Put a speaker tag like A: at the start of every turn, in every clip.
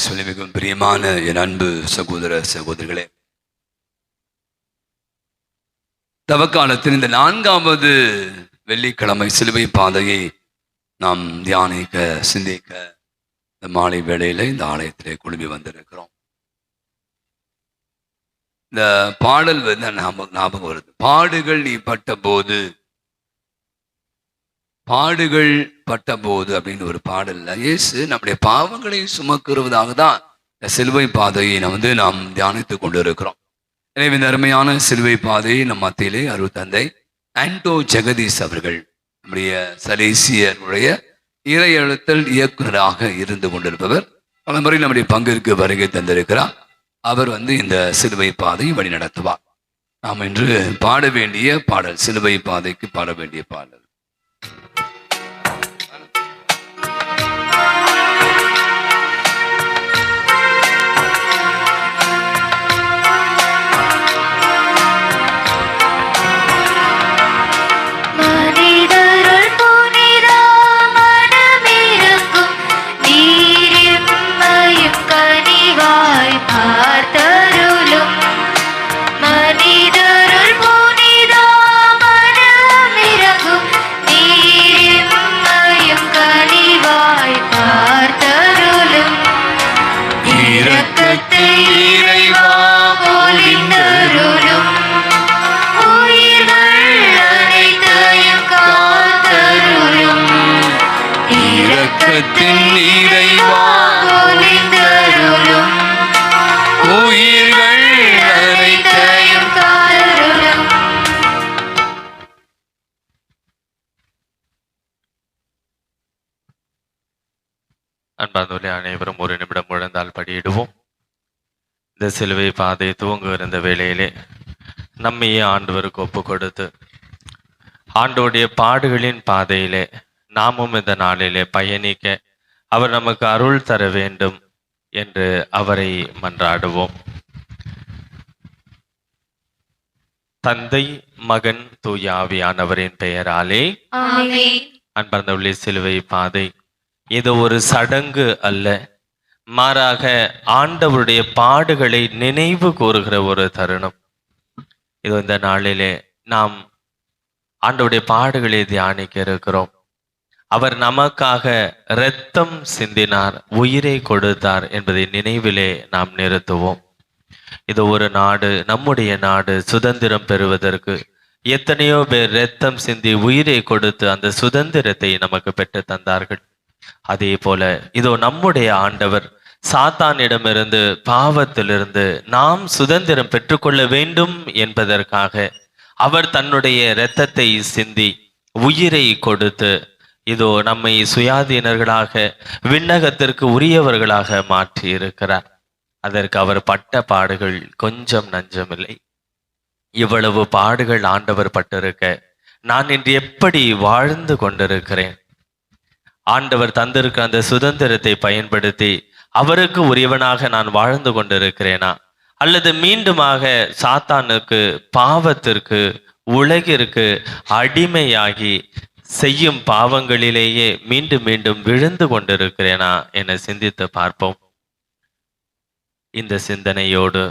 A: சொல்லி மிகவும் பிரியமான என் அன்பு சகோதர சகோதரிகளே, தவக்காலத்தில் இந்த 4வது வெள்ளிக்கிழமை சிலுவை பாதையை நாம் தியானிக்க சிந்திக்க இந்த மாலை வேளையில இந்த ஆலயத்திலே குழுமி வந்திருக்கிறோம். இந்த பாடல் வந்து ஞாபகம் வருது. பாடுகள் நீ பட்ட போது அப்படின்னு ஒரு பாடல்ல இயேசு நம்முடைய பாவங்களை சுமக்குறதாக தான் இந்த சிலுவை பாதையை நாம் தியானித்துக் கொண்டு இருக்கிறோம். எனவே இந்த அருமையான சிலுவை பாதையை நம் மத்தியிலே அருள் தந்தை ஆண்டோ ஜெகதீஷ் அவர்கள் நம்முடைய சலேசியருடைய இறையழுத்தல் இயக்குநராக இருந்து கொண்டிருப்பவர். பல முறை நம்முடைய பங்கிற்கு வருகை தந்திருக்கிறார். அவர் இந்த சிலுவை பாதையை வழி நடத்துவார். நாம் இன்று பாட வேண்டிய பாடல், சிலுவை பாதைக்கு பாட வேண்டிய பாடல்.
B: அன்பார்ந்தவர்களே, அனைவரும் ஒரு நிமிடம் முழந்தால் படியிடுவோம். இந்த சிலுவை பாதை துவங்குகிற இந்த வேளையிலே நம்மையே ஆண்டவருக்கு ஒப்பு கொடுத்து ஆண்டோடைய பாடுகளின் பாதையிலே நாமும் இந்த நாளிலே பயணிக்க அவர் நமக்கு அருள் தர வேண்டும் என்று அவரை மன்றாடுவோம். தந்தை, மகன், தூய ஆவியானவரின் பெயராலே
C: ஆமென்.
B: அன்பார்ந்தவர்களே, சிலுவை பாதை இது ஒரு சடங்கு அல்ல, மாறாக ஆண்டவருடைய பாடுகளை நினைவு கூறுகிற ஒரு தருணம். இது இந்த நாளிலே நாம் ஆண்டவருடைய பாடுகளை தியானிக்க இருக்கிறோம். அவர் நமக்காக இரத்தம் சிந்தினார், உயிரை கொடுத்தார் என்பதை நினைவிலே நாம் நிறுத்துவோம். இது ஒரு நாடு, நம்முடைய நாடு சுதந்திரம் பெறுவதற்கு எத்தனையோ பேர் இரத்தம் சிந்தி உயிரை கொடுத்து அந்த சுதந்திரத்தை நமக்கு பெற்று தந்தார்கள். அதே போல இதோ நம்முடைய ஆண்டவர் சாத்தானிடமிருந்து, பாவத்திலிருந்து நாம் சுதந்திரம் பெற்றுக்கொள்ள வேண்டும் என்பதற்காக அவர் தன்னுடைய இரத்தத்தை சிந்தி உயிரை கொடுத்து இதோ நம்மை சுயாதீனர்களாக, விண்ணகத்திற்கு உரியவர்களாக மாற்றி இருக்கிறார். அதற்கு அவர் பட்ட பாடுகள் கொஞ்சம் நஞ்சமில்லை. இவ்வளவு பாடுகள் ஆண்டவர் பட்டிருக்க நான் இன்று எப்படி வாழ்ந்து கொண்டிருக்கிறேன்? ஆண்டவர் தந்திருக்க அந்த சுதந்திரத்தை பயன்படுத்தி அவருக்கு உரியவனாக நான் வாழ்ந்து கொண்டிருக்கிறேனா, அல்லது மீண்டுமாக சாத்தானுக்கு, பாவத்திற்கு, உலகிற்கு அடிமையாகி செய்யும் பாவங்களிலேயே மீண்டும் மீண்டும் விழுந்து கொண்டிருக்கிறேனா என சிந்தித்து பார்ப்போம். இந்த சிந்தனையோடு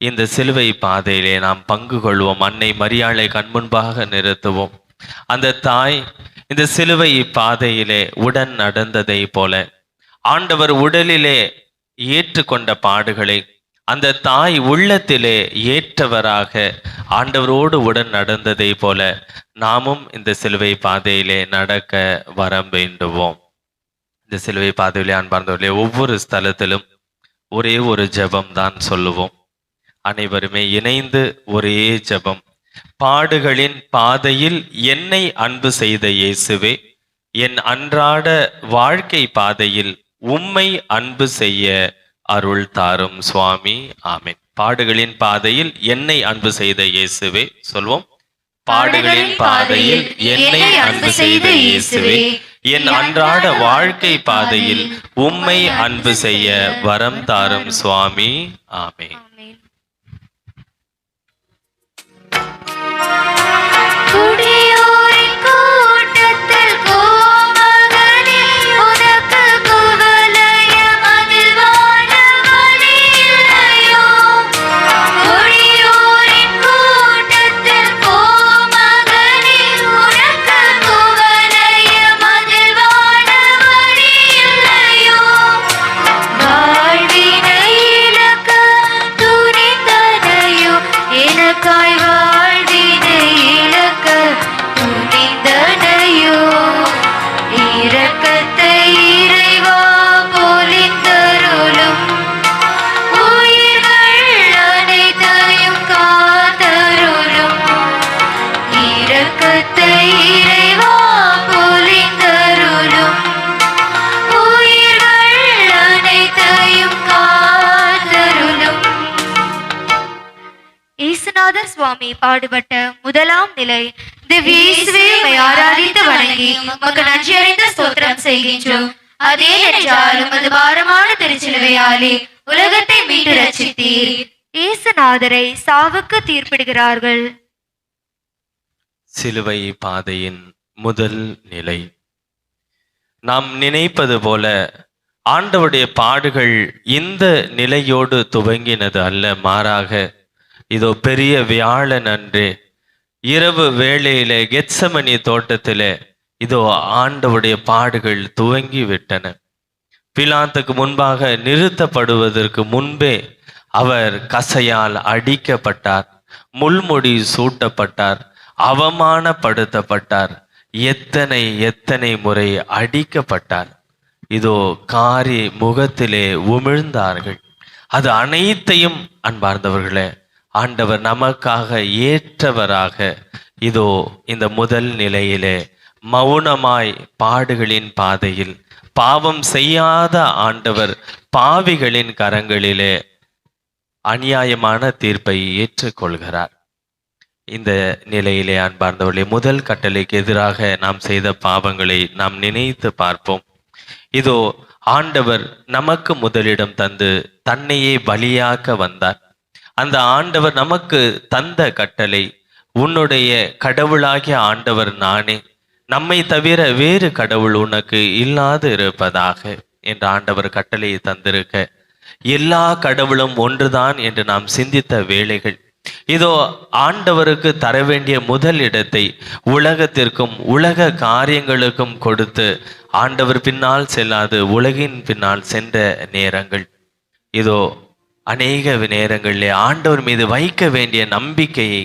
B: இந்த சிலுவை பாதையிலே நாம் பங்கு கொள்வோம். அன்னை மரியாளை கண்முன்பாக நிறுத்துவோம். அந்த தாய் இந்த சிலுவை பாதையிலே உடன் நடந்ததை போல ஆண்டவர் உடலிலே ஏற்றுக்கொண்ட பாடுகளை அந்த தாய் உள்ளத்திலே ஏற்றவராக ஆண்டவரோடு உடன் நடந்ததை போல நாமும் இந்த சிலுவை பாதையிலே நடக்க வரம் வேண்டுவோம். இந்த சிலுவை பாதையிலே அன்பார்ந்தவர்களே, ஒவ்வொரு ஸ்தலத்திலும் ஒரே ஒரு ஜெபம் தான் சொல்லுவோம். அனைவருமே இணைந்து ஒரே ஜெபம். பாடுகளின் பாதையில் என்னை அன்பு செய்த இயேசுவே, என் அன்றாட வாழ்க்கை பாதையில் உம்மை அன்பு செய்ய அருள் தாரும் சுவாமி. ஆமென். பாடுகளின் பாதையில் என்னை அன்பு செய்த இயேசுவே சொல்வோம். பாடுகளின் பாதையில் என்னை அன்பு செய்த இயேசுவே, என் அன்றாட வாழ்க்கை பாதையில் உம்மை அன்பு செய்ய வரம் தாரும் சுவாமி. ஆமென்.
C: கூட்டத்தில் இயேசுநாதர் சுவாமி பாடுபட்ட முதலாம் நிலை. திவ்ய இயேசுவே, உம்மை ஆராதித்து வணங்கி உமக்கு நன்றி அறிந்த ஸ்தோத்திரம் செய்கின்றோம். அதே என்றால் உமது பாரமான திருச்சிலுவையாலே உலகத்தை மீட்டு ரட்சித்தீர். இயேசுநாதரை சாவுக்கு தீர்ப்பிடுகிறார்கள்.
B: சிலுவை பாதையின் முதல் நிலை. நாம் நினைப்பது போல ஆண்டவருடைய பாடுகள் இந்த நிலையோடு துவங்கினது அல்ல. மாறாக இதோ பெரிய வியாழன் அன்று இரவு வேளையிலே கெத்சமனி தோட்டத்திலே இதோ ஆண்டவருடைய பாடுகள் துவங்கி விட்டன. பிலாத்துக்கு முன்பாக நிறுத்தப்படுவதற்கு முன்பே அவர் கசையால் அடிக்கப்பட்டார், முள்முடி சூட்டப்பட்டார், அவமானப்படுத்தப்பட்டார், எத்தனை முறை அடிக்கப்பட்டார். இதோ காரி முகத்திலே உமிழ்ந்தார்கள். அது அனைத்தையும் அன்பார்ந்தவர்களே ஆண்டவர் நமக்காக ஏற்றவராக இதோ இந்த முதல் நிலையிலே மௌனமாய் பாடுகளின் பாதையில் பாவம் செய்யாத ஆண்டவர் பாவிகளின் கரங்களிலே அநியாயமான தீர்ப்பை ஏற்றுக்கொள்கிறார். இந்த நிலையிலே அன்பார்ந்தவர்களே முதல் கட்டளைக்கு எதிராக நாம் செய்த பாவங்களை நாம் நினைத்து பார்ப்போம். இதோ ஆண்டவர் நமக்கு முதலிடம் தந்து தன்னையே பலியாக்க வந்தார். அந்த ஆண்டவர் நமக்கு தந்த கட்டளை, உன்னுடைய கடவுளாகிய ஆண்டவர் நானே, நம்மை தவிர வேறு கடவுள் உனக்கு இல்லாது இருப்பதாக என்ற ஆண்டவர் கட்டளையை தந்திருக்க, எல்லா கடவுளும் ஒன்றுதான் என்று நாம் சிந்தித்த வேளைகள் இதோ ஆண்டவருக்கு தர வேண்டிய முதல் இடத்தை உலகத்திற்கும் உலக காரியங்களுக்கும் கொடுத்து ஆண்டவர் பின்னால் செல்லாது உலகின் பின்னால் சென்ற நேரங்கள். இதோ அநேக நேரங்களிலே ஆண்டவர் மீது வைக்க வேண்டிய நம்பிக்கையை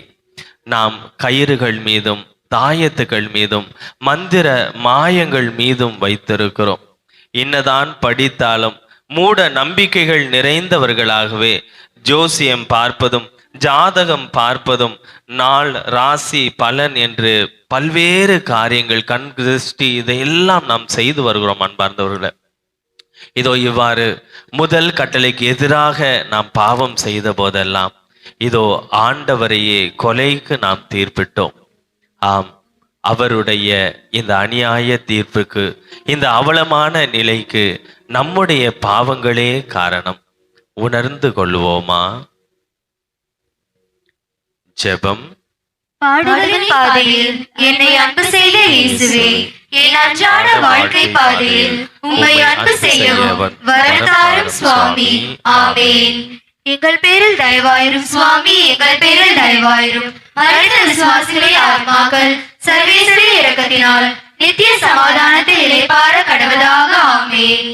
B: நாம் கயிறுகள் மீதும் தாயத்துக்கள் மீதும் மந்திர மாயங்கள் மீதும் வைத்திருக்கிறோம். இன்னதான் படித்தாலும் மூட நம்பிக்கைகள் நிறைந்தவர்களாகவே ஜோசியம் பார்ப்பதும் ஜாதகம் பார்ப்பதும் நாள் ராசி பலன் என்று பல்வேறு காரியங்கள் கண் திருஷ்டி இதையெல்லாம் நாம் செய்து வருகிறோம். அன்பார்ந்தவர்களே இதோ இவ்வாறு முதல் கட்டளைக்கு எதிராக நாம் பாவம் செய்த போதெல்லாம் இதோ ஆண்டவரையே கொலைக்கு நாம் தீர்ப்பிட்டோம். ஆம், அவருடைய இந்த அநியாய தீர்ப்புக்கு இந்த அவலமான நிலைக்கு நம்முடைய பாவங்களே காரணம். உணர்ந்து கொள்வோமா? ஜெபம்.
C: பாடுகளின் பாதையில் என்னை அன்பு செய்த இயேசுவே, என் அன்றாட வாழ்க்கை பாதையில் உம்மை அன்பு செய்யவும் வரத்தாரும் சுவாமி. ஆமென். எங்கள் பேரில் தயவாயிரும் சுவாமி, எங்கள் பேரில் தயவாயிரும். மறைந்த விசுவாசிகளை ஆத்மாக்கள் சர்வேஸ்வரி இரக்கத்தினால் நித்திய சமாதானத்தில் இளைப்பாற கடவுளாக. ஆமென்.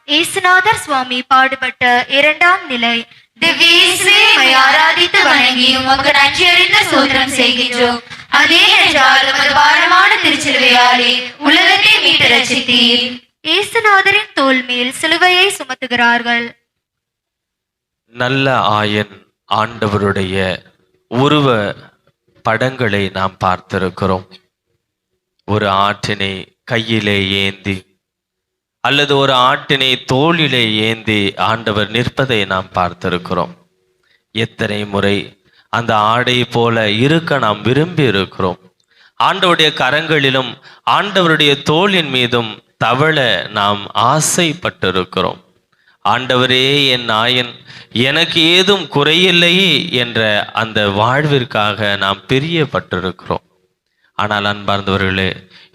C: இயேசுநாதர் சுவாமி பாடுபட்ட இரண்டாம் நிலை. திவ்ய இயேசுவே, உம்மை ஆராதித்து வணங்கி உமக்கு நன்றி அறிந்த ஸ்தோத்திரம் செய்கின்றோம். அதே என்றால் உமது பாரமான திருச்சிலுவையாலே உலகத்தை மீட்டு ரட்சித்தீர். இயேசுநாதரின் தோள் மேல் சிலுவையை சுமத்துகிறார்கள்.
B: நல்ல ஆயன் ஆண்டவருடைய உருவ படங்களை நாம் பார்த்திருக்கிறோம். ஒரு ஆற்றினை கையிலே ஏந்தி அல்லது ஒரு ஆட்டினை தோளிலே ஏந்தி ஆண்டவர் நிற்பதை நாம் பார்த்திருக்கிறோம். எத்தனை முறை அந்த ஆடை போல இருக்க நாம் விரும்பி இருக்கிறோம். ஆண்டவருடைய கரங்களிலும் ஆண்டவருடைய தோளின் மீதும் தவள நாம் ஆசைப்பட்டிருக்கிறோம். ஆண்டவரே என் நாயன், எனக்கு ஏதும் குறையில்லையே என்ற அந்த வாழ்விற்காக நாம் பிரியப்பட்டிருக்கிறோம். ஆனால் அன்பார்ந்தவர்களே,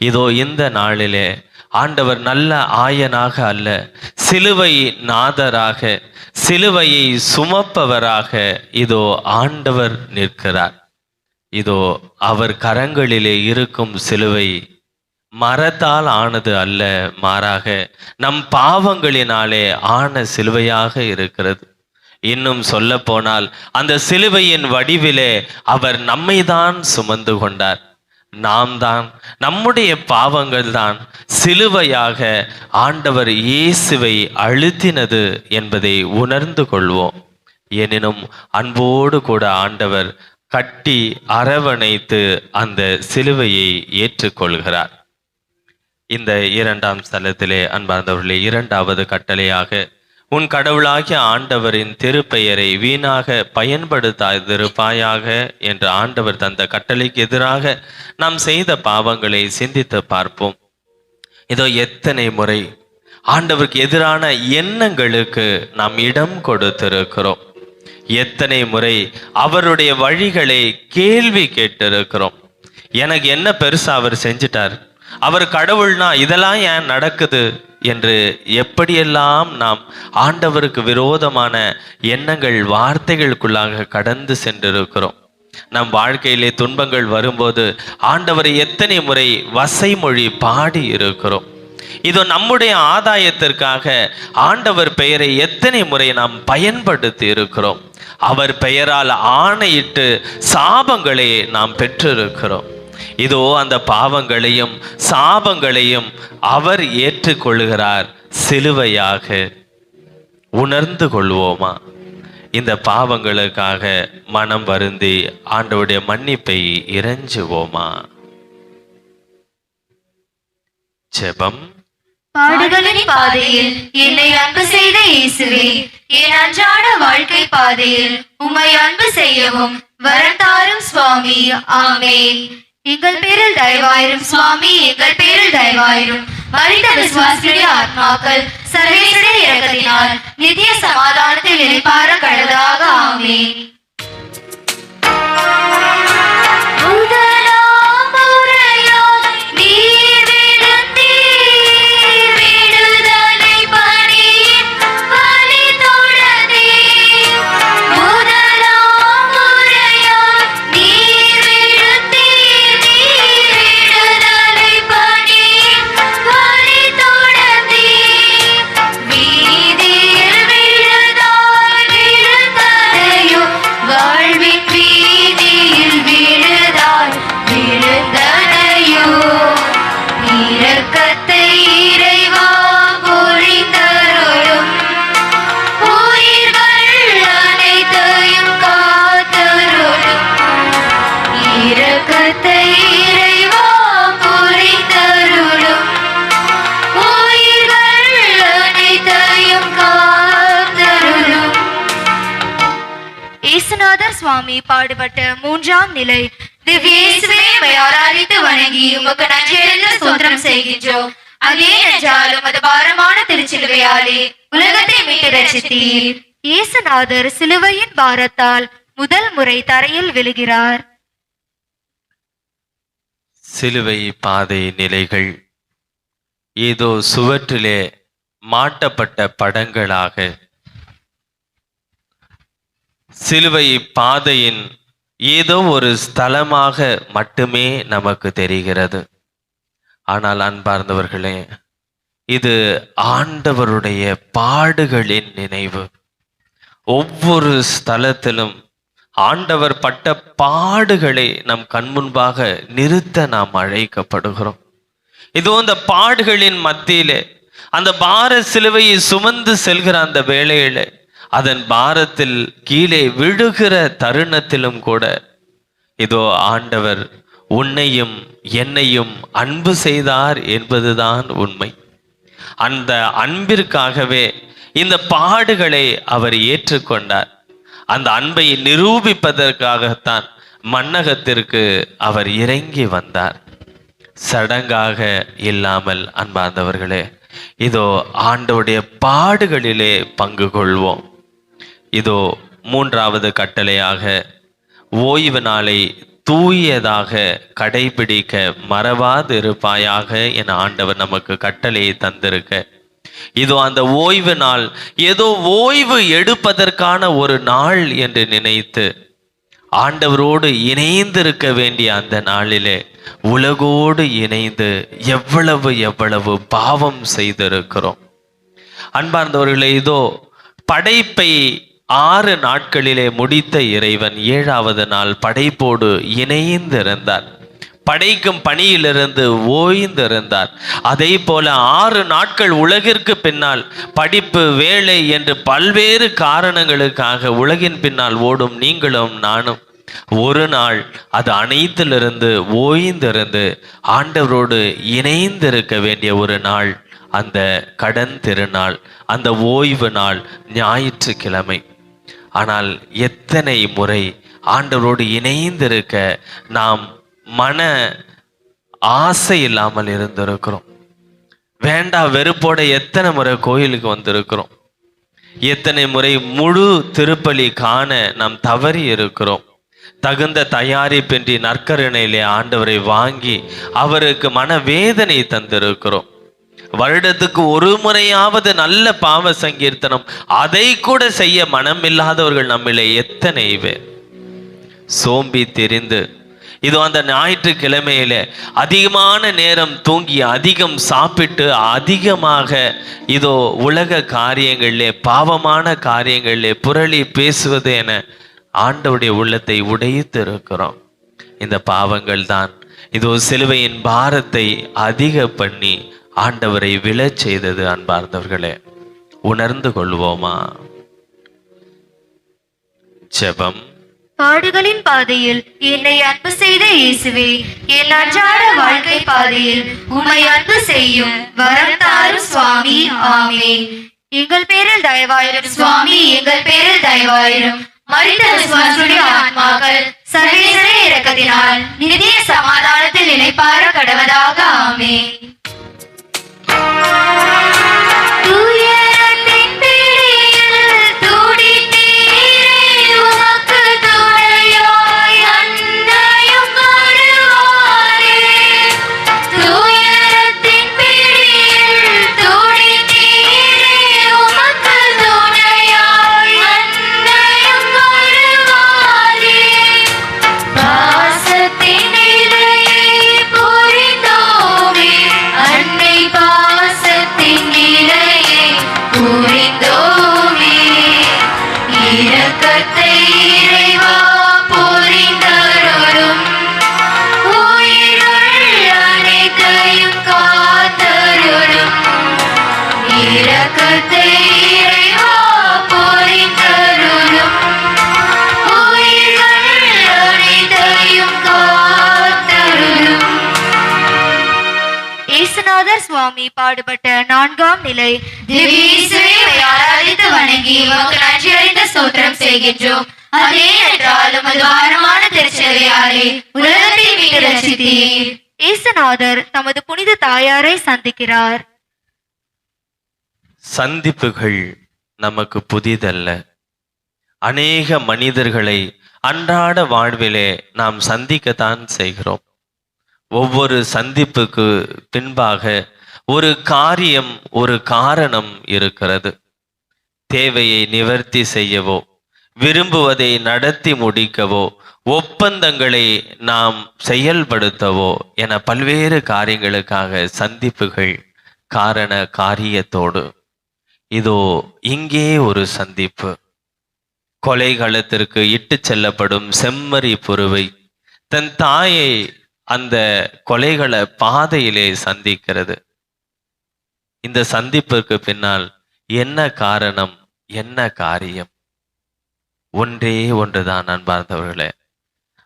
B: இதோ இந்த நாளிலே ஆண்டவர் நல்ல ஆயனாக அல்ல, சிலுவை நாதராக, சிலுவையை சுமப்பவராக இதோ ஆண்டவர் நிற்கிறார். இதோ அவர் கரங்களிலே இருக்கும் சிலுவை மரத்தால் ஆனது அல்ல, மாறாக நம் பாவங்களினாலே ஆன சிலுவையாக இருக்கிறது. இன்னும் சொல்ல போனால் அந்த சிலுவையின் வடிவிலே அவர் நம்மை தான் சுமந்து கொண்டார். நாம் தான், நம்முடைய பாவங்கள் தான் சிலுவையாக ஆண்டவர் இயேசுவை அழுத்தினது என்பதை உணர்ந்து கொள்வோம். எனினும் அன்போடு கூட ஆண்டவர் கட்டி அரவணைத்து அந்த சிலுவையை ஏற்றுக்கொள்கிறார். இந்த இரண்டாம் ஸ்தலத்திலே அன்பார்ந்தவர்களே, இரண்டாவது கட்டளையாக, உன் கடவுளாகிய ஆண்டவரின் திருப்பெயரை வீணாக பயன்படுத்தாதிருப்பாயாக என்ற ஆண்டவர் தந்த கட்டளைக்கு எதிராக நாம் செய்த பாவங்களை சிந்தித்து பார்ப்போம். இதோ எத்தனை முறை ஆண்டவருக்கு எதிரான எண்ணங்களுக்கு நாம் இடம் கொடுத்திருக்கிறோம். எத்தனை முறை அவருடைய வழிகளை கேள்வி கேட்டிருக்கிறோம். எனக்கு என்ன பெருசா அவர் செஞ்சிட்டார், அவர் கடவுள்னா இதெல்லாம் ஏன் நடக்குது என்று எப்படியெல்லாம் நாம் ஆண்டவருக்கு விரோதமான எண்ணங்கள், வார்த்தைகளுக்குள்ளாக கடந்து சென்றிருக்கிறோம். நம் வாழ்க்கையிலே துன்பங்கள் வரும்போது ஆண்டவரை எத்தனை முறை வசைமொழி பாடி இருக்கிறோம். இதோ நம்முடைய ஆதாயத்திற்காக ஆண்டவர் பெயரை எத்தனை முறை நாம் பயன்படுத்தி இருக்கிறோம். அவர் பெயரால் ஆணையிட்டு சாபங்களை நாம் பெற்றிருக்கிறோம். இதோ அந்த பாவங்களையும் சாபங்களையும் அவர் ஏற்றுக்கொள்கிறார் சிலுவையாக. உணர்ந்து கொள்வோமா? இந்த பாவங்களுக்காக மனம் வருந்தி ஆண்டவருடைய மன்னிப்பை இறைஞ்சுவோமா? ஜெபம்.
C: பாடுகளின் பாதையில் என்னை அன்பு செய்த இயேசுவே, என் அன்றாட வாழ்க்கை பாதையில் உம்மை அன்பு செய்யவும் வரம் தாரும் சுவாமி. ஆமென். எங்கள் பேரில் தயவாயிரும் சுவாமி, எங்கள் பேரில் தயவாயிரும். மரித்த விசுவாசியுடைய ஆத்மாக்கள் சர்வேஸ்வருடைய இரக்கத்தினால் நித்திய சமாதானத்தில் இளைப்பாற கடவுளாக. ஆமென். இயேசுநாதர் சுவாமி பாடுபட்ட மூன்றாம் நிலை. திவ்ய இயேசுவே, உம்மை ஆராதித்து வணங்கி உமக்கு நன்றியறிந்த ஸ்தோத்திரம் செய்கின்றோம். அதே என்றாலும் அது பாரமான திருச்சிலுவையாலே உலகத்தை மீட்டு ரட்சித்தீர். இயேசுநாதர் சிலுவையின் பாரத்தால் முதல் முறை தரையில் விழுகிறார்.
B: சிலுவை பாதை நிலைகள் ஏதோ சுவற்றிலே மாட்டப்பட்ட படங்களாக, சிலுவை பாதையின் ஏதோ ஒரு ஸ்தலமாக மட்டுமே நமக்கு தெரிகிறது. ஆனால் அன்பார்ந்தவர்களே, இது ஆண்டவருடைய பாடுகளின் நினைவு. ஒவ்வொரு ஸ்தலத்திலும் ஆண்டவர் பட்ட பாடுகளை நம் கண்முன்பாக நிறுத்த நாம் அழைக்கப்படுகிறோம். இதோ இந்த பாடுகளின் மத்தியிலே அந்த பார சிலுவையை சுமந்து செல்கிற அந்த வேளையிலே, அதன் பாரத்தில் கீழே விழுகிற தருணத்திலும் கூட இதோ ஆண்டவர் உன்னையும் என்னையும் அன்பு செய்தார் என்பதுதான் உண்மை. அந்த அன்பிற்காகவே இந்த பாடுகளை அவர் ஏற்றுக்கொண்டார். அந்த அன்பை நிரூபிப்பதற்காகத்தான் மன்னகத்திற்கு அவர் இறங்கி வந்தார். சடங்காக இல்லாமல் அன்பார்ந்தவர்களே, இதோ ஆண்டவருடைய பாடுகளிலே பங்கு கொள்வோம். இதோ மூன்றாவது கட்டளையாக ஓய்வு நாளை தூயதாக கடைபிடிக்க மறவாது இருப்பாயாக என ஆண்டவர் நமக்கு கட்டளையை தந்திருக்க, இதோ அந்த ஓய்வு நாள் ஏதோ ஓய்வு எடுப்பதற்கான ஒரு நாள் என்று நினைத்து ஆண்டவரோடு இணைந்திருக்க வேண்டிய அந்த நாளிலே உலகோடு இணைந்து எவ்வளவு பாவம் செய்திருக்கிறோம். அன்பார்ந்தவர்களே, இதோ படைப்பை 6 நாட்களிலே முடித்த இறைவன் 7வது நாள் படைப்போடு இணைந்திருந்தார். படைக்கும் பணியிலிருந்து ஓய்ந்திருந்தார். அதே போல 6 நாட்கள் உலகிற்கு பின்னால் படிப்பு, வேலை என்று பல்வேறு காரணங்களுக்காக உலகின் பின்னால் ஓடும் நீங்களும் நானும் ஒரு நாள் அது அனைத்திலிருந்து ஓய்ந்திருந்து ஆண்டவரோடு இணைந்திருக்க வேண்டிய ஒரு நாள் அந்த கடன் திருநாள், அந்த ஓய்வு நாள் ஞாயிற்றுக்கிழமை. ஆனால் எத்தனை முறை ஆண்டவரோடு இணைந்திருக்க நாம் மன ஆசை இல்லாமல் இருந்திருக்கிறோம். வேண்டா வெறுப்போட எத்தனை முறை கோயிலுக்கு வந்திருக்கிறோம். எத்தனை முறை முழு திருப்பலி காண நாம் தவறி இருக்கிறோம். தகுந்த தயாரிப்பின்றி நற்கருணையிலே ஆண்டவரை வாங்கி அவருக்கு மனவேதனை தந்திருக்கிறோம். வருடத்துக்கு ஒரு முறையாவது நல்ல பாவ சங்கீர்த்தனம், அதை கூட செய்ய மனம் இல்லாதவர்கள் நம்மிலே எத்தனை பேர். சோம்பி தெரிந்து இதோ அந்த ஞாயிற்றுக்கிழமையில அதிகமான நேரம் தூங்கி அதிகம் சாப்பிட்டு அதிகமாக இதோ உலக காரியங்களிலே பாவமான காரியங்களிலே புரளி பேசுவது என ஆண்டவருடைய உள்ளத்தை உடைத்து இருக்கிறோம். இந்த பாவங்கள் தான் இதோ சிலுவையின் பாரத்தை அதிக பண்ணி ஆண்டவரை விழச் செய்தது. அன்பார்ந்தவர்களே, உணர்ந்து கொள்வோமா? ஜெபம்.
C: பாடுகளின் பாதையில் என்னை அன்பு செய்த இயேசுவே, என் அன்றாட வாழ்க்கை பாதையில் உம்மை அன்பு செய்யும் வரம் தாரும் சுவாமி. ஆமென். எங்கள் பேரில் தயவாயிரும் சுவாமி, எங்கள் பேரில் தயவாயிரும். மரித்த விசுவாசுடைய ஆத்மாக்கள் சர்வேசரே இரக்கத்தினால் நித்திய சமாதானத்தில் நிலைப்பார கடவதாக. ஆமென். சுவாமி பாடுபட்ட 4ஆம் நிலை. ஆராதித்து வணங்கி உமக்கு நன்றி அறிந்த ஸ்தோத்திரம் செய்கின்றோம். அதே என்றால் உமது வாரமான திருச்செவையாலே உலகத்தை மீட்டு ரட்சித்தீர். இயேசுநாதர் தமது புனித தாயாரை சந்திக்கிறார்.
B: சந்திப்புகள் நமக்கு புதிதல்ல. அநேக மனிதர்களை அன்றாட வாழ்விலே நாம் சந்திக்கத்தான் செய்கிறோம். ஒவ்வொரு சந்திப்புக்கு பின்பாக ஒரு காரியம், ஒரு காரணம் இருக்கிறது. தேவையை நிவர்த்தி செய்யவோ, விரும்புவதை நடத்தி முடிக்கவோ, ஒப்பந்தங்களை நாம் செயல்படுத்தவோ என பல்வேறு காரியங்களுக்காக சந்திப்புகள் காரண காரியத்தோடு. இதோ இங்கே ஒரு சந்திப்பு. கொலைகளத்திற்கு இட்டு செல்லப்படும் செம்மறி புருவை தன் தாயை அந்த கொலைகள பாதையிலே சந்திக்கிறது. இந்த சந்திப்பிற்கு பின்னால் என்ன காரணம், என்ன காரியம்? ஒன்றே ஒன்றுதான் அன்பார்ந்தவர்களே.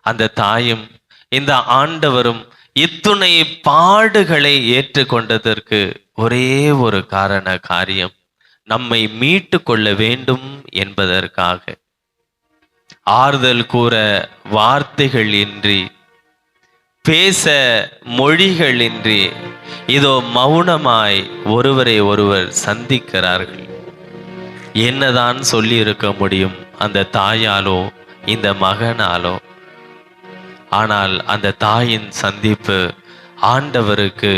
B: அந்த தாயும் இந்த ஆண்டவரும் இத்துணை பாடுகளை ஏற்றுக்கொண்டதற்கு ஒரே ஒரு காரண காரியம், நம்மை மீட்டு கொள்ள வேண்டும் என்பதற்காக. ஆறுதல் கூற வார்த்தைகள் இன்றி பேச மொழிகளின்றி இதோ மௌனமாய் ஒருவரை ஒருவர் சந்திக்கிறார்கள். என்னதான் சொல்லி இருக்க முடியும் அந்த தாயாலோ இந்த மகனாலோ? ஆனால் அந்த தாயின் சந்திப்பு ஆண்டவருக்கு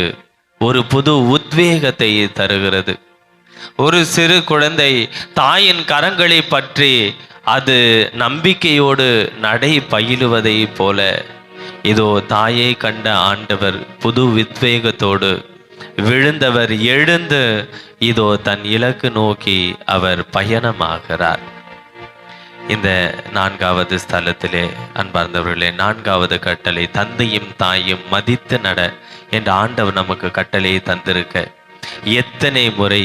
B: ஒரு புது உத்வேகத்தை தருகிறது. ஒரு சிறு குழந்தை தாயின் கரங்களை பற்றி அது நம்பிக்கையோடு நடை பயிலுவதை போல இதோ தாயை கண்ட ஆண்டவர் புது உத்வேகத்தோடு விழுந்தவர் எழுந்து இதோ தன் இலக்கு நோக்கி அவர் பயணமாகிறார். இந்த 4வது ஸ்தலத்திலே அன்பார்ந்தவர்களே, 4வது கட்டளை தந்தையும் தாயும் மதித்து நட என்ற ஆண்டவர் நமக்கு கட்டளையை தந்திருக்க, எத்தனை முறை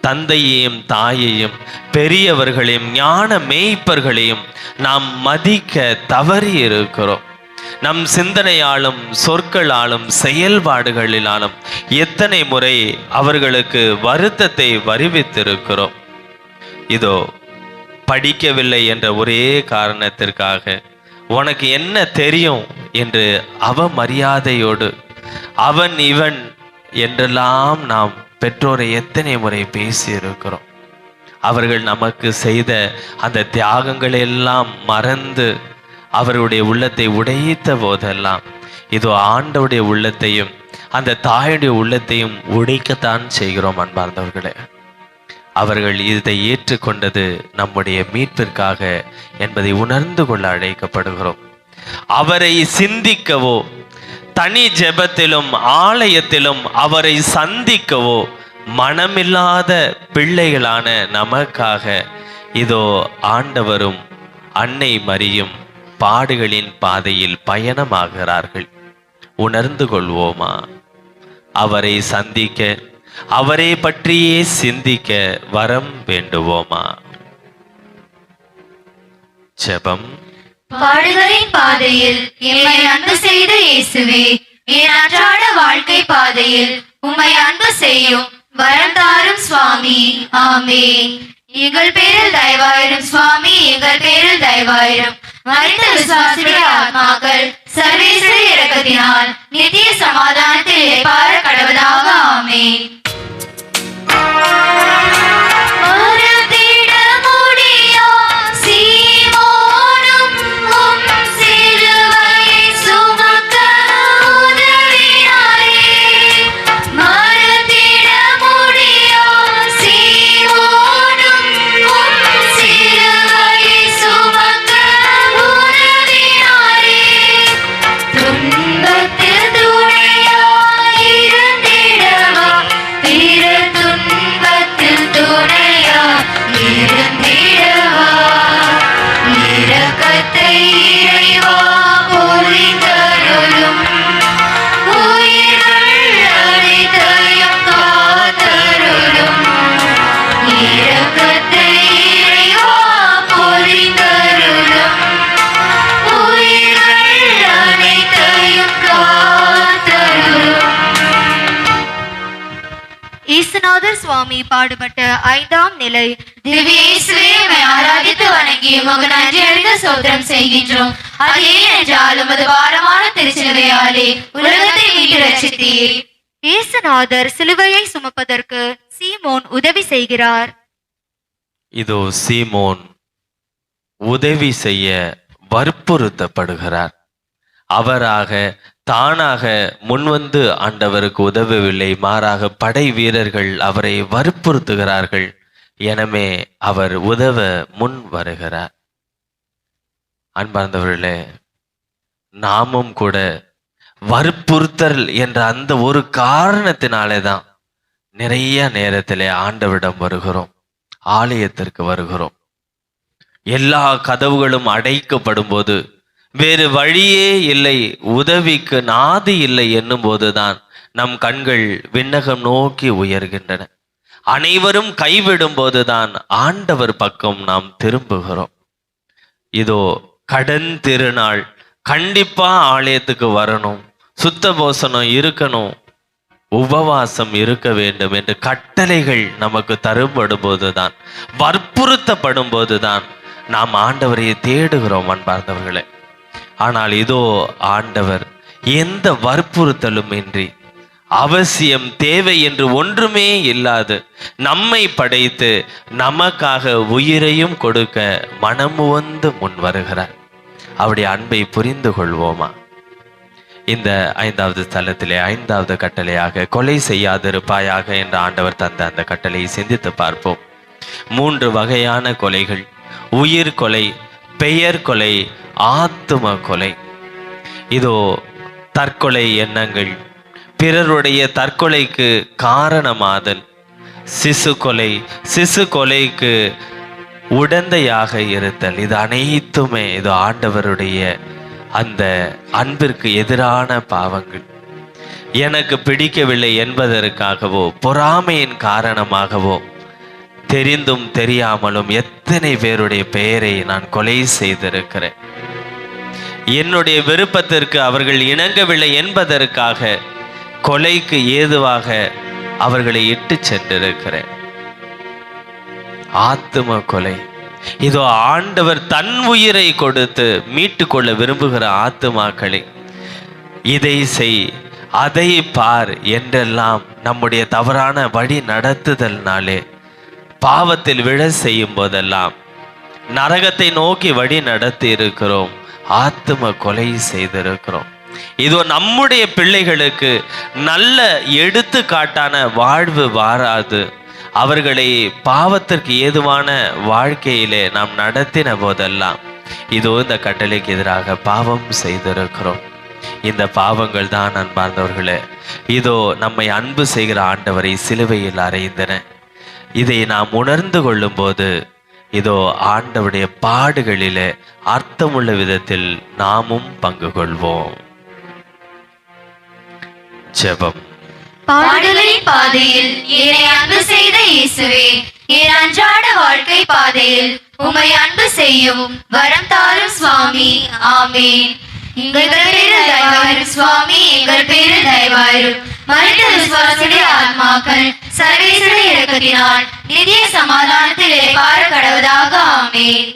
B: தந்தையையும் தாயையும் பெரியவர்களையும் ஞான மேய்ப்பர்களையும் நாம் மதிக்க தவறி இருக்கிறோம். நம் சிந்தனையாலும் சொற்களாலும் செயல்பாடுகளினாலும் எத்தனை முறை அவர்களுக்கு வருத்தத்தை வருவித்திருக்கிறோம். இதோ படிக்கவில்லை என்ற ஒரே காரணத்திற்காக உனக்கு என்ன தெரியும் என்று அவமரியாதையோடு அவன் இவன் என்றெல்லாம் நாம் பெற்றோரை எத்தனை முறை பேசி இருக்கிறோம். அவர்கள் நமக்கு செய்த அந்த தியாகங்களை எல்லாம் மறந்து அவருடைய உள்ளத்தை உடைத்த போதெல்லாம் இதோ ஆண்டவருடைய உள்ளத்தையும் அந்த தாயுடைய உள்ளத்தையும் உடைக்கத்தான் செய்கிறோம். அன்பார்ந்தவர்களே, அவர்கள் இதை ஏற்றுக்கொண்டது நம்முடைய மீட்பிற்காக என்பதை உணர்ந்து கொள்ள அழைக்கப்படுகிறோம். அவரை சிந்திக்கவோ தனி ஜெபத்திலும் ஆலயத்திலும் அவரை சந்திக்கவோ மனமில்லாத பிள்ளைகளான நமக்காக இதோ ஆண்டவரும் அன்னை மரியும் பாடுகளின் பாதையில் பயணமாகிறார்கள். உணர்ந்து கொள்வோமா? அவரை சந்திக்க, அவரை பற்றியே சிந்திக்க வரம் வேண்டுவோமா? ஜெபம்.
C: பாடுகளின் பாதையில் என்னை அன்பு செய்த இயேசுவே, என் அன்றாட வாழ்க்கை பாதையில் உம்மை அன்பு செய்யும் வரம் தாரும் சுவாமி. ஆமென். எங்கள் பேரில் தயவாயிரும் சுவாமி, எங்கள் பேரில் தயவாயிரும். மரித்த விசுவாசிகளுடைய ஆத்மாக்கள் சர்வேஸ்வரி இரக்கத்தினால் நித்திய சமாதானத்தில் இளைப்பாற கடவுளாக. ஆமென். ஈசநாதர் சுவாமி பாடுபட்ட 5ஆம் நிலை. திவ்ய இயேசுவே, உம்மை ஆராதித்து வணங்கி உமக்கு நன்றி அறிந்த ஸ்தோத்திரம் செய்கின்றோம். அது ஏனென்றால் உமது பாரமான திருச்சிலுவையாலே உலகத்தை மீட்டு ரட்சித்தீர். ஈசநாதர் சிலுவையை சுமப்பதற்கு சீமோன் உதவி செய்கிறார்.
B: இதோ சீமோன் உதவி செய்ய வற்புறுத்தப்படுகிறார். அவராக தானாக முன்வந்து ஆண்டவருக்கு உதவவில்லை, மாறாக படை வீரர்கள் அவரை வற்புறுத்துகிறார்கள். எனவே அவர் உதவ முன் வருகிறார். அன்பார்ந்தவர்களே, நாமும் கூட வற்புறுத்தல் என்ற அந்த ஒரு காரணத்தினாலே தான் நிறைய நேரத்திலே ஆண்டவரிடம் வருகிறோம், ஆலயத்திற்கு வருகிறோம். எல்லா கதவுகளும் அடைக்கப்படும் போது, வேறு வழியே இல்லை, உதவிக்கு நாதி இல்லை என்னும் போதுதான் நம் கண்கள் விண்ணகம் நோக்கி உயர்கின்றன. அனைவரும் கைவிடும் போதுதான் ஆண்டவர் பக்கம் நாம் திரும்புகிறோம். இதோ கடன் திருநாள், கண்டிப்பா ஆலயத்துக்கு வரணும், சுத்த போசனம் இருக்கணும், உபவாசம் இருக்க வேண்டும் என்று கட்டளைகள் நமக்கு தரும்படும் போதுதான், வற்புறுத்தப்படும் போதுதான் நாம் ஆண்டவரை தேடுகிறோம். அன்பார்ந்தவர்களே, ஆனால் இதோ ஆண்டவர் எந்த வற்புறுத்தலும் இன்றி, அவசியம் தேவை என்று ஒன்றுமே இல்லாது நம்மை படைத்து நமக்காக உயிரையும் கொடுக்க மனமுவந்து முன் வருகிறார். அவருடைய அன்பை புரிந்து கொள்வோமா? இந்த 5வது ஸ்தலத்திலே 5வது கட்டளையாக கொலை செய்யாதிருப்பாயாக என்ற ஆண்டவர் தந்த அந்த கட்டளையை சிந்தித்து பார்ப்போம். 3 வகையான கொலைகள்: உயிர் கொலை, பெயர் கொலை, ஆத்தும கொலை. இதோ தற்கொலை எண்ணங்கள், பிறருடைய தற்கொலைக்கு காரணமாதல், சிசு கொலை, சிசு கொலைக்கு உடந்தையாக இருத்தல், இது அனைத்துமே இது ஆண்டவருடைய அந்த அன்பிற்கு எதிரான பாவங்கள். எனக்கு பிடிக்கவில்லை என்பதற்காகவோ பொறாமையின் காரணமாகவோ தெரிந்தும் தெரியாமலும் எத்தனை பேருடைய பெயரை நான் கொலை செய்திருக்கிறேன். என்னுடைய விருப்பத்திற்கு அவர்கள் இணங்கவில்லை என்பதற்காக கொலைக்கு ஏதுவாக அவர்களை இட்டு சென்றிருக்கிறேன். ஆத்தும கொலை, இதோ ஆண்டவர் தன் உயிரை கொடுத்து மீட்டு கொள்ள விரும்புகிற ஆத்துமாக்களை இதை செய் அதை பார் என்றெல்லாம் நம்முடைய தவறான வழி நடத்துதல்னாலே பாவத்தில் விழ செய்யும் போதெல்லாம் நரகத்தை நோக்கி வழி நடத்தி இருக்கிறோம், ஆத்தும கொலை செய்திருக்கிறோம். இதோ நம்முடைய பிள்ளைகளுக்கு நல்ல எடுத்துக்காட்டான வாழ்வு வாராது. அவர்களை பாவத்திற்கு ஏதுவான வாழ்க்கையிலே நாம் நடத்தின போதெல்லாம் இதோ இந்த கட்டளைக்கு எதிராக பாவம் செய்திருக்கிறோம். இந்த பாவங்கள் தான் அன்பார்ந்தவர்களே இதோ நம்மை அன்பு செய்கிற ஆண்டவரை சிலுவையில் அறைந்தன. இதை நாம் உணர்ந்து கொள்ளும் போது இதோ ஆண்டவருடைய பாடுகளிலே அர்த்தமுள்ள விதத்தில் நாமும் பங்கு கொள்வோம். ஜெபம்.
C: பாடுகளின் பாதையில் என்னை அன்பு செய்த இயேசுவே, என் அன்றாட வாழ்க்கை பாதையில் உம்மை அன்பு செய்யவும் வரம் தாரும் சுவாமி. ஆமேன். எங்கள் பேரில் தயவாயிரும் சுவாமி, எங்கள் பேரில் தயவாயிரும். மனித விசுவாசியுடைய ஆத்மாக்கள் சர்வேஸ்வருடைய இரக்கத்தினால் நித்திய சமாதானத்தில் இளைப்பாற கடவுதாக. ஆமேன்.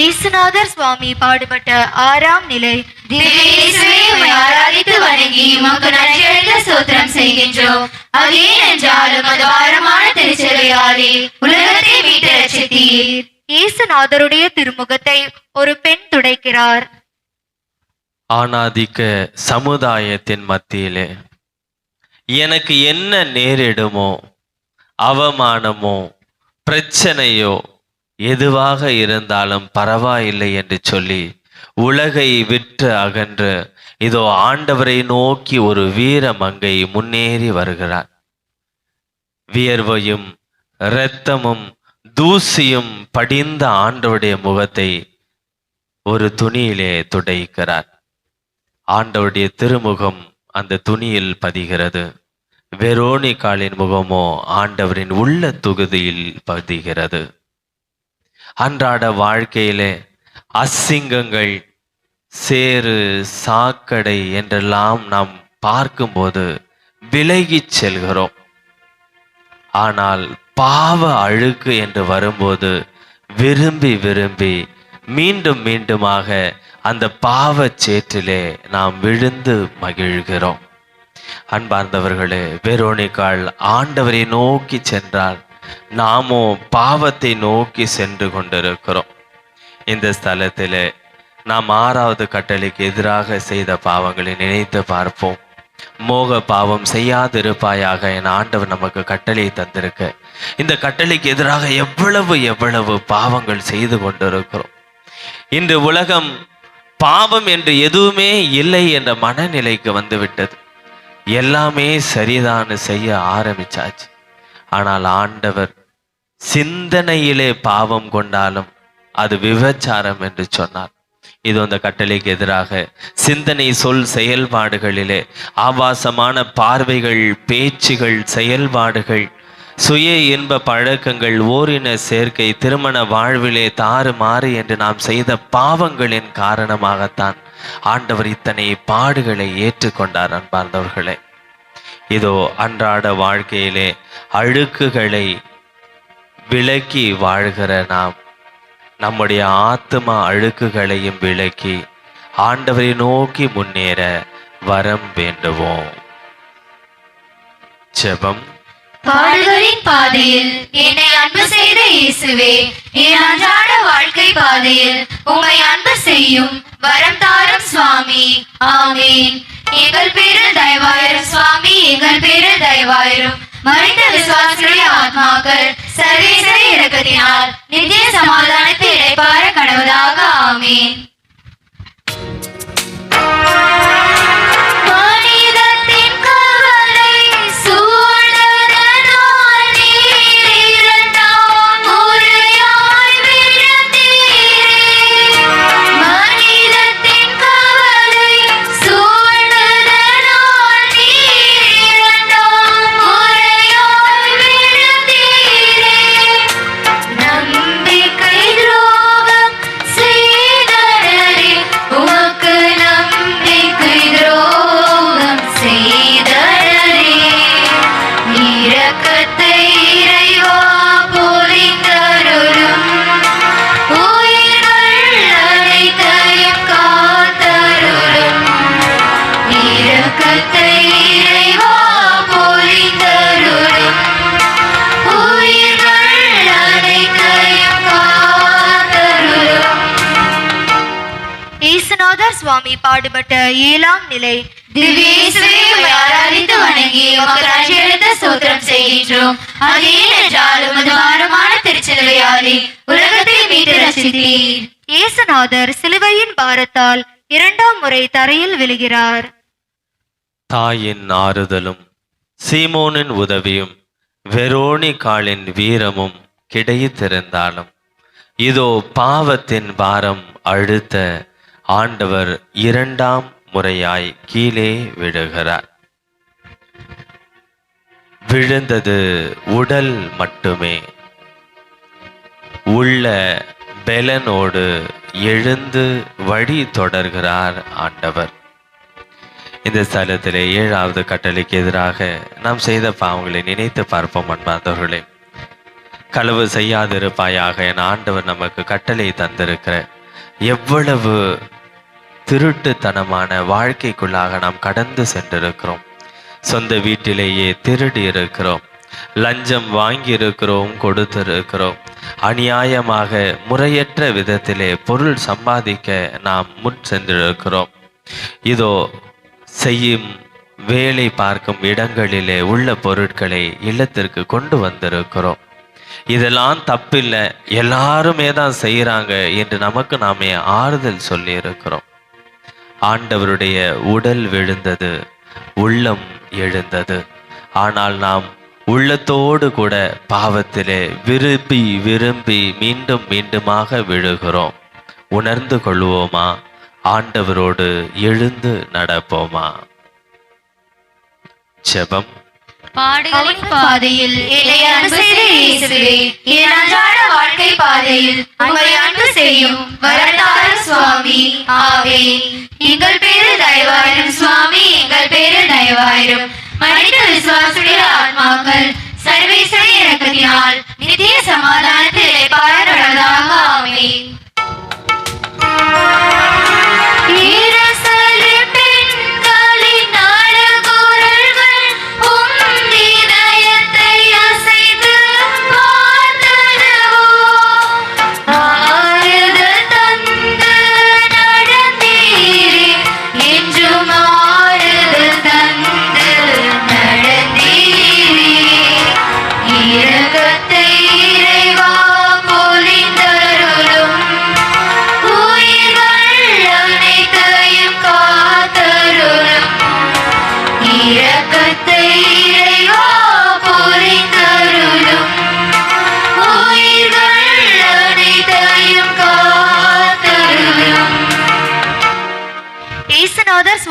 C: இயேசுநாதர் சுவாமி பாடுபட்ட 6ஆம் நிலை. ஆராதித்து வணங்கி உமக்கு நன்றியடைந்த ஸ்தோத்திரம் செய்கின்றோம். அது ஏனென்றாலும் அது பாரமான திருச்செவையாலே உலகத்தை மீட்டு ரட்சித்தீர். இயேசுநாதருடைய திருமுகத்தை ஒரு பெண் துடைக்கிறார்.
B: ஆணாதிக்க சமுதாயத்தின் மத்தியிலே எனக்கு என்ன நேரிடுமோ, அவமானமோ பிரச்சனையோ எதுவாக இருந்தாலும் பரவாயில்லை என்று சொல்லி உலகை விற்று அகன்று இதோ ஆண்டவரை நோக்கி ஒரு வீர மங்கை முன்னேறி வருகிறார். வியர்வையும் இரத்தமும் தூசியும் படிந்த ஆண்டவருடைய முகத்தை ஒரு துணியிலே துடைக்கிறார். ஆண்டவருடைய திருமுகம் அந்த துணியில் பதிகிறது. வெரோனிகாளின் முகமோ ஆண்டவரின் உள்ள தொகுதியில் பதிகிறது. அன்றாட வாழ்க்கையிலே அசிங்கங்கள், சேறு, சாக்கடை என்றெல்லாம் நாம் பார்க்கும்போது விலகிச் செல்கிறோம். ஆனால் பாவ அழுக்கு என்று வரும்போது விரும்பி விரும்பி மீண்டும் மீண்டுமாக அந்த பாவச் சேற்றிலே நாம் விழுந்து மகிழ்கிறோம். அன்பார்ந்தவர்களே, வெரோனிகாள் ஆண்டவரை நோக்கி சென்றால் நாமோ பாவத்தை நோக்கி சென்று கொண்டிருக்கிறோம். இந்த ஸ்தலத்திலே நாம் 6வது கட்டளைக்கு எதிராக செய்த பாவங்களை நினைத்து பார்ப்போம். மோக பாவம் செய்யாதிருப்பாயாக என் ஆண்டவர் நமக்கு கட்டளை தந்திருக்க, இந்த கட்டளைக்கு எதிராக எவ்வளவு பாவங்கள் செய்து கொண்டிருக்கிறோம். இன்று உலகம் பாவம் என்று எதுவுமே இல்லை என்ற மனநிலைக்கு வந்துவிட்டது. எல்லாமே சரிதான் செய்ய ஆரம்பிச்சாச்சு. ஆனால் ஆண்டவர் சிந்தனையிலே பாவம் கொண்டாலும் அது விபச்சாரம் என்று சொன்னார். இது அந்த கட்டளைக்கு எதிராக சிந்தனை, சொல், செயல்பாடுகளிலே ஆபாசமான பார்வைகள், பேச்சுகள், செயல்பாடுகள், சுய இன்ப பழக்கங்கள், ஓரின சேர்க்கை, திருமண வாழ்விலே தாறுமாறு என்று நாம் செய்த பாவங்களின் காரணமாகத்தான் ஆண்டவர் இத்தனை பாடுகளை ஏற்றுக்கொண்டார். அன்பார்ந்தவர்களே, இதோ அன்றாட வாழ்க்கையிலே அழுக்குகளை விலக்கி வாழ்கிற நாம் நம்முடைய ஆத்மா அழுக்குகளையும் விலக்கி ஆண்டவரை நோக்கி முன்னேற வரம் வேண்டுவோம். ஜெபம்.
C: பாடுகளின் பாதையில் என்னை அன்பு செய்த இயேசுவே, என் அன்றாட வாழ்க்கை பாதையில் உம்மை அன்பு செய்யும் வரம் தாரும் சுவாமி. ஆமீன். எங்கள் பேரில் தயவாயிரும் சுவாமி, எங்கள் பேரில் தயவாயிரும். மனித விசுவாசிகளுடைய ஆத்மாக்கள் சர்வேஸ்வர இரக்கத்தினால் நித்திய சமாதானத்தை இளைப்பாற கடவுளாக. ஆமீன். சுவாமி பாடுபட்ட 7ஆம் நிலை. திவ்ய இயேசுவே, உம்மை ஆராதித்து வணங்கி உமக்கு நன்றியறிந்த ஸ்தோத்திரம் செய்கின்றோம். அது ஏனென்றால் உமது பாரமான திருச்சிலுவையாலே உலகத்தை மீட்டு ரட்சித்தீர். இயேசுநாதர் சிலுவையின் பாரத்தால் 2ஆம் முறை தரையில் விழுகிறார்.
B: தாயின் ஆறுதலும் சீமோனின் உதவியும் வெரோனிகாளின் வீரமும் கிடைத்திருந்தாலும் இதோ பாவத்தின் பாரம் அழுத்த ஆண்டவர் 2ஆம் முறையாய் கீழே விழுகிறார். விழுந்தது உடல் மட்டுமே. உள்ள பெலனோடு எழுந்து வழி தொடர்கிறார் ஆண்டவர். இந்த ஸ்தலத்திலே 7வது கட்டளைக்கு எதிராக நாம் செய்த பாவங்களை நினைத்து பார்ப்போம். அன்பார்ந்தவர்களே, களவு செய்யாதிருப்பாயாக என ஆண்டவர் நமக்கு கட்டளை தந்திருக்கிற எவ்வளவு திருட்டுத்தனமான வாழ்க்கைக்குள்ளாக நாம் கடந்து சென்றிருக்கிறோம். சொந்த வீட்டிலேயே திருடி இருக்கிறோம், லஞ்சம் வாங்கி இருக்கிறோம், கொடுத்திருக்கிறோம். அநியாயமாக முறையற்ற விதத்திலே பொருள் சம்பாதிக்க நாம் முன் சென்றிருக்கிறோம். இதோ செய்யும் வேலை பார்க்கும் இடங்களிலே உள்ள பொருட்களை இல்லத்திற்கு கொண்டு வந்திருக்கிறோம். இதெல்லாம் தப்பில்லை, எல்லாருமே தான் செய்கிறாங்க என்று நமக்கு நாமே ஆறுதல் சொல்லி இருக்கிறோம். ஆண்டவருடைய உடல் விழுந்தது, உள்ளம் எழுந்தது. ஆனால் நாம் உள்ளத்தோடு கூட பாவத்திலே விரும்பி விரும்பி மீண்டும் மீண்டுமாக விழுகிறோம். உணர்ந்து கொள்வோமா? ஆண்டவரோடு எழுந்து நடப்போமா? ஜெபம்.
C: பாடுகளின் பாதையில் என்னை அன்பு செய்த இயேசுவே, என் அன்றாட வாழ்க்கை பாதையில் உம்மை அன்பு செய்யும் வரதாரும் சுவாமி. ஆமென். எங்கள் பேரில் தயவாயிரும் சுவாமி, எங்கள் பேரில் தயவாயிரும். மனித விசுவாசிகளுடைய ஆத்மாக்கள் சர்வேஸ்வர இரக்கத்தினால் நித்திய சமாதானத்தில் இளைப்பாற கடவுளாக. ஆமென்.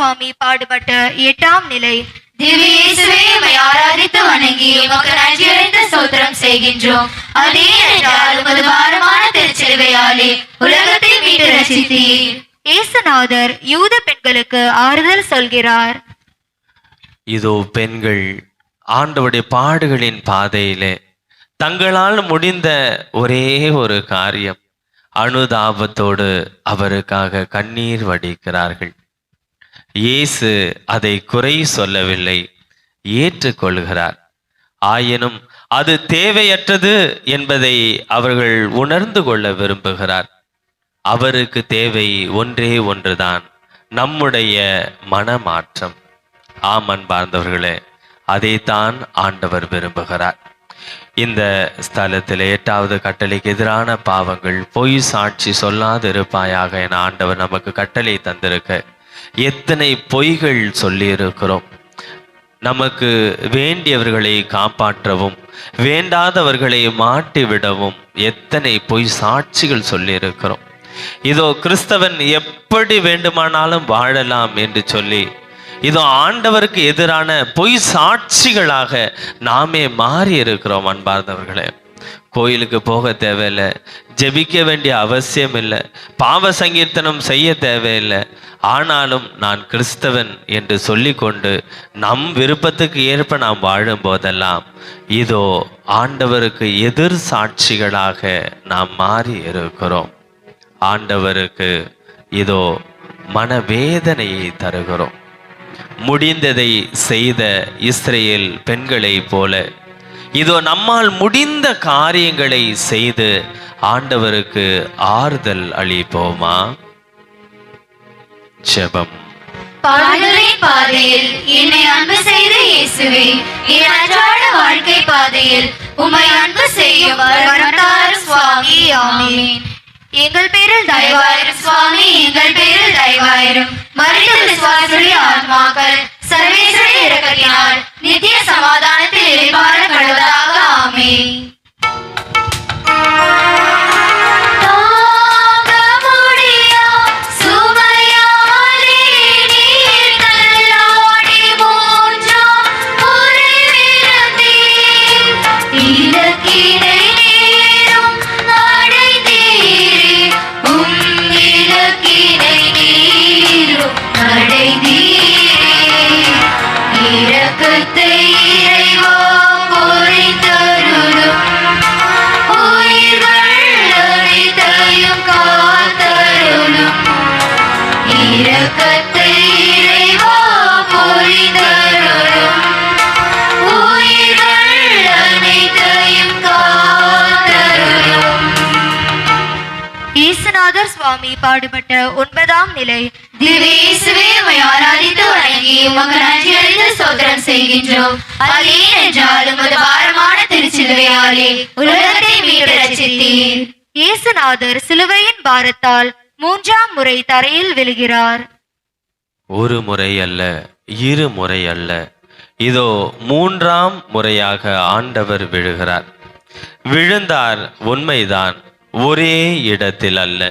C: சுவாமி பாடுபட்ட 8ஆம் நிலை.
D: திவ்ய இயேசுவே, உம்மை ஆராதித்து வணங்கி உமக்கு நன்றியறிந்த ஸ்தோத்திரம் செய்கின்றோம். அதே என்றால் உமது பாரமான திருச்சிலுவையாலே உலகத்தை மீட்டு ரட்சித்தீர்.
C: இயேசுநாதர் யூத பெண்களுக்கு ஆறுதல் சொல்கிறார்.
B: இதோ பெண்கள் ஆண்டவருடைய பாடுகளின் பாதையிலே தங்களால் முடிந்த ஒரே ஒரு காரியம், அனுதாபத்தோடு அவருக்காக கண்ணீர் வடிக்கிறார்கள். இயேசு அதை குறை சொல்லவில்லை, ஏற்றுக்கொள்கிறார். ஆயினும் அது தேவையற்றது என்பதை அவர்கள் உணர்ந்து கொள்ள விரும்புகிறார். அவருக்கு தேவை ஒன்றே ஒன்றுதான், நம்முடைய மனமாற்றம். ஆம் அன்பார்ந்தவர்களே, அதைத்தான் ஆண்டவர் விரும்புகிறார். இந்த ஸ்தலத்தில் 8வது கட்டளைக்கு எதிரான பாவங்கள், பொய் சாட்சி சொல்லாதிருப்பாயாக என ஆண்டவர் நமக்கு கட்டளை தந்திருக்க எத்தனை பொய்கள் சொல்லியிருக்கிறோம். நமக்கு வேண்டியவர்களை காப்பாற்றவும் வேண்டாதவர்களை மாட்டிவிடவும் எத்தனை பொய் சாட்சிகள் சொல்லியிருக்கிறோம். இதோ கிறிஸ்தவன் எப்படி வேண்டுமானாலும் வாழலாம் என்று சொல்லி இதோ ஆண்டவருக்கு எதிரான பொய் சாட்சிகளாக நாமே மாறி இருக்கிறோம். அன்பார்ந்தவர்களே, கோயிலுக்கு போக தேவையில்லை, ஜெபிக்க வேண்டிய அவசியம் இல்லை, பாவ சங்கீர்த்தனம் செய்ய தேவையில்லை. ஆனாலும் நான் கிறிஸ்தவன் என்று சொல்லிக்கொண்டு நம் விருப்பத்துக்கு ஏற்ப நாம் வாழும் போதெல்லாம் இதோ ஆண்டவருக்கு எதிர் சாட்சிகளாக நாம் மாறி இருக்கிறோம். ஆண்டவருக்கு இதோ மனவேதனையை தருகிறோம். முடிந்ததை செய்த இஸ்ரேல் பெண்களை போல இதோ நம்மால் முடிந்த காரியங்களை செய்து ஆண்டவருக்கு ஆறுதல் அளிப்போமா? ஜெபம்.
D: பாடுகளின் பாதையில் என்னை அன்பு செய்த இயேசுவே, என் அன்றாட வாழ்க்கை பாதையில் உம்மை அன்பு செய்யும் வரம் தாரும் சுவாமி. ஆமென்.
C: எங்கள் பேரில்
D: தயவாயிரும் சுவாமி, எங்கள் பேரில் தயவாயிரும். மரித்த விசுவாசிகளுடைய ஆத்மாக்கள் சர்வேஸ்வரிய இரக்கத்தினால் நித்திய சமாதானத்தில் இளைப்பாற கடவுளாக. ஆமென்.
C: இயேசுநாதர் சுவாமி பாடுபட்ட 9ஆம் நிலை.
D: திவ்ய இயேசுவே, உம்மை ஆராதித்து வணங்கி உமக்கு நன்றியறிந்த ஸ்தோத்திரம் செய்கின்றோம். அதே என்றால் உமது பாரமான திருச்சிலுவையாலே உலகத்தை மீட்டு ரட்சித்தீர்.
C: இயேசுநாதர் சிலுவையின் பாரத்தால் 3ஆம் முறை தரையில் விழுகிறார்.
B: ஒரு முறை அல்ல, 2 முறை அல்ல, இதோ 3ஆம் முறையாக ஆண்டவர் விழுகிறார். விழுந்தார் உண்மைதான், ஒரே இடத்தில் அல்ல.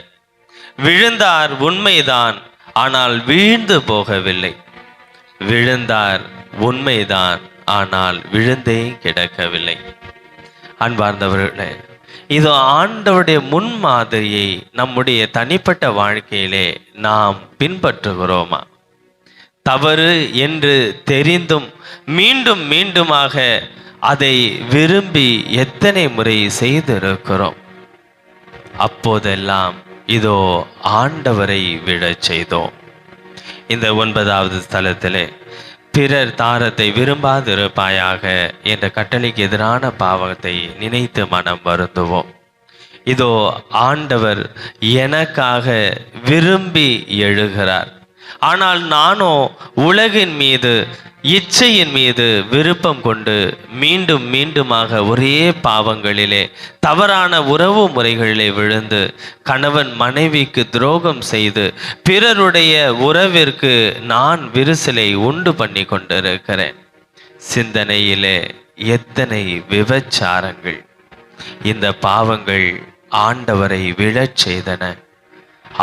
B: விழுந்தார் உண்மைதான், ஆனால் வீழ்ந்து போகவில்லை. விழுந்தார் உண்மைதான், ஆனால் விழுந்தே கிடக்கவில்லை. அன்பார்ந்தவர்களே, இது ஆண்டவருடைய முன்மாதிரியை நம்முடைய தனிப்பட்ட வாழ்க்கையிலே நாம் பின்பற்றுகிறோமா? தவறு என்று தெரிந்தும் மீண்டும் மீண்டுமாக அதை விரும்பி எத்தனை முறை செய்திருக்கிறோம்? அப்போதெல்லாம் இதோ ஆண்டவரை விழச் செய்தோம். இந்த 9வது ஸ்தலத்திலே பிறர் தாரத்தை விரும்பாதிருப்பாயாக என்ற கட்டளைக்கு எதிரான பாவத்தை நினைத்து மனம் வருந்துவோம். இதோ ஆண்டவர் எனக்காக விரும்பி எழுகிறார். ஆனால் நானோ உலகின் மீது, இச்சையின் மீது விருப்பம் கொண்டு மீண்டும் மீண்டுமாக ஒரே பாவங்களிலே, தவறான உறவு முறைகளிலே விழுந்து கணவன் மனைவிக்கு துரோகம் செய்து பிறருடைய உறவிற்கு நான் விரிசலை உண்டு பண்ணி கொண்டிருக்கிறேன். சிந்தனையிலே எத்தனை விபச்சாரங்கள்! இந்த பாவங்கள் ஆண்டவரை விழச் செய்தன.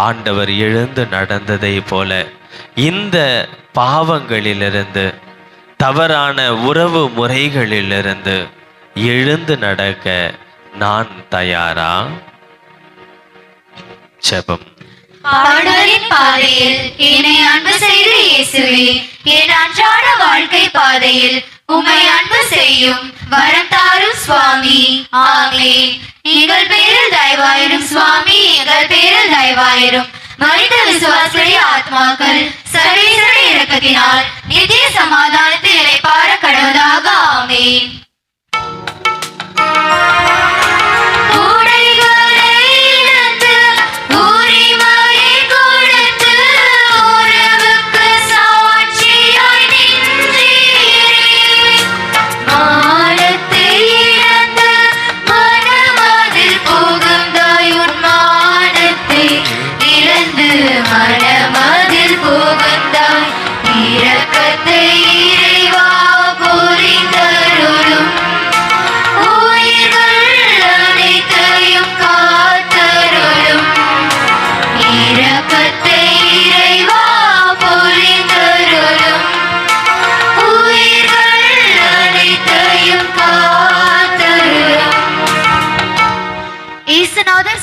B: ஆண்டவர் எழுந்து நடந்ததை போல இந்த பாவங்களிலிருந்து, தவறான உறவு முறைகளிலிருந்து எழுந்து நடக்க நான் தயாரா? ஜெபம்.
D: பாடுகளின் பாதையில் என்னை அன்பு செய்த இயேசுவே, என் அன்றாட வாழ்க்கை பாதையில் உம்மை அன்பு செய்யும் வரம் தாரும் சுவாமி. ஆமென். எங்கள் பேரில் தயவாயிரும் சுவாமி, எங்கள் பேரில் தயவாயிரும். மனித விசுவாசிகளுடைய ஆத்மாக்கள் சர்வேஸ்வரனுடைய இரக்கத்தினால் நித்திய சமாதானத்தில் இளைப்பாற கடவுளாக. ஆமென்.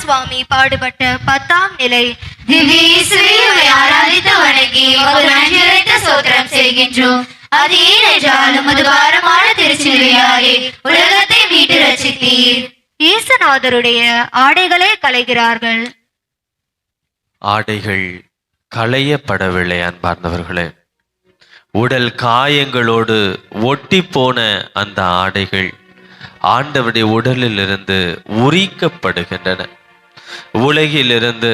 C: சுவாமி பாடுபட்ட 10ஆம் நிலை.
D: திவ்ய இயேசுவே, உம்மை ஆராதித்து வணங்கி உமக்கு நன்றியுரைத்த ஸ்தோத்திரம் செய்கின்றோம். அது ஏனென்றால் உமது பாரமான திருச்சிலுவையாலே உலகத்தை மீட்டு ரட்சித்தீர்.
C: இயேசுநாதருடைய ஆடைகளை களைகிறார்கள்.
B: ஆடைகள் களையப்படவில்லை அன்பார்ந்தவர்களே. உடல் காயங்களோடு ஒட்டி போன அந்த ஆடைகள் ஆண்டவருடைய உடலில் இருந்து உரிக்கப்படுகின்றன. உலகிலிருந்து,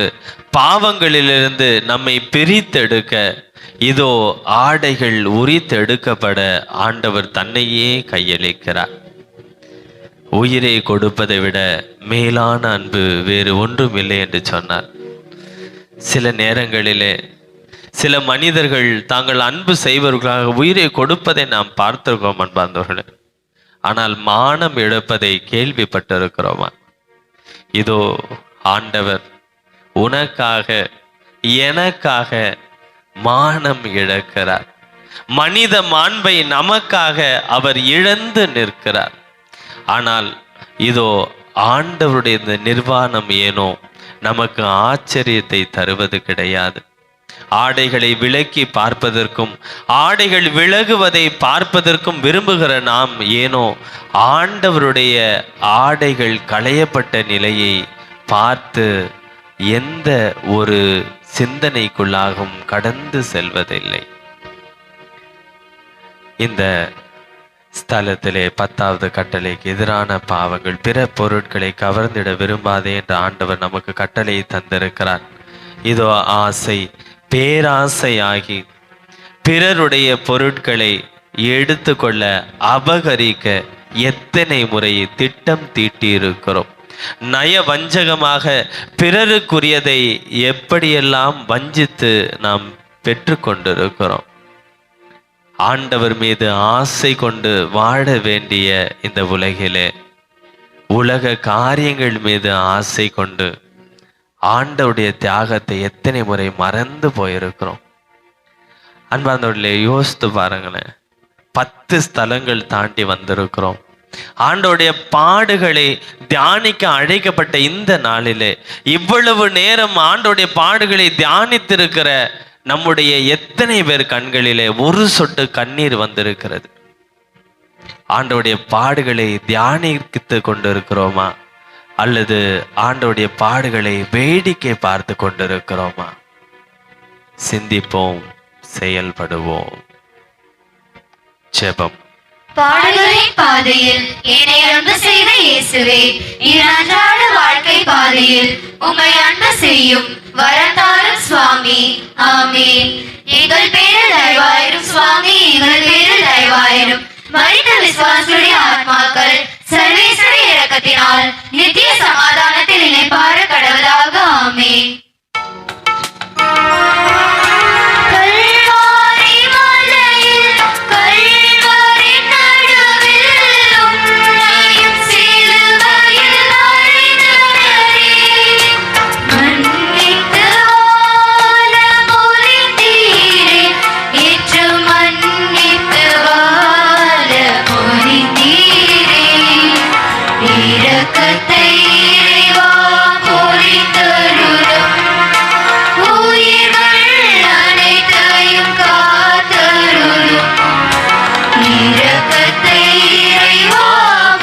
B: பாவங்களிலிருந்து நம்மை பிரித்தெடுக்க இதோ ஆடைகள் உரித்தெடுக்கப்பட ஆண்டவர் தன்னையே கையளிக்கிறார். உயிரை கொடுப்பதை விட மேலான அன்பு வேறு ஒன்றும் இல்லை என்று சொன்னார். சில நேரங்களிலே சில மனிதர்கள் தாங்கள் அன்பு செய்வர்களாக உயிரை கொடுப்பதை நாம் பார்த்திருக்கோம் அன்பார்ந்தவர்களே. ஆனால் மானம் இழப்பதை கேள்விப்பட்டிருக்கிறோமா? இதோ ஆண்டவர் உனக்காக, எனக்காக மானம் இழக்கிறார். மனித மாண்பை நமக்காக அவர் இழந்து நிற்கிறார். ஆனால் இதோ ஆண்டவருடைய இந்த நிர்வாணம் ஏனோ நமக்கு ஆச்சரியத்தை தருவது கிடையாது. ஆடைகளை விலக்கி பார்ப்பதற்கும் ஆடைகள் விலகுவதை பார்ப்பதற்கும் விரும்புகிற நாம் ஏனோ ஆண்டவருடைய ஆடைகள் களையப்பட்ட நிலையை பார்த்து எந்த ஒரு சிந்தனைக்குள்ளாகவும் கடந்து செல்வதில்லை. இந்த ஸ்தலத்திலே 10வது கட்டளைக்கு எதிரான பாவங்கள், பிற பொருட்களை கவர்ந்திட விரும்பாதே என்ற ஆண்டவர் நமக்கு கட்டளையை தந்திருக்கிறார். இதோ ஆசை, பேராசையாகி பிறருடைய பொருட்களை எடுத்துக்கொள்ள, அபகரிக்க எத்தனை முறை திட்டம் தீட்டியிருக்கிறோம். நய வஞ்சகமாக பிறருக்குரியதை எப்படியெல்லாம் வஞ்சித்து நாம் பெற்று கொண்டிருக்கிறோம். ஆண்டவர் மீது ஆசை கொண்டு வாழ வேண்டிய இந்த உலகிலே உலக காரியங்கள் மீது ஆசை கொண்டு ஆண்டவருடைய தியாகத்தை எத்தனை முறை மறந்து போயிருக்கிறோம். அன்பார்ந்தவர்களே, யோசித்து பாருங்களேன். 10 ஸ்தலங்கள் தாண்டி வந்திருக்கிறோம். ஆண்டவருடைய பாடுகளை தியானிக்க அழைக்கப்பட்ட இந்த நாளிலே இவ்வளவு நேரம் ஆண்டவருடைய பாடுகளை தியானித்திருக்கிற நம்முடைய எத்தனை பேர் கண்களிலே ஒரு சொட்டு கண்ணீர் வந்திருக்கிறது? ஆண்டவருடைய பாடுகளை தியானித்து கொண்டிருக்கிறோமா, அல்லது ஆண்டவருடைய பாடுகளை வேடிக்கை பார்த்து கொண்டிருக்கிறோமா? சிந்திப்போம், செயல்படுவோம். ஜெபம்.
D: பாடுகளின் பாதையில் என்னை அன்பு செய்த இயேசுவே, என் அன்றாட வாழ்க்கை பாதையில் உம்மை அன்பு செய்யும் வரம் தாரும் சுவாமி. ஆமென். எங்கள் பேரில் தயவாயிரும் சுவாமி, எங்கள் பேரில் தயவாயிரும். மரித்த விசுவாசிகளுடைய ஆத்மாக்கள் சர்வேஸ்வரனுடைய இரக்கத்தினால் நித்திய சமாதானத்தில் இளைப்பாற கடவுளாக. ஆமென். இரக்கத்தை இறைவா பொழிந்தருளும். உயிர்கள் அனைத்தையும் காத்தருளும். இரக்கத்தை இறைவா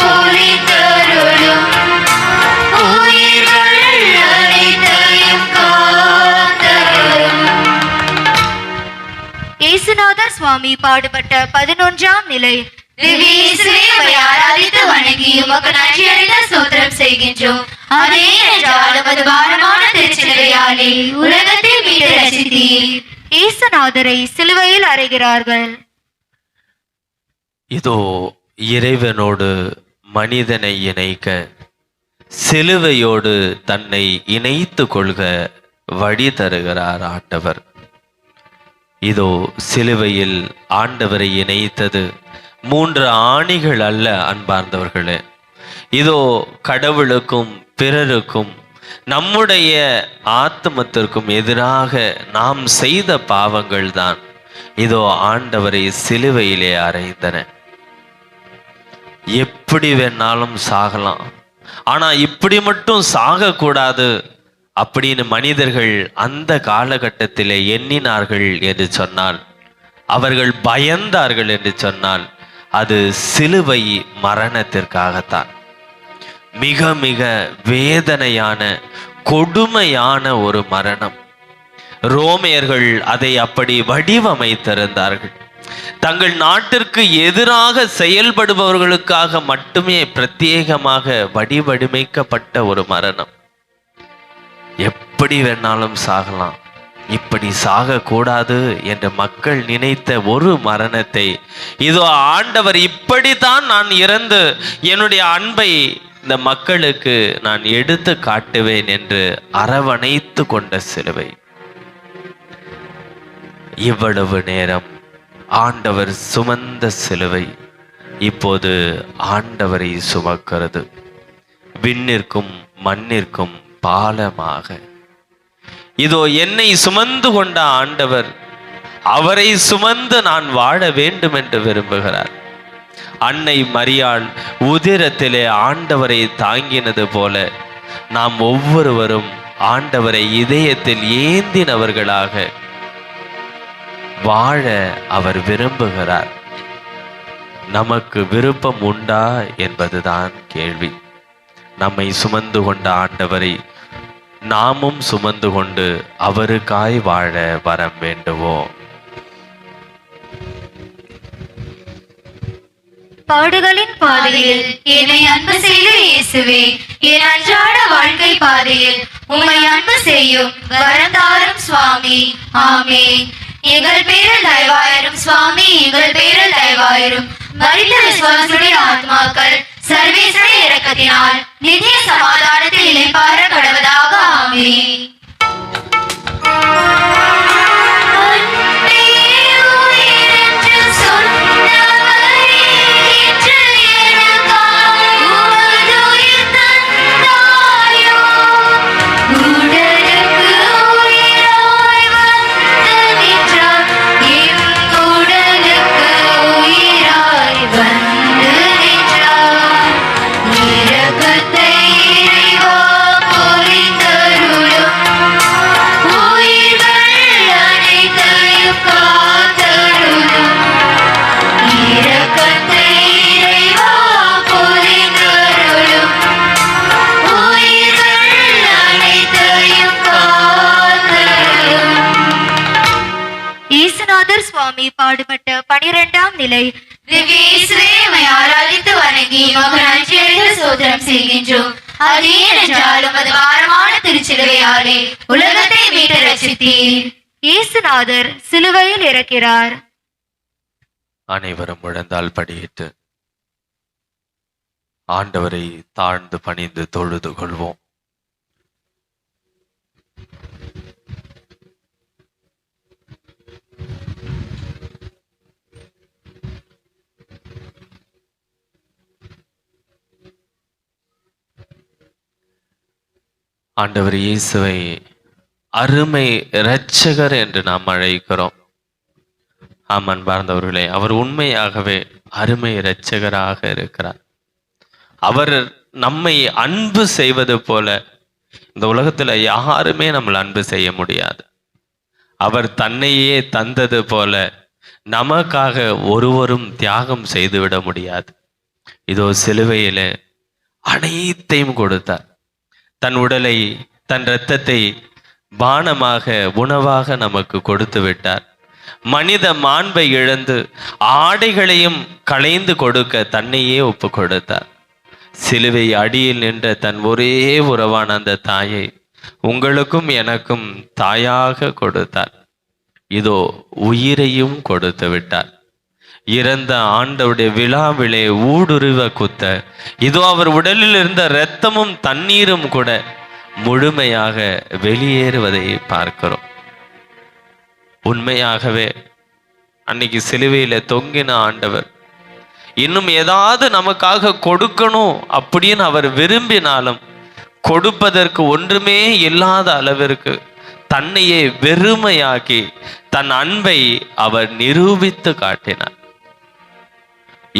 D: பொழிந்தருளும். உயிர்கள் அனைத்தையும் காத்தருளும்.
C: இயேசுநாதர் சுவாமி பாடுபட்ட 11ஆம் நிலை.
D: திவ்ய இயேசுவே, உம்மை ஆராதித்து வணங்கி உமக்கு நன்றியறிந்த ஸ்தோத்திரம் செய்கின்றோம். அதே என்றால் உமது பாரமான திருச்சிலுவையாலே உலகத்தை மீட்டு ரட்சித்தீர்.
C: இயேசுநாதரை சிலுவையில் அறைகிறார்கள்.
B: இதோ இறைவனோடு மனிதனை இணைக்க, சிலுவையோடு தன்னை இணைத்து கொள்க வழி தருகிறார் ஆண்டவர். இதோ சிலுவையில் ஆண்டவரை இணைத்தது 3 ஆணிகள் அல்ல அன்பார்ந்தவர்களே. இதோ கடவுளுக்கும் பிறருக்கும் நம்முடைய ஆத்மத்திற்கும் எதிராக நாம் செய்த பாவங்கள் தான் இதோ ஆண்டவரை சிலுவையிலே அறைந்தன. எப்படி வேணாலும் சாகலாம், ஆனா இப்படி மட்டும் சாகக்கூடாது அப்படின்னு மனிதர்கள் அந்த காலகட்டத்திலே எண்ணினார்கள் என்று சொன்னால், அவர்கள் பயந்தார்கள் என்று சொன்னால், அது சிலுவை மரணத்திற்காகத்தான். மிக மிக வேதனையான கொடுமையான ஒரு மரணம். ரோமையர்கள் அதை அப்படி வடிவமைத்திருந்தார்கள். தங்கள் நாட்டிற்கு எதிராக செயல்படுபவர்களுக்காக மட்டுமே பிரத்யேகமாக வடிவமைக்கப்பட்ட ஒரு மரணம். எப்படி வேணாலும் சாகலாம், இப்படி சாகக்கூடாது என்று மக்கள் நினைத்த ஒரு மரணத்தை இதோ ஆண்டவர் இப்படித்தான் நான் இறந்து என்னுடைய அன்பை இந்த மக்களுக்கு நான் எடுத்து காட்டுவேன் என்று அரவணைத்து கொண்ட சிலுவை. இவ்வளவு நேரம் ஆண்டவர் சுமந்த சிலுவை இப்போது ஆண்டவரை சுமக்கிறது. விண்ணிற்கும் மண்ணிற்கும் பாலமாக இதோ என்னை சுமந்து கொண்ட ஆண்டவர் அவரை சுமந்து நான் வாழ வேண்டும் என்று விரும்புகிறார். அன்னை மரியாள் உதிரத்திலே ஆண்டவரை தாங்கினது போல நாம் ஒவ்வொருவரும் ஆண்டவரை இதயத்தில் ஏந்தினவர்களாக வாழ அவர் விரும்புகிறார். நமக்கு விருப்பம் உண்டா என்பதுதான் கேள்வி. நம்மை சுமந்து கொண்ட ஆண்டவரை நாமும் சுமந்து கொண்டு அவருக்காய் வாழ வரம் வேண்டுவோம்.
C: பாடுகளின் பாதையில்
D: என்னை அன்பு செய்த இயேசுவே, என் அன்றாட வாழ்க்கை பாதையில் உம்மை அன்பு செய்யும் வரந்தாரும் சுவாமி. ஆமென். எங்கள் பேரில் தயவாயிரும் சுவாமி, எங்கள் பேரில் தயவாயிரும். மரித்த விசுவாசுடைய ஆத்மாக்கள் சர்வேஸ்வரிய இரக்கத்தினால் நித்திய சமாதானத்தில் இளைப்பாற கடவதாக. ஆமென்.
C: சுவாமி பாடுபட்ட 12ஆம் நிலை.
D: திவ்ய இயேசுவே, உம்மை ஆராதித்து வணங்கி உமக்கு நன்றியறிந்த ஸ்தோத்திரம் செய்கின்றோம். அது ஏனென்றால் உமது பாரமான திருச்சிலுவையாலே உலகத்தை மீட்டு ரட்சித்தீர்.
C: இயேசுநாதர் சிலுவையில் இறக்கிறார்.
B: அனைவரும் முழந்தால் படியிட்டு ஆண்டவரை தாழ்ந்து பணிந்து தொழுது கொள்வோம். ஆண்டவர் இயேசுவை அருமை இரட்சகர் என்று நாம் அழைக்கிறோம். ஆமன் பார்ந்தவர்களே, அவர் உண்மையாகவே அருமை இரட்சகராக இருக்கிறார். அவர் நம்மை அன்பு செய்வது போல இந்த உலகத்துல யாருமே நம்மளை அன்பு செய்ய முடியாது. அவர் தன்னையே தந்தது போல நமக்காக ஒருவரும் தியாகம் செய்துவிட முடியாது. இதோ சிலுவையில அனைத்தையும் கொடுத்தார். தன் உடலை, தன் இரத்தத்தை பானமாக, உணவாக நமக்கு கொடுத்து விட்டார். மனித மாண்பை இழந்து ஆடைகளையும் களைந்து கொடுக்க தன்னையே ஒப்பு கொடுத்தார். சிலுவை அடியில் நின்ற தன் ஒரே உறவான அந்த தாயை உங்களுக்கும் எனக்கும் தாயாக கொடுத்தார். இதோ உயிரையும் கொடுத்து விட்டார். இறந்த ஆண்டவருடைய விழாவிலே ஊடுருவ குத்த இதோ அவர் உடலில் இருந்த இரத்தமும் தண்ணீரும் கூட முழுமையாக வெளியேறுவதை பார்க்கிறோம். உண்மையாகவே அன்னைக்கு சிலுவையில தொங்கின ஆண்டவர் இன்னும் ஏதாவது நமக்காக கொடுக்கணும் அப்படின்னு அவர் விரும்பினாலும் கொடுப்பதற்கு ஒன்றுமே இல்லாத அளவிற்கு தன்னையே வெறுமையாக்கி தன் அன்பை அவர் நிரூபித்து காட்டினார்.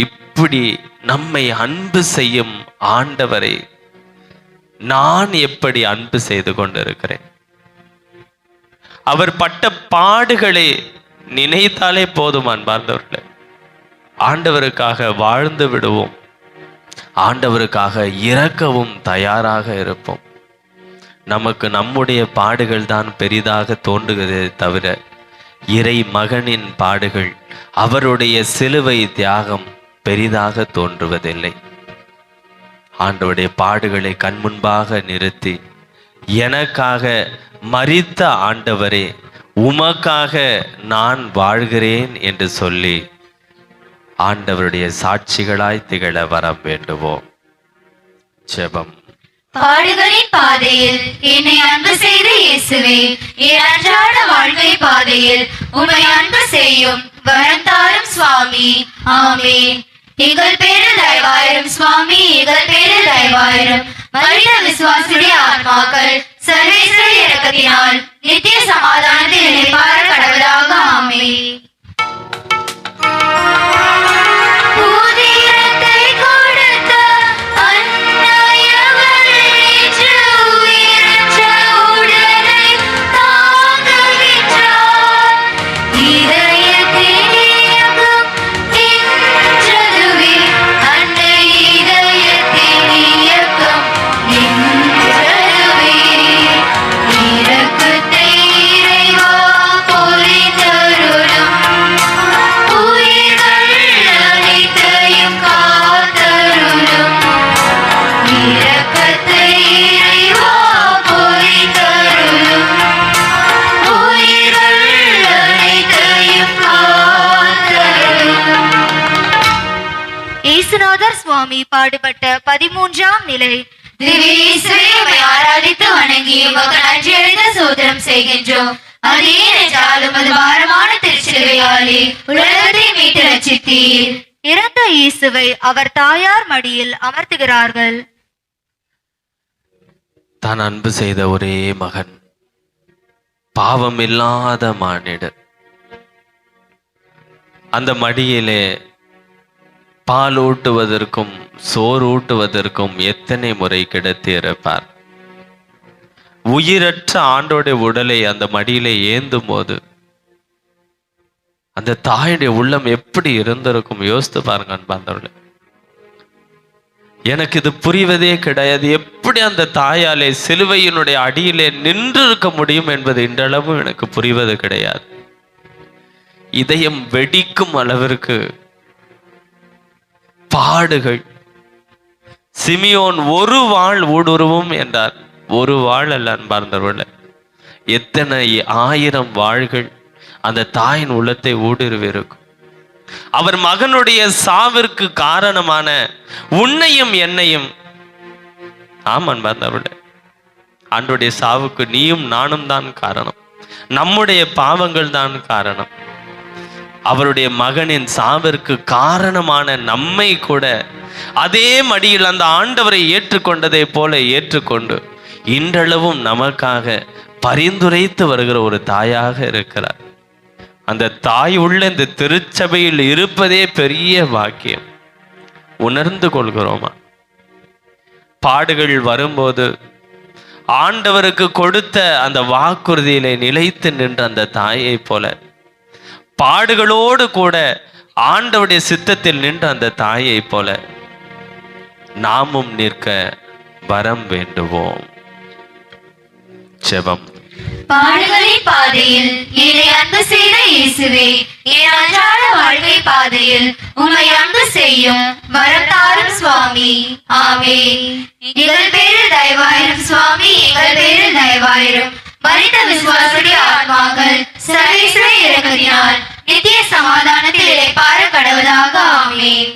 B: இப்படி நம்மை அன்பு செய்யும் ஆண்டவரை நான் எப்படி அன்பு செய்து கொண்டிருக்கிறேன்? அவர் பட்ட பாடுகளை நினைத்தாலே போதும் அன்பார்ந்தவர்களே. ஆண்டவருக்காக வாழ்ந்து விடுவோம். ஆண்டவருக்காக இறக்கவும் தயாராக இருப்போம். நமக்கு நம்முடைய பாடுகள் தான் பெரிதாக தோன்றுகிறதே தவிர இறை மகனின் பாடுகள், அவருடைய சிலுவை தியாகம் பெரிதாக தோன்றுவதில்லை. ஆண்டவருடைய பாடுகளை கண்முன்பாக நிறுத்தி எனக்காக மரித்த ஆண்டவரே உமக்காக நான் வாழ்கிறேன் என்று சொல்லி ஆண்டவருடைய சாட்சிகளாய் திகழ வரம் வேண்டுவோம். ஜெபம்.
D: பாடுகளின் பாதையில் என்னை அன்பு செய்த இயேசுவே, என் அன்றாட வாழ்க்கை பாதையில் உம்மை அன்பு செய்யும் வரம் தாரும் சுவாமி. ஆமென். எங்கள் பேரில் தயவாயிரும் சுவாமி, எங்கள் பேரில் தயவாயிரும். மரித்த விசுவாசியுடைய ஆத்மாக்கள் சர்வேஸ்வரர் இரக்கத்தினால் நித்திய சமாதானத்தில் இளைப்பாற கடவுளாக. ஆமென்.
C: இயேசுநாதர் சுவாமி பாடுபட்ட 13ஆம் நிலை.
D: திவ்ய இயேசுவே, உம்மை ஆராதித்து வணங்கி உமக்கு நன்றியறிந்த சோதரம் செய்கின்றோம். அதே என்றாலும் அது பாரமான திருச்சிலுவையாலே உலகத்தை மீட்டு ரட்சித்தீர்.
C: இறந்த இயேசுவை அவர் தாயார் மடியில் அமர்த்துகிறார்கள்.
B: தான் அன்பு செய்த ஒரே மகன், பாவம் இல்லாத மானிடர், அந்த மடியிலே பால் ஊட்டுவதற்கும் சோறு ஊட்டுவதற்கும் எத்தனை முறை கிடத்தி இருப்பார். உயிரற்ற ஆண்டோடைய உடலை அந்த மடியிலே ஏந்தும் போது அந்த தாயுடைய உள்ளம் எப்படி இருந்திருக்கும் யோசித்து பாருங்க அன்பார்ந்தவர்களே. எனக்கு இது புரிவதே கிடையாது. எப்படி அந்த தாயாலே சிலுவையினுடைய அடியிலே நின்று இருக்க முடியும் என்பது இன்றளவும் எனக்கு புரிவது கிடையாது. இதயம் வெடிக்கும் அளவிற்கு பாடுகள். சிமியோன் ஒரு வாள் ஊடுருவும் என்றார். ஒரு வாள் அல்ல அன்பார்ந்தவர்களே, எத்தனை 1000 வாள்கள் அந்த தாயின் உள்ளத்தை ஊடுருவிருக்கும். அவர் மகனுடைய சாவிற்கு காரணமான உன்னையும் என்னையும், ஆம் அன்பார்ந்தவர்களே, ஆண்டவருடைய சாவுக்கு நீயும் நானும் தான் காரணம். நம்முடைய பாவங்கள் தான் காரணம். அவருடைய மகனின் சாவிற்கு காரணமான நம்மை கூட அதே மடியில் அந்த ஆண்டவரை ஏற்றுக்கொண்டதை போல ஏற்றுக்கொண்டு இன்றளவும் நமக்காக பரிந்துரைத்து வருகிற ஒரு தாயாக இருக்கிறார். அந்த தாய் உள்ள இந்த திருச்சபையில் இருப்பதே பெரிய பாக்கியம். உணர்ந்து கொள்கிறோமா? பாடுகள் வரும்போது ஆண்டவருக்கு கொடுத்த அந்த வாக்குறுதியிலே நிலைத்து நின்ற அந்த தாயை போல பாடுகளோடு கூட ஆண்டவருடைய சித்தத்தில் நின்ற அந்த தாயை போல நாமும் நிற்க வரம் வேண்டுவோம். ஜெபம்.
D: பாடுகளின் பாதையில் என்னை அன்பு செய்த இயேசுவே, என் அன்றாட வாழ்க்கை பாதையில் உம்மை அன்பு செய்யும் வரம் தாரும் சுவாமி. ஆமென். எங்கள் பேரில் தயவாயிரும் சுவாமி, எங்கள் பேரில் தயவாயிரும். மரித்த விசுவாசுடைய ஆத்மாக்கள் சர்வேஸ்வர இரக்கத்தினால் நித்திய சமாதானத்தில் இளைப்பாற கடவுளாக. ஆமென்.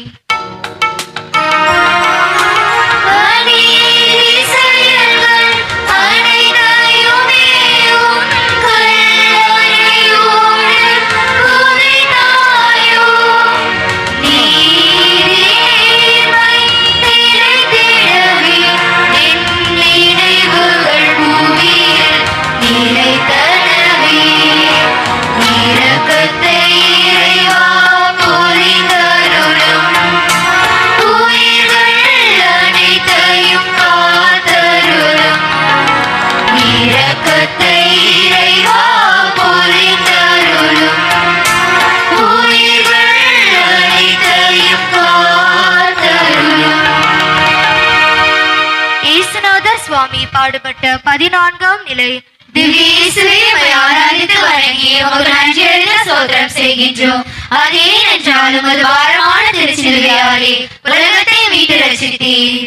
C: சுவாமி பாடுபட்ட 14ஆம் நிலை.
D: திவ்ய இயேசுவே, உம்மை ஆராதித்து வணங்கி உமக்கு நன்றியறிந்த ஸ்தோத்திரம் செய்கின்றோம். அது ஏனென்றால் உமது பாரமான திருச்சிலுவையாலே உலகத்தை மீட்டு ரட்சித்தீர்.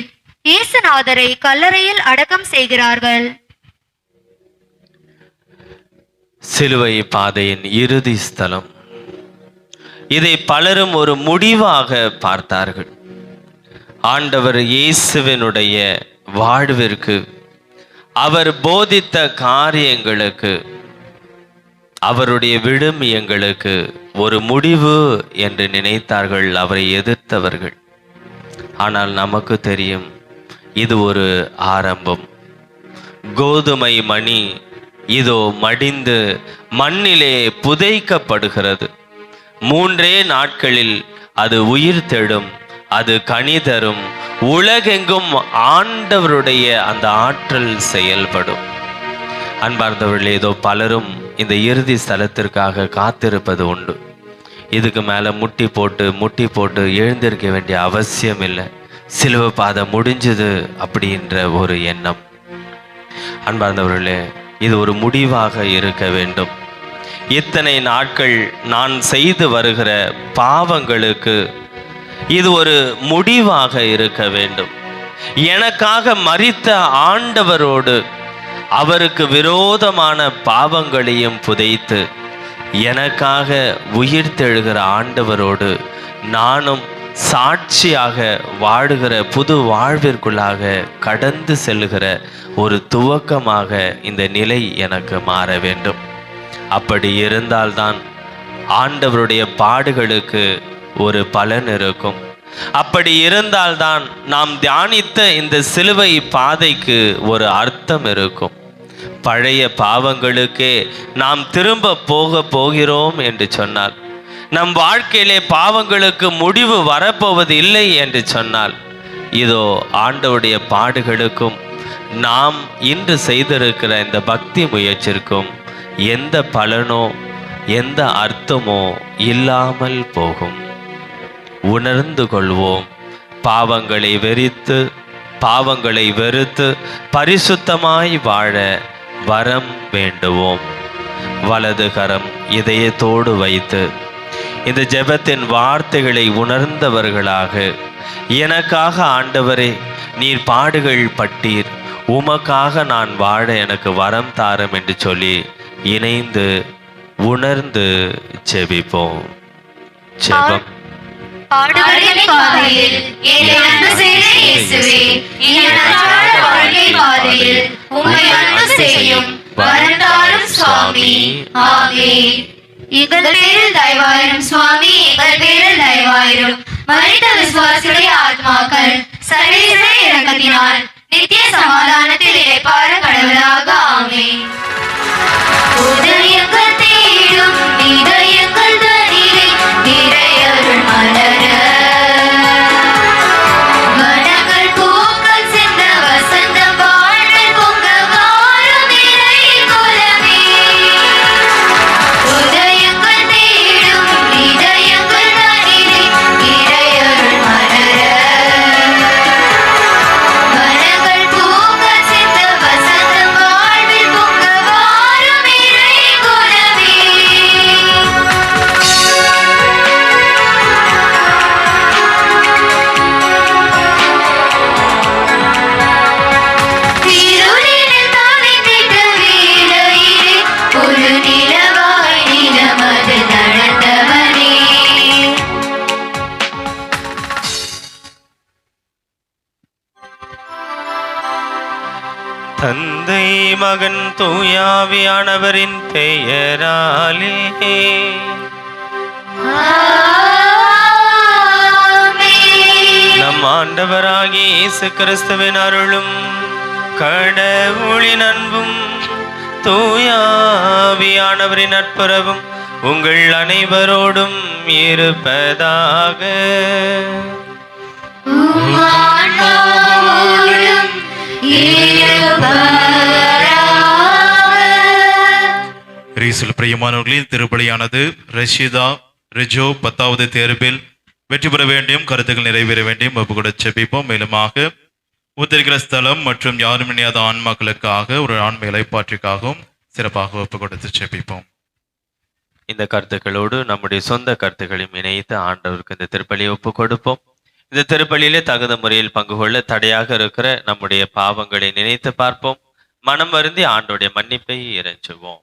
C: இயேசுநாதரை கல்லறையில் அடக்கம் செய்கிறார்கள்.
B: சிலுவை பாதையின் இறுதி ஸ்தலம். இதை பலரும் ஒரு முடிவாக பார்த்தார்கள். ஆண்டவர் இயேசுவினுடைய வாழ்விற்கு, அவர் போதித்த காரியங்களுக்கு, அவருடைய விழுமியங்களுக்கு ஒரு முடிவு என்று நினைத்தார்கள் அவரை எதிர்த்தவர்கள். ஆனால் நமக்கு தெரியும், இது ஒரு ஆரம்பம். கோதுமை மணி இதோ மடிந்து மண்ணிலே புதைக்கப்படுகிறது. 3 நாட்களில் அது உயிர் தெழும், அது கனி தரும். உலகெங்கும் ஆண்டவருடைய அந்த ஆற்றல் செயல்படும். அன்பார்ந்தவர்களே, ஏதோ பலரும் இந்த இறுதி ஸ்தலத்திற்காக காத்திருப்பது உண்டு. இதுக்கு மேலே முட்டி போட்டு எழுந்திருக்க வேண்டிய அவசியம் இல்லை, சிலுவை பாதை முடிஞ்சது அப்படின்ற ஒரு எண்ணம். அன்பார்ந்தவர்களே, இது ஒரு முடிவாக இருக்க வேண்டும். இத்தனை நாட்கள் நான் செய்து வருகிற பாவங்களுக்கு இது ஒரு முடிவாக இருக்க வேண்டும். எனக்காக மரித்த ஆண்டவரோடு, அவருக்கு விரோதமான பாவங்களையும் புதைத்து எனக்காக உயிர் தெழுகிற ஆண்டவரோடு நானும் சாட்சியாக வாழுகிற புது வாழ்விற்குள்ளாக கடந்து செல்லுகிற ஒரு துவக்கமாக இந்த நிலை எனக்கு மாற வேண்டும். அப்படி இருந்தால்தான் ஆண்டவருடைய பாடுகளுக்கு ஒரு பலன் இருக்கும். அப்படி இருந்தால்தான் நாம் தியானித்த இந்த சிலுவை பாதைக்கு ஒரு அர்த்தம் இருக்கும். பழைய பாவங்களுக்கே நாம் திரும்ப போகிறோம் என்று சொன்னால், நம் வாழ்க்கையிலே பாவங்களுக்கு முடிவு வரப்போவது இல்லை என்று சொன்னால், இதோ ஆண்டவருடைய பாடுகளுக்கும் நாம் இன்று செய்திருக்கிற இந்த பக்தி முயற்சிக்கும் எந்த பலனோ எந்த அர்த்தமோ இல்லாமல் போகும். உணர்ந்து கொள்வோம். பாவங்களை வெறுத்து பரிசுத்தமாய் வாழ வரம் வேண்டுவோம். வலது கரம் இதயத்தோடு வைத்து இந்த ஜெபத்தின் வார்த்தைகளை உணர்ந்தவர்களாக, எனக்காக ஆண்டவரே நீர் பாடுகள் பட்டீர், உமக்காக நான் வாழ எனக்கு வரம் தாரும் என்று சொல்லி இணைந்து உணர்ந்து ஜெபிப்போம். ஜெபம்.
D: பாடுகளின் பாதையில் என்னை அன்பு செய்த இயேசுவே, என் அன்றாட வாழ்க்கை பாதையில் உம்மை அன்பு செய்யும் வரம் தாரும் சுவாமி. ஆமென். எங்கள் பேரில் தயவாயிரும் சுவாமி, எங்கள் பேரில் தயவாயிரும். மரித்த விசுவாசிகளுடைய ஆத்மாக்கள் சர்வேஸ்வர இரக்கத்தினால் நித்திய சமாதானத்தில் இளைப்பாற கடவுளாக. ஆமென். உதயங்கள் தேடும் இதயங்கள் தனிலே நிறையருள் மலர, வனங்கள் பூக்கள் சிந்த
B: தந்தை மகன் தூயாவியானவரின் பெயராலே. நம் ஆண்டவராகிய இயேசு கிறிஸ்துவின் அருளும் கடவுளின் அன்பும் தூயாவியானவரின் நட்புறவும் உங்கள் அனைவரோடும் இருப்பதாக.
E: ரீசில் பிரியமானவர்களின் திருப்பலியானது ரஷிதா ரிஜோ 10வது தேர்வில் வெற்றி பெற வேண்டியும் கருத்துக்கள் நிறைவேற வேண்டியும் ஒப்புக்கொட செபிப்போம். மேலுமாக உத்தரிக்கிற ஸ்தலம் மற்றும் யாரும் இணையாத ஆன்மாக்களுக்காக ஒரு ஆன்ம இலைப்பாற்றிக்காகவும் சிறப்பாக ஒப்பு கொடுத்து செபிப்போம்.
B: இந்த கருத்துக்களோடு நம்முடைய சொந்த கருத்துக்களையும் இணைத்து ஆண்டவருக்கு இந்த திருப்பலியை ஒப்பு கொடுப்போம். இந்த திருப்பலியிலே தகுந்த முறையில் பங்கு கொள்ள தடையாக இருக்கிற நம்முடைய பாவங்களை நினைத்து பார்ப்போம். மனம் வருந்தி ஆண்டோடைய மன்னிப்பை இறைஞ்சுவோம்.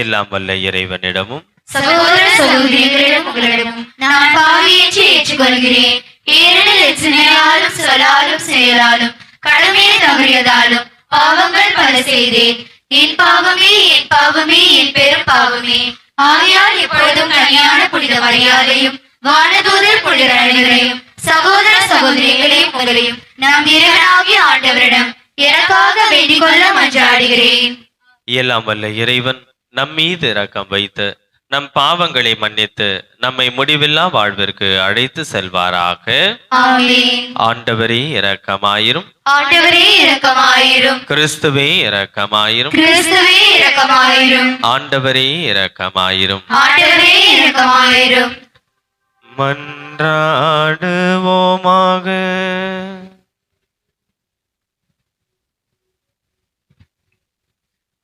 B: எல்லாம் வல்ல இறைவனிடமும்
D: சகோதர சகோதரிகளிடம் உங்களிடமும் நான் பாவி என்று ஏற்றுக்கொள்கிறேன். ஏனெனில் எத்தனையாலும் சொல்லாலும் செயலாலும் கடமையை தவறியதாலும் பாவங்கள் பல செய்தேன். என் பாவமே என் பாவமே என் பெரும் பாவமே. ஆகையால் எப்பொழுதும் கனியான புனித மரியாதையும் வானதூதர் புனித அனைவரையும் சகோதர சகோதரிகளையும் உங்களையும் நாம் இறைவனாகிய ஆண்டவரிடம் எனக்காக வேண்டிக் கொள்ள மன்றாடுகிறேன்.
B: எல்லாம் வல்ல இறைவன் நம் மீது இரக்கம் வைத்து நம் பாவங்களை மன்னித்து நம்மை முடிவில்லா வாழ்விற்கு அழைத்து செல்வாராக.
D: ஆமென்.
B: ஆண்டவரே இரக்கமாயிரும்.
D: ஆண்டவரே இரக்கமாயிரும்.
B: கிறிஸ்துவே இரக்கமாயிரும்.
D: கிறிஸ்துவே இரக்கமாயிரும்.
B: ஆண்டவரே இரக்கமாயிரும்.
D: ஆண்டவரே இரக்கமாயிரும்.
B: மன்றாடுவோமாக.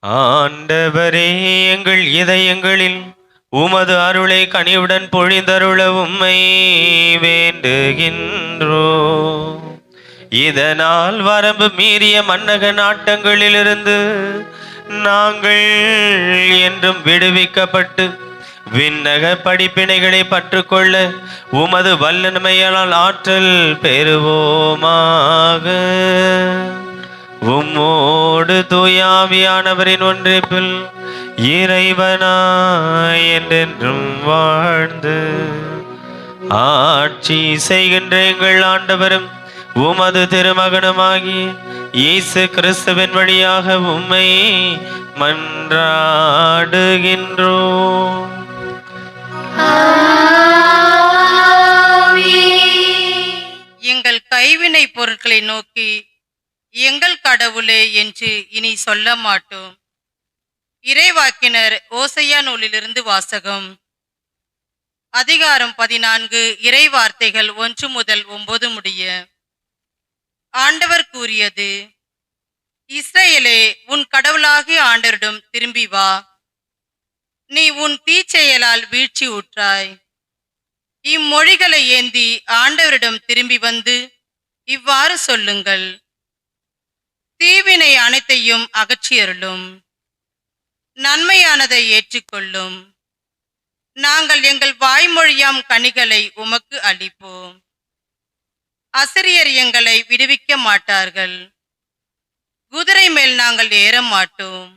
B: ஆண்டவரே, எங்கள் இதயங்களில் உமது அருளை கனிவுடன் பொழிந்தருள உம்மை வேண்டுகின்றோ. இதனால் வரம்பு மீறிய மன்னக நாட்டங்களிலிருந்து நாங்கள் என்றும் விடுவிக்கப்பட்டு விண்ணக படிப்பினைகளை பற்றுக்கொள்ள உமது வல்லமையால் ஆற்றல் பெறுவோமாக. உம்மோடு தூயாவியானவரின் ஒன்றிப்பில் இறைவனாய் என்றென்றும் வாழ்ந்து ஆட்சி செய்கின்ற எங்கள் ஆண்டவரும் உமது திருமகனுமாகி இயேசு கிறிஸ்துவின் வழியாக உம்மை மன்றாடுகின்றோம்.
F: எங்கள் கைவினை பொருட்களை நோக்கி எங்கள் கடவுளே என்று இனி சொல்ல மாட்டோம். இறைவாக்கினர் ஓசையா நூலிலிருந்து வாசகம். அதிகாரம் 14, இறை வார்த்தைகள் 1 முதல் 9 முடிய. ஆண்டவர் கூறியது: இஸ்ரவேலே, உன் கடவுளாகிய ஆண்டவரிடம் திரும்பி வா. நீ உன் தீச்செயலால் வீழ்ச்சி உற்றாய். இம்மொழிகளை ஏந்தி ஆண்டவரிடம் திரும்பி வந்து இவ்வாறு சொல்லுங்கள்: தீவினை அனைத்தையும் அகற்றியருளும், நன்மையானதை ஏற்றுக்கொள்ளும். நாங்கள் எங்கள் வாய்மொழியாம் கனிகளை உமக்கு அளிப்போம். அசிரியர் எங்களை விடுவிக்க மாட்டார்கள். குதிரை மேல் நாங்கள் ஏற மாட்டோம்.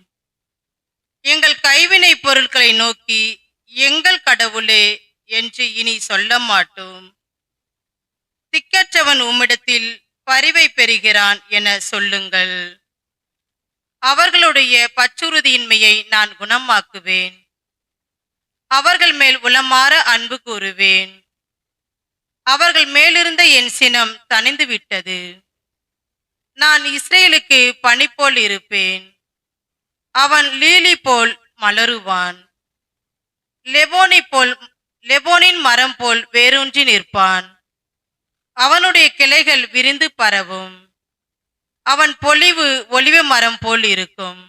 F: எங்கள் கைவினை பொருட்களை நோக்கி எங்கள் கடவுளே என்று இனி சொல்ல மாட்டோம். திக்கற்றவன் உம்மிடத்தில் பரிவை பெறுகிறான் என சொல்லுங்கள். அவர்களுடைய பற்றுறுதியின்மையை நான் குணமாக்குவேன். அவர்கள் மேல் உளமாற அன்பு கூறுவேன். அவர்கள் மேலிருந்த என் சினம் தணிந்து விட்டது. நான் இஸ்ரேலுக்கு பனி போல் இருப்பேன். அவன் லீலி போல் மலருவான். லெபோனின் மரம் போல் வேரூன்றி நிற்பான். அவனுடைய கிளைகள் விரிந்து பரவும். அவன் பொலிவு ஒலிவ மரம் போல் இருக்கும்.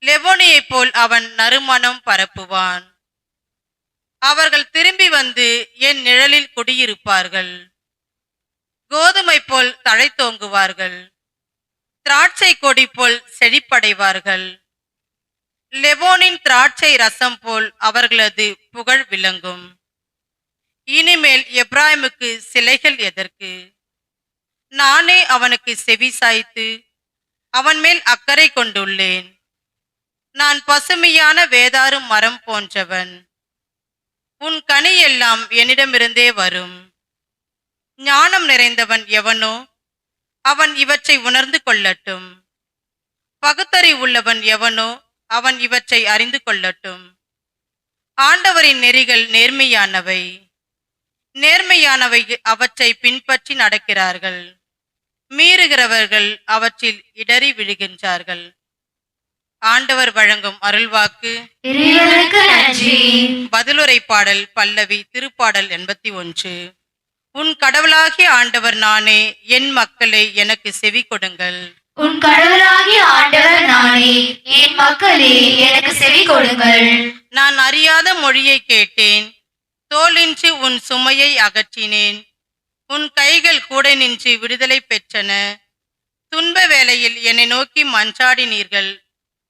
F: லெபோனியை போல் அவன் நறுமணம் பரப்புவான். அவர்கள் திரும்பி வந்து என் நிழலில் குடியிருப்பார்கள். கோதுமை போல் தழைத்தோங்குவார்கள். திராட்சை கொடி போல் செழிப்படைவார்கள். லெபோனின் திராட்சை ரசம் போல் அவர்களது புகழ் விளங்கும். இனிமேல் எப்ராயிமுக்கு சிலைகள் எதற்கு? நானே அவனுக்கு செவி சாய்த்து அவன் மேல் அக்கறை கொண்டுள்ளேன். நான் பசுமையான வேதாறு மரம் போன்றவன். உன் கனி எல்லாம் என்னிடமிருந்தே வரும். ஞானம் நிறைந்தவன் எவனோ அவன் இவற்றை உணர்ந்து கொள்ளட்டும். பகுத்தறிவு உள்ளவன் எவனோ அவன் இவற்றை அறிந்து கொள்ளட்டும். ஆண்டவரின் நெறிகள் நேர்மையானவை. நேர்மையானவை அவற்றை பின்பற்றி நடக்கிறார்கள். மீறுகிறவர்கள் அவற்றில் இடறி விழுகின்றார்கள். ஆண்டவர் வழங்கும் அருள்வாக்கு.
D: இறைவனுக்கு நன்றி.
F: பதிலுரை பாடல் பல்லவி திருப்பாடல் 81. உன் கடவுளாகிய ஆண்டவர் நானே, என் மக்களே எனக்கு செவி கொடுங்கள்.
D: உன் கடவுளாகிய ஆண்டவர் நானே, என் மக்களே எனக்கு செவி கொடுங்கள்.
F: நான் அறியாத மொழியை கேட்டேன், தோளின்றி உன் சுமையை அகற்றினேன். உன் கைகள் கூட நின்று விடுதலை பெற்றன. துன்ப வேளையில் என்னை நோக்கி மன்றாடினீர்கள்,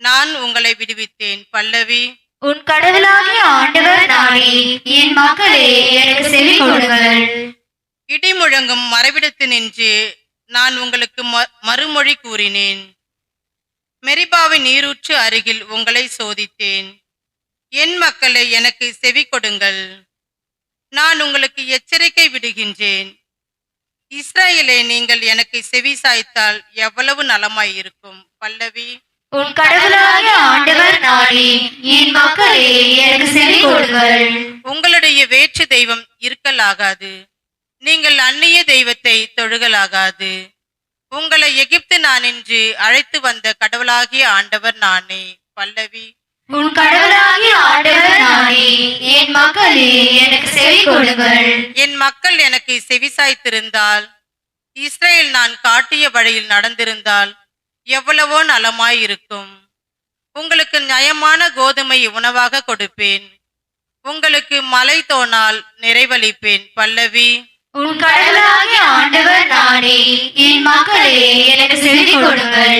F: நான் உங்களை விடுவித்தேன். பல்லவி.
D: உன் கடவுளாகிய ஆண்டவர் நானே, என் மக்களே எனக்கு செவி கொடுங்கள்.
F: இடி முழங்கும் மறைவிடத்து நின்று நான் உங்களுக்கு மறுமொழி கூறினேன். மெரிபாவின் நீரூற்று அருகில் உங்களை சோதித்தேன். என் மக்களே எனக்கு செவி கொடுங்கள். நான் உங்களுக்கு எச்சரிக்கை விடுகின்றேன். இஸ்ரவேலே, நீங்கள் எனக்கு செவி சாய்த்தால் எவ்வளவு நலமாயிருக்கும். பல்லவி.
D: உன் கடவுளாகிய ஆண்டவர் நானே, என் மக்களே எனக்கு செவி கொடுங்கள்.
F: உங்களுடைய வேற்று தெய்வம் இருக்கலாகாது. நீங்கள் அந்நிய தெய்வத்தை தொழுகலாகாது. உங்களை எகிப்து நான் என்று அழைத்து வந்த கடவுளாகிய ஆண்டவர் நானே. பல்லவி.
D: உன் கடவுளாகிய ஆண்டவர் நானே, என் மக்களே எனக்கு செவி கொடுங்கள்.
F: என் மக்கள் எனக்கு செவிசாய்த்திருந்தால், இஸ்ரேல் நான் காட்டிய வழியில் நடந்திருந்தால் எவ்வளவோ நலமாயிருக்கும். உங்களுக்கு நயமான கோதுமை உணவாக கொடுப்பேன். உங்களுக்கு மலை தோனால் நிறைவளிப்பேன். பல்லவி.
D: உன் கடவுளாகிய ஆண்டவர் நானே, என் மக்களே எனக்கு செவி கொடுங்கள்.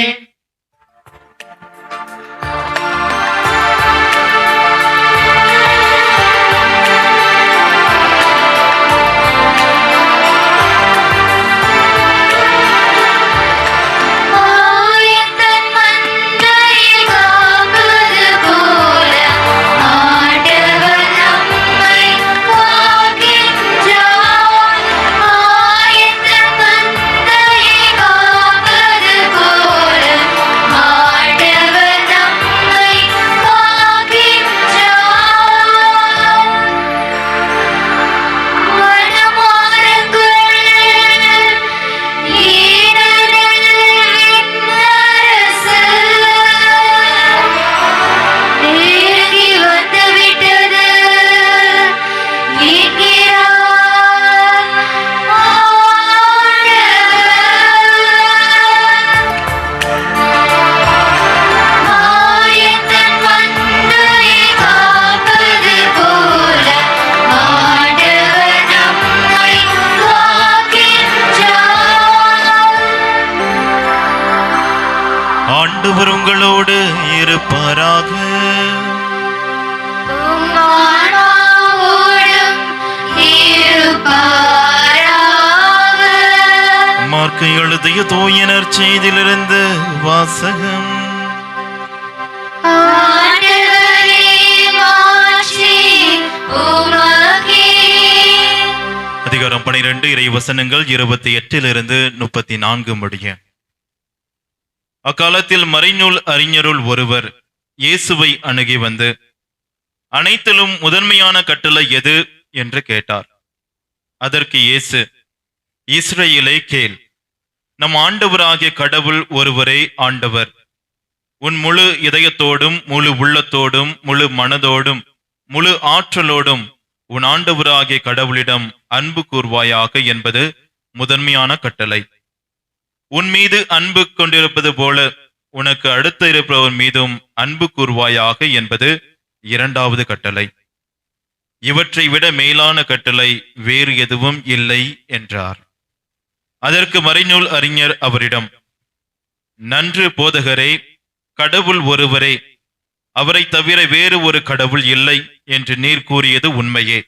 E: ஆண்டவர் உங்களோடு இருப்பாராக. மார்க்கு எழுதிய தூய நற்செய்தியிலிருந்து வாசகம். அதிகாரம் 12 இறை வசனங்கள் 28 34 முடிய. அக்காலத்தில் மறைநூல் அறிஞருள் ஒருவர் இயேசுவை அணுகி வந்து, அனைத்திலும் முதன்மையான கட்டளை எது என்று கேட்டார். அதற்கு இயேசு, இஸ்ரவேலே கேள், நம் ஆண்டவராகிய கடவுள் ஒருவரே ஆண்டவர். உன் முழு இதயத்தோடும் முழு உள்ளத்தோடும் முழு மனதோடும் முழு ஆற்றலோடும் உன் ஆண்டவராகிய கடவுளிடம் அன்பு கூர்வாயாக என்பது முதன்மையான கட்டளை. உன் மீது அன்பு கொண்டிருப்பது போல உனக்கு அடுத்து இருப்பவர் மீதும் அன்பு கூர்வாயாக என்பது இரண்டாவது கட்டளை. இவற்றை விட மேலான கட்டளை வேறு எதுவும் இல்லை என்றார். அதற்கு மறைநூல் அறிஞர் அவரிடம், நன்று போதகரே, கடவுள் ஒருவரே, அவரை தவிர வேறு ஒரு கடவுள் இல்லை என்று நீர் கூறியது உண்மையே.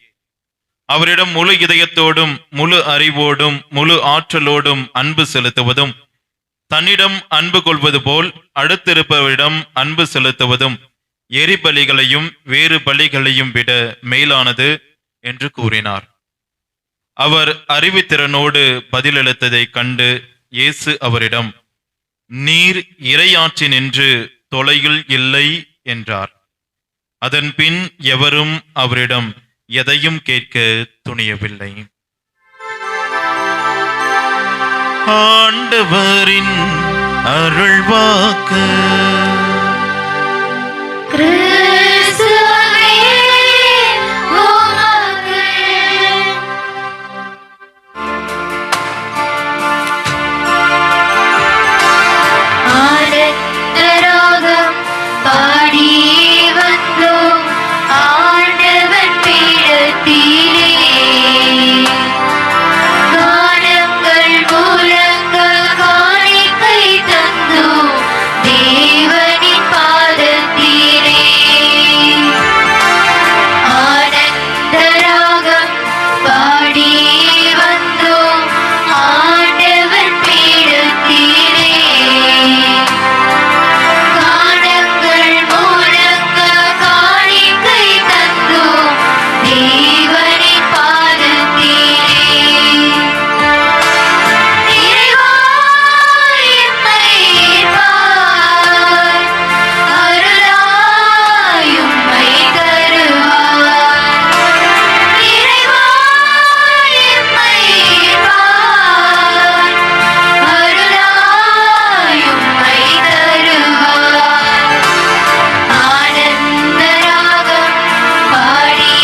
E: அவரிடம் முழு இதயத்தோடும் முழு அறிவோடும் முழு ஆற்றலோடும் அன்பு செலுத்துவதும், தன்னிடம் அன்பு கொள்வது போல் அடுத்திருப்பவரிடம் அன்பு செலுத்துவதும் எரிபலிகளையும் வேறு பலிகளையும் விட மேலானது என்று கூறினார். அவர் அறிவுத்திறனோடு பதிலளித்ததைக் கண்டு இயேசு அவரிடம், நீர் இறையாட்சி நின்று தொலையில் இல்லை என்றார். அதன் பின் எவரும் அவரிடம் எதையும் கேட்க துணியவில்லை. ஆண்டவரின் அருள்வாக்கு.
D: கிறிஸ்துவே உமக்கு ஆனந்தராகம் பாடி வந்தோம் ஆண்டவன் பீடத்திலே. கானங்கள் மூலங்கள் காணிக்கை தந்தோம் தேவனின் பாதத்திலே. ஆனந்தராகம் பாடி வந்தோம் ஆண்டவன் பீடத்திலே. கானங்கள் மூலங்கள் காணிக்கை தந்தோம் தேவனின் பாதத்திலே. இறைவா எம்மை ஏற்பாய், அருளாய் உம்மை தருவாய். இறைவா எம்மை ஏற்பாய், அருளாய் உம்மை தருவாய். ஆனந்தராகம் பாடி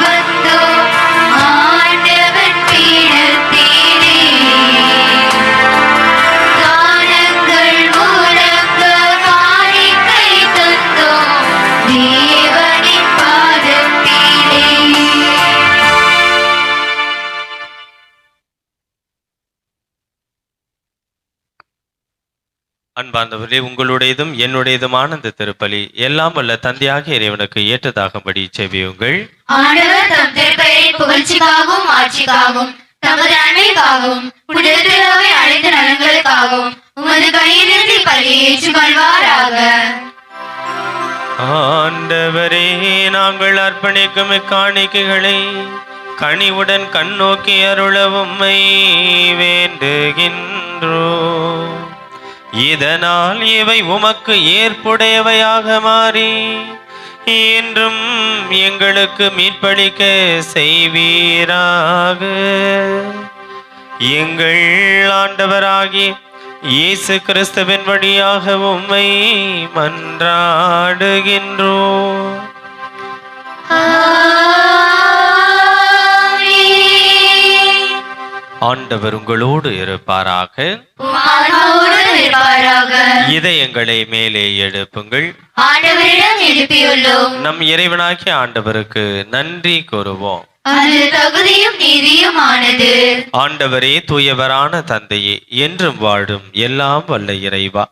D: வந்தோம் ஆண்டவன் பீடத்திலே. கானங்கள் மூலங்கள் காணிக்கை தந்தோம் தேவனின் பாதத்திலே.
B: அன்பார்ந்தவர்களே, உங்களுடையதும் என்னுடையதுமான இந்த திருப்பலி எல்லாம் வல்ல தந்தையாகிய இறைவனுக்கு ஏற்றதாகும்படி செவியுங்கள்.
D: ஆண்டவர் தம் திருப்பெயரின் புகழ்ச்சிக்காகவும் ஆட்சிக்காகவும் தமது நன்மைக்காகவும் புனித திருவை அனைத்து நலன்களுக்காகவும் உமது கையிலிருந்து பலியை ஏற்றுக்கொள்வாராக.
B: ஆண்டவரே, நாங்கள் அர்ப்பணிக்கும் இக்காணிக்கைகளை கனிவுடன் கண்ணோக்கி அருள உம்மை வேண்டுகின்றோம். இதனால் இவை உமக்கு ஏற்புடையவையாக மாறி என்றும் எங்களுக்கு மீட்பளிக்க செய்வீராக. எங்கள் ஆண்டவராகி இயேசு கிறிஸ்துவின் வழியாக உம்மை மன்றாடுகின்றோம்.
D: ஆமென்.
B: ஆண்டவர் உங்களோடு இருப்பாராக.
D: உம் ஆன்மாவோடும் இருப்பாராக.
B: இதயங்களை மேலே எழுப்புங்கள்.
D: ஆண்டவரிடம் எழுப்பியுள்ளோம்.
B: நம் இறைவனாகிய ஆண்டவருக்கு நன்றி கூறுவோம்.
D: அது தகுதியும் நீதியுமானது.
B: ஆண்டவரே, தூயவரான தந்தையே, என்றும் வாழும் எல்லாம் வல்ல இறைவா,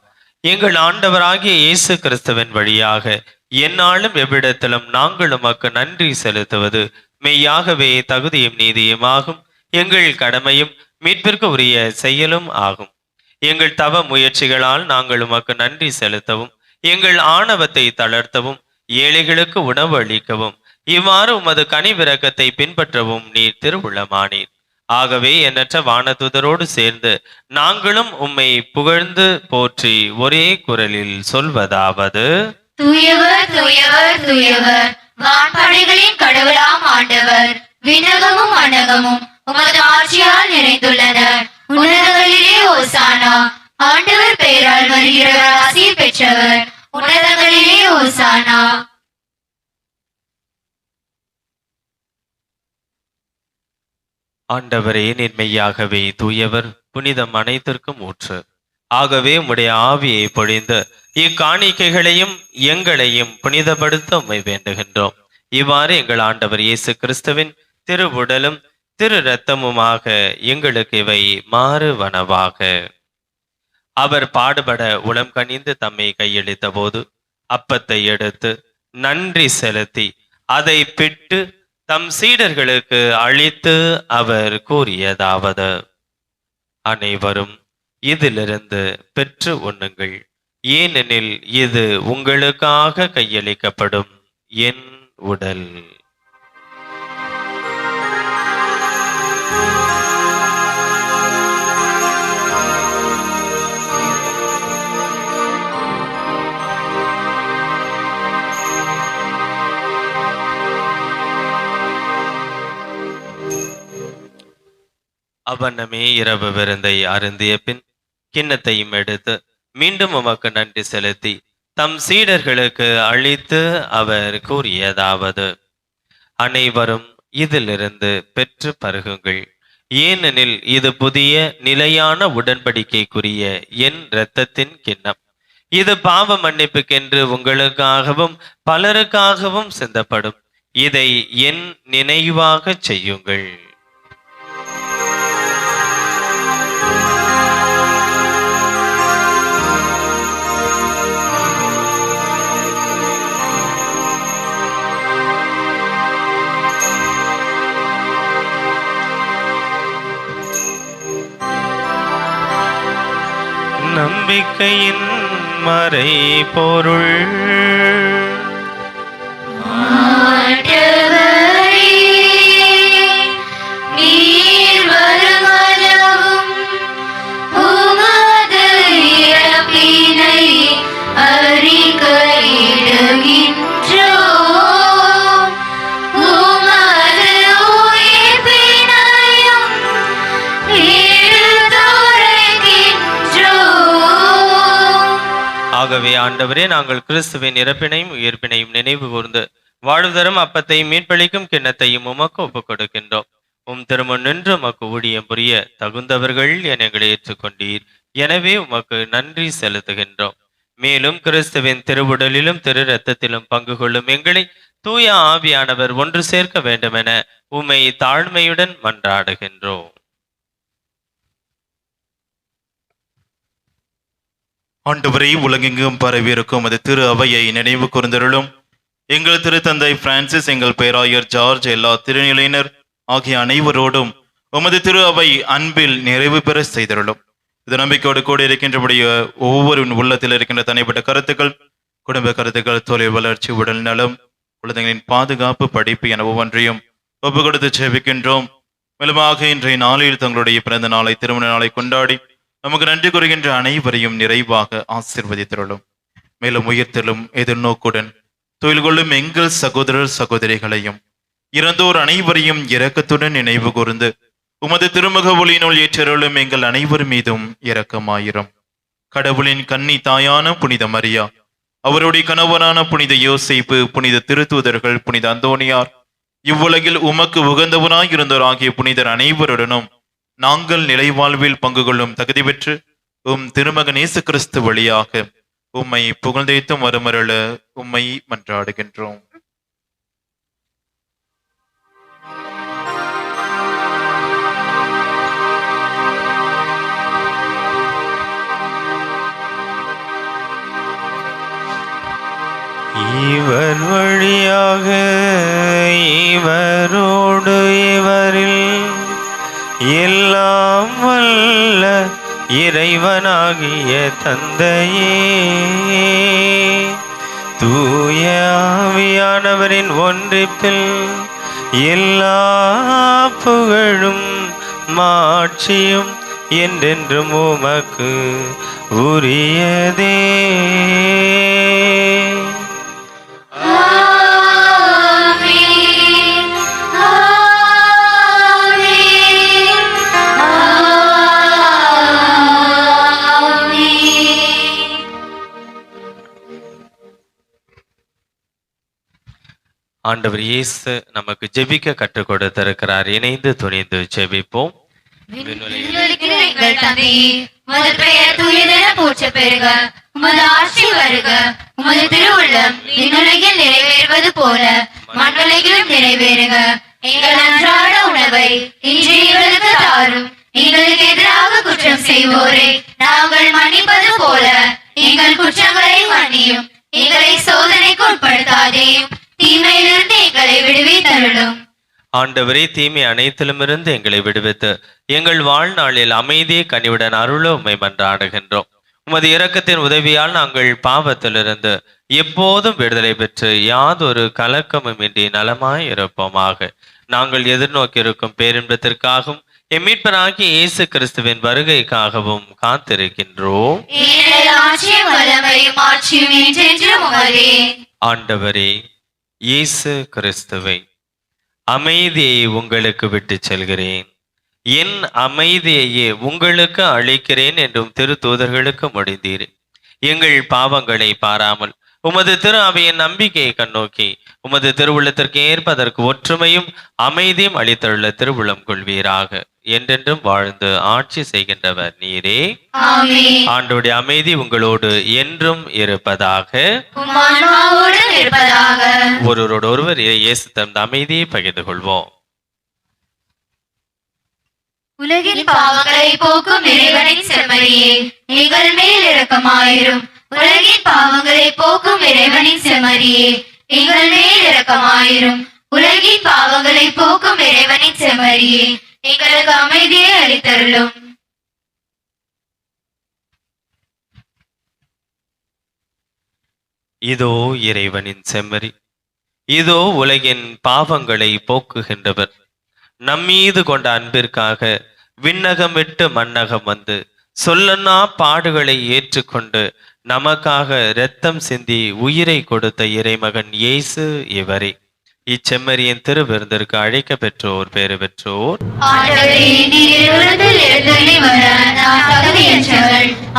B: எங்கள் ஆண்டவராகிய இயேசு கிறிஸ்துவின் வழியாக எந்நாளும் எவ்விடத்திலும் நாங்கள் உமக்கு நன்றி செலுத்துவது மெய்யாகவே தகுதியும் நீதியுமாகும். எங்கள் கடமையும் மீட்பிற்கு உரிய செயலும் ஆகும். எங்கள் தவ முயற்சிகளால் நாங்கள் உமக்கு நன்றி செலுத்தவும், எங்கள் ஆணவத்தை தளர்த்தவும், ஏழைகளுக்கு உணவு அளிக்கவும், இவ்வாறு உமது கனிவிரக்கத்தை பின்பற்றவும் நீர் திருவுள்ளமானீர். ஆகவே எண்ணற்ற வானதூதரோடு சேர்ந்து நாங்களும் உம்மை புகழ்ந்து போற்றி ஒரே குரலில் சொல்வதாவது:
D: தூயவர் தூயவர் தூயவர், வான்படைகளின் கடவுளாம் ஆண்டவர். விண்ணகமும் மண்ணகமும் உமது ஆட்சியால் நிறைந்துள்ளன. உன்னதங்களிலே ஓசானா. ஆண்டவர் பெயரால் வருகிறவர் ஆசீர் பெற்றவர். உன்னதங்களிலே ஓசானா.
B: ஆண்டவரே, நின்மையாகவே தூயவர், புனிதம் அனைத்திற்கும் ஊற்று. ஆகவே உம்முடைய ஆவியை பொழிந்து இக்காணிக்கைகளையும் எங்களையும் புனிதப்படுத்த உம்மை வேண்டுகின்றோம். இவ்வாறு எங்கள் ஆண்டவர் இயேசு கிறிஸ்துவின் திருவுடலும் திரு இரத்தமுமாக எங்களுக்கு இவை மாறுவனவாக. அவர் பாடுபட உளம் கனிந்து தம்மை கையளித்த போது அப்பத்தை எடுத்து நன்றி செலுத்தி அதை பிட்டு தம் சீடர்களுக்கு அளித்து அவர் கூறியதாவது: அனைவரும் இதிலிருந்து பெற்று உண்ணுங்கள், ஏனெனில் இது உங்களுக்காக கையளிக்கப்படும் என் உடல். அவனமே இரவு விருந்தை அருந்திய பின் கிண்ணத்தையும் எடுத்து மீண்டும் உமக்கு நன்றி செலுத்தி தம் சீடர்களுக்கு அளித்து அவர் கூறியதாவது: அனைவரும் இதிலிருந்து பெற்று பருகுங்கள், ஏனெனில் இது புதிய நிலையான உடன்படிக்கைக்குரிய என் இரத்தத்தின் கிண்ணம். இது பாவ மன்னிப்புக்கென்று உங்களுக்காகவும் பலருக்காகவும் சிந்தப்படும். இதை என் நினைவாக செய்யுங்கள். நம்பிக்கையின் மறை பொருள்.
D: நீர் வருமளவும் உமது இறப்பினை அறிக்கையிடுகின்றோம், உமது உயிர்ப்பினையும் எடுத்துரைக்கின்றோம்.
B: ஆகவே ஆண்டவரே, நாங்கள் கிறிஸ்துவின் இறப்பினையும் உயிர்ப்பினையும் நினைவு கூர்ந்து வாழ்வுதரும் அப்பத்தையும் மீட்பளிக்கும் கிண்ணத்தையும் உமக்கு ஒப்புக் கொடுக்கின்றோம். உம் திருமுன் நின்று உமக்கு ஊழியம் புரிய தகுந்தவர்கள் என எங்களை ஏற்றுக்கொண்டீர். எனவே உமக்கு நன்றி செலுத்துகின்றோம். மேலும் கிறிஸ்துவின் திருவுடலிலும் திரு இரத்தத்திலும் பங்கு கொள்ளும் எங்களை தூய ஆவியானவர் ஒன்று சேர்க்க வேண்டும் என உம்மை தாழ்மையுடன் மன்றாடுகின்றோம்.
E: ஆண்டவரை உலகெங்கும் பரவியிருக்கும் அது திரு அவையை நினைவு கூர்ந்தருளும். எங்கள் திருத்தந்தை பிரான்சிஸ், எங்கள் பேராயர் ஜார்ஜ், எல்லா திருநிலையினர் ஆகிய அனைவரோடும் உமது திரு அவை அன்பில் நிறைவு பெற செய்தருளும். இது நம்பிக்கையோடு கூட இருக்கின்றபடிய ஒவ்வொரு உள்ளத்தில் இருக்கின்ற தனிப்பட்ட கருத்துக்கள், குடும்ப கருத்துக்கள், தொழில் வளர்ச்சி, உடல் நலம், குழந்தைகளின் பாதுகாப்பு, படிப்பு என ஒவ்வொன்றையும் ஒப்பு கொடுத்து ஜெபிக்கின்றோம். மேலுமாக இன்றைய நாளில் தங்களுடைய பிறந்த நாளை, திருமண நாளை கொண்டாடி நமக்கு நன்றி கூறுகின்ற அனைவரையும் நிறைவாக ஆசீர்வதித்தருளும். மேலும் உயிர்த்தலும் எதிர்நோக்குடன் தொழில் கொள்ளும் எங்கள் சகோதரர் சகோதரிகளையும் இறந்தோர் அனைவரையும் இரக்கத்துடன் நினைவு கூர்ந்து உமது திருமுக ஒளியினுள் ஏற்றருளும் எங்கள் அனைவர் மீதும் இரக்கமாயிரும். கடவுளின் கன்னி தாயான புனித மரியா, அவருடைய கணவரான புனித யோசேப்பு, புனித திருத்தூதர்கள், புனித அந்தோனியார், இவ்வுலகில் உமக்கு உகந்தவராய் இருந்தோர் ஆகிய புனிதர் அனைவருடனும் நாங்கள் நிலைவாழ்வில் பங்கு கொள்ளும் தகுதி பெற்று உம் திருமகன் இயேசு கிறிஸ்து வழியாக உம்மை புகழ்ந்தேத்தும் வருமருள உம்மை மன்றாடுகின்றோம்.
B: இவர் வழியாக இவரோடு இவரில் எல்லாம் வல்ல இறைவனாகிய தந்தையே, தூய ஆவியானவரின் ஒன்றிப்பில் எல்லா புகழும் மாட்சியும் என்றென்றும் உமக்கு உரியதே. ஆண்டவர் இயேசு நமக்கு ஜெபிக்க கற்றுக் கொடுத்திருக்கிறார். இணைந்து துணிந்து ஜெபிப்போம்.
D: எங்கள் தந்தையே, உமது பெயர் தூயதென போற்றப் பெறுக. உமது ஆட்சி வருக. உமது திருவுள்ளம் விண்ணுலகில் நிறைவேறுவது போல மண்ணுலகிலும் நிறைவேறுக. எங்கள் அன்றாட உணவை இன்று எங்களுக்கு தாரும். எங்களுக்கு எதிராக குற்றம் செய்வோரை நாங்கள் மன்னிப்பது போல எங்கள் குற்றங்களை மன்னியும். எங்களை சோதனைக்கு உட்படுத்தாதேயும், தீமையிலிருந்து எங்களை விடுவித்தருளும்.
B: ஆண்டவரே, தீமை அனைத்திலுமிருந்து எங்களை விடுவித்து எங்கள் வாழ்நாளில் அமைதியை கனிவுடன் அருள உம்மை மன்றாடுகின்றோம். உமது இரக்கத்தின் உதவியால் நாங்கள் பாவத்திலிருந்து எப்போதும் விடுதலை பெற்று யாதொரு கலக்கமும் இன்றி நலமாய் இருப்போமாக. நாங்கள் எதிர்நோக்கியிருக்கும் பேரின்பத்திற்காகவும் எம் மீட்பராகிய இயேசு கிறிஸ்துவின் வருகைக்காகவும் காத்திருக்கின்றோம். ஆண்டவரே இயேசு கிறிஸ்துவை, அமைதியை உங்களுக்கு விட்டு செல்கிறேன், என் அமைதியையே உங்களுக்கு அளிக்கிறேன் என்றும் திருத்தூதர்களுக்கு மொழிந்தீர். எங்கள் பாவங்களை பாராமல் உமது திரு அவையின் நம்பிக்கையை கண்ணோக்கி உமது திருவுள்ளத்திற்கு ஏற்பதற்கு ஒற்றுமையும் அமைதியும் அளித்துள்ள திருவுளம் கொள்வீராக. என்றென்றும் வாழ்ந்து ஆட்சி செய்கின்றவர் நீரே. ஆண்டோடைய அமைதி உங்களோடு என்றும் இருப்பதாக. ஒருவரோடு ஒருவர் இயேசு தந்த அமைதியை பகிர்ந்து கொள்வோம்.
D: உலகின் பாவங்களை போக்கும் இறைவனின் செம்மறியே, எங்கள் மேல் இரக்கமாயிரும். உலகின் பாவங்களை போக்கும் இறைவனின் செம்மறியே, எங்கள் மேல் இரக்கமாயிரும். உலகின் பாவங்களை போக்கும் இறைவனின் செம்மறியே, எங்களுக்கு அமைதியை அளித்தருளும்.
B: இதோ இறைவனின் செம்மறி, இதோ உலகின் பாவங்களை போக்குகின்றவர். நம்மீது கொண்ட அன்பிற்காக விண்ணகம் விட்டு மண்ணகம் வந்து சொல்லன்னா பாடுகளை ஏற்றுக்கொண்டு நமக்காக இரத்தம் சிந்தி உயிரை கொடுத்த இறைமகன் இயேசு இவரே. இச்செம்மறியின் திருவிருந்திற்கு அழைக்க பெற்றோர் பேறு பெற்றோர்.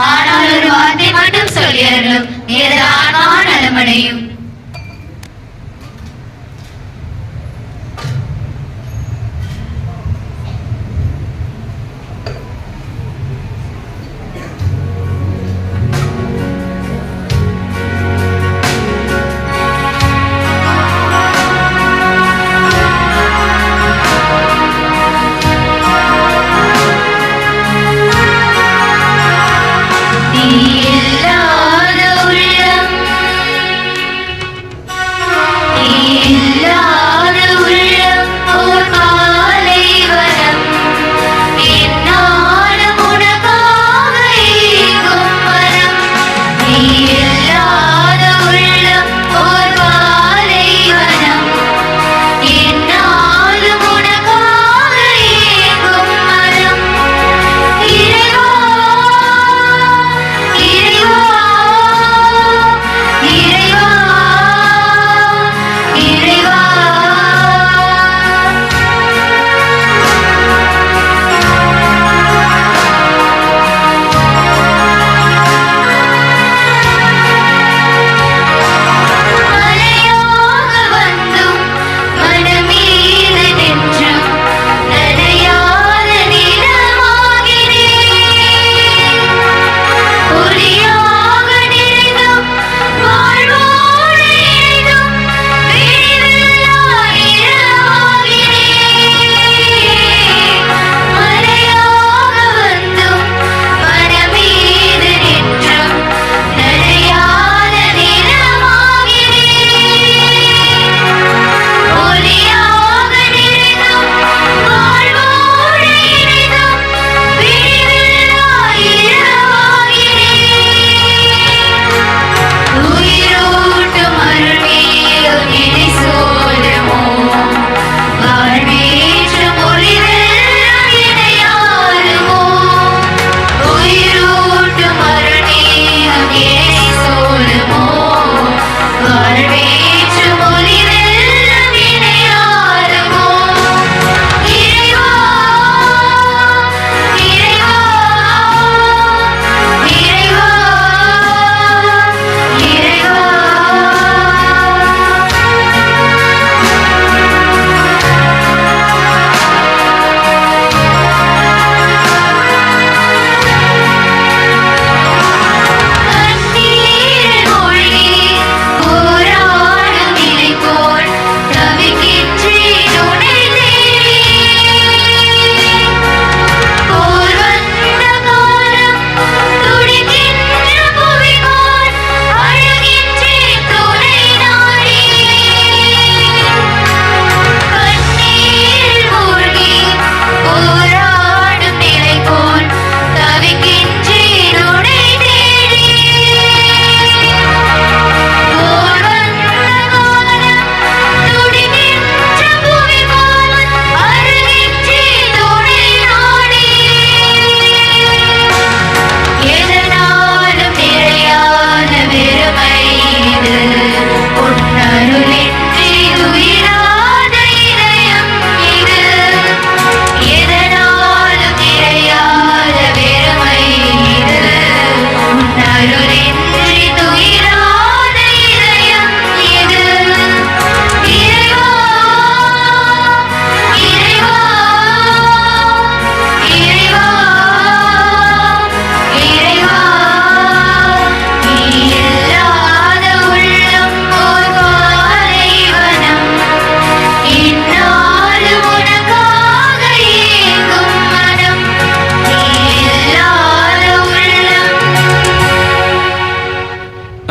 D: ஆனால் ஒரு வார்த்தை மட்டும் சொல்லியருளும், எனது ஆன்மா நலமடையும்.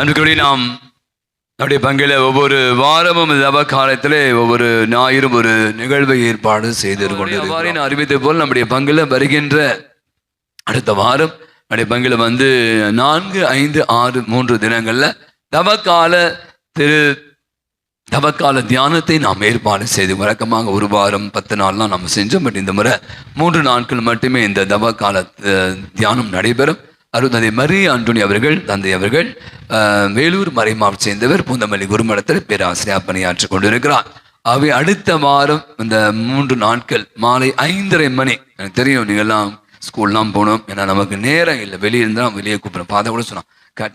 A: அன்றைக்கு நாம் நம்முடைய பங்கில ஒவ்வொரு வாரமும் தவ காலத்திலே ஒவ்வொரு ஞாயிறும் ஒரு நிகழ்வை ஏற்பாடு செய்திருக்கோம். அறிவித்தது போல் நம்முடைய பங்கில வருகின்ற அடுத்த வாரம் நம்முடைய பங்கில 4, 5, 6, 3 தினங்கள்ல தவக்கால தியானத்தை நாம் ஏற்பாடு செய்து வழக்கமாக ஒரு வாரம் 10 நாள்லாம் நம்ம செஞ்சோம். பட் இந்த முறை 3 நாட்கள் மட்டுமே இந்த தவக்கால தியானம் நடைபெறும். அருள்தந்தை மரி ஆண்டோனி அவர்கள், தந்தை அவர்கள் வேலூர் மறைமாவட்ட சேர்ந்தவர், பூந்தமல்லி குருமடத்தில் பேராசிரியர் பணியாற்றி கொண்டிருக்கிறார். அவை அடுத்த வாரம் இந்த 3 நாட்கள் மாலை 5:30 மணி. எனக்கு தெரியும் நீங்கள்லாம் ஸ்கூல்லாம் போகணும், ஏன்னா நமக்கு நேரம் இல்லை, வெளியே இருந்தால் வெளியே கூப்பிட்றோம். ஃபாதர் கூட சொன்னான்,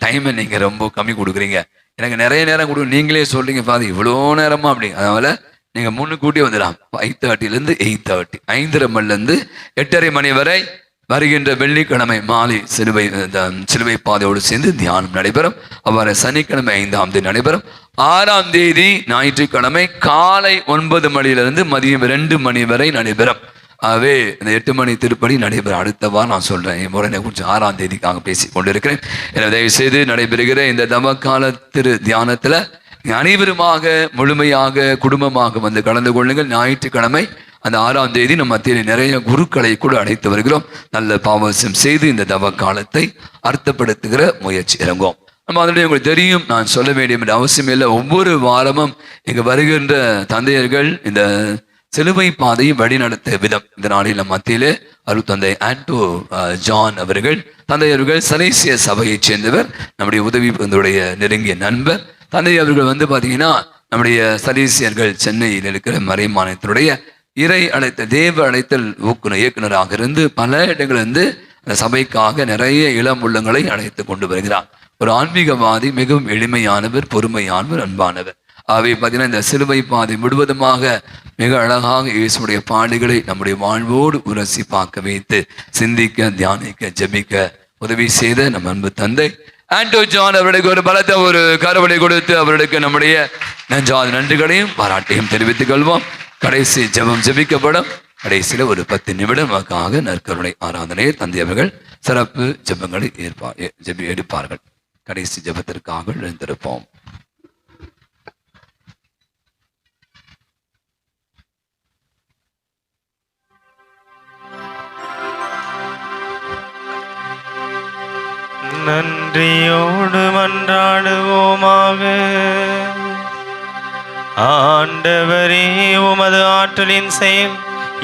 A: டைமை நீங்கள் ரொம்ப கம்மி கொடுக்குறீங்க, எனக்கு நிறைய நேரம் கொடுங்க, நீங்களே சொல்றீங்க ஃபாதர் இவ்வளோ நேரமா அப்படி. அதனால நீங்கள் முன்னுக்கூட்டி வந்துடலாம். 5:30 8:30, 5:30 மணிலேருந்து 8:30 மணி வரை வருகின்ற வெள்ளிக்கிழமை மாலை சிலுவை பாதையோடு சேர்ந்து தியானம் நடைபெறும். அவ்வாறு சனிக்கிழமை 5ஆம் தேதி நடைபெறும். 6ஆம் தேதி ஞாயிற்றுக்கிழமை காலை 9 மணியிலிருந்து மதியம் 2 மணி வரை நடைபெறும். ஆகவே இந்த 8 மணி திருப்பணி நடைபெறும். அடுத்த வாரம் நான் சொல்றேன், என் முறை குறித்து 6ஆம் தேதிக்காக பேசி கொண்டிருக்கிறேன். எனவே தயவு செய்து நடைபெறுகிற இந்த தவக்கால திரு தியானத்துல அனைவருமாக முழுமையாக குடும்பமாக வந்து கலந்து கொள்ளுங்கள். ஞாயிற்றுக்கிழமை அந்த 6ஆம் தேதி நம்ம மத்தியில் நிறைய குருக்களை கூட அழைத்து வருகிறோம். நல்ல பாவசம் செய்து இந்த தவ காலத்தை அர்த்தப்படுத்துகிற முயற்சி இறங்குவோம். நம்ம அதனுடைய உங்களுக்கு தெரியும், நான் சொல்ல வேண்டிய அவசியம் இல்லை. ஒவ்வொரு வாரமும் இங்கு வருகின்ற தந்தையர்கள் இந்த சிலுவை பாதையை வழிநடத்த விதம். இந்த நாளில் மத்தியிலே அருள்தந்தை ஆண்டோ ஜான் அவர்கள், தந்தையர்கள் சலேசிய சபையைச் சேர்ந்தவர், நம்முடைய உதவி நெருங்கிய நண்பர். தந்தை அவர்கள் பார்த்தீங்கன்னா நம்முடைய சலேசியர்கள் சென்னையில் இருக்கிற மறைமாநிலத்தினுடைய இறை அழைத்த தேவ அழைத்தல் இயக்குநராக இருந்து பல இடங்களிலிருந்து அந்த சபைக்காக நிறைய இளம் உள்ளங்களை அழைத்து கொண்டு வருகிறார். ஒரு ஆன்மீகவாதி, மிகவும் எளிமையானவர், பொறுமையானவர், அன்பானவர். ஆகவே பார்த்தீங்கன்னா இந்த சிலுவை பாதை முழுவதுமாக மிக அழகாக இயேசுடைய பாடுகளை நம்முடைய வாழ்வோடு உரசி பார்க்க வைத்து சிந்திக்க, தியானிக்க, ஜெபிக்க உதவி செய்த நம் அன்பு தந்தை ஆண்டோ ஜான் அவர்களுக்கு ஒரு பலத்த ஒரு கரவடை கொடுத்து அவர்களுக்கு நம்முடைய நெஞ்சாத நன்றிகளையும் பாராட்டையும் தெரிவித்துக் கொள்வோம். கடைசி ஜெபம் ஜெபிக்கப்படும். கடைசியில ஒரு 10 நிமிடம் நமக்காக நற்கருணை ஆராதனையை தந்தை அவர்கள் சிறப்பு ஜெபங்களை எடுப்பார்கள். கடைசி ஜெபத்திற்காக எழுந்திருப்போம்.
B: நன்றியோடு மன்றாடுவோமாக. ஆண்டவரே, உமது ஆற்றலின் செயல்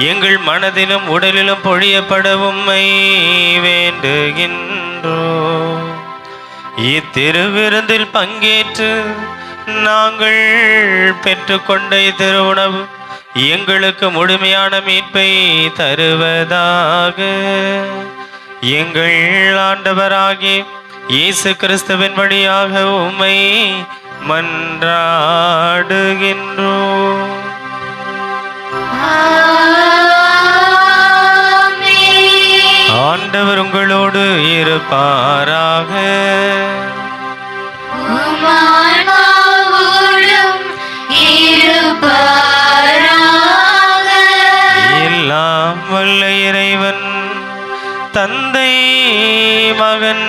B: எங்கள் மனதிலும் உடலிலும் பொழியப்படவும் வேண்டுகின்றோம். இத்திருவிருந்தில் பங்கேற்று நாங்கள் பெற்றுக்கொண்ட திருவுணவு எங்களுக்கு முழுமையான மீட்பை தருவதாக. எங்கள் ஆண்டவராகிய இயேசு கிறிஸ்துவின் வழியாக உம்மை மன்றாடுகின்றோம். ஆண்டவர் உங்களோடு இருப்பாராக. எல்லாம் வல்ல இறைவன் தந்தை, மகன்,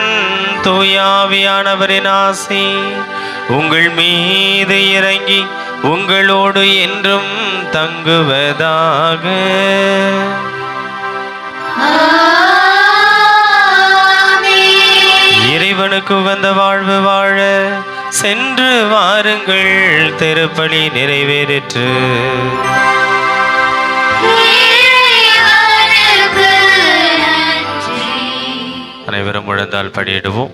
B: தூயாவியானவரின் ஆசி உங்கள் மீது இறங்கி உங்களோடு என்றும் தங்குவதாக. இறைவனுக்கு உகந்த வாழ்வு வாழ சென்று வாருங்கள். திருப்பலி நிறைவேறிற்று. அனைவரும் முழந்தால் படியிடுவோம்.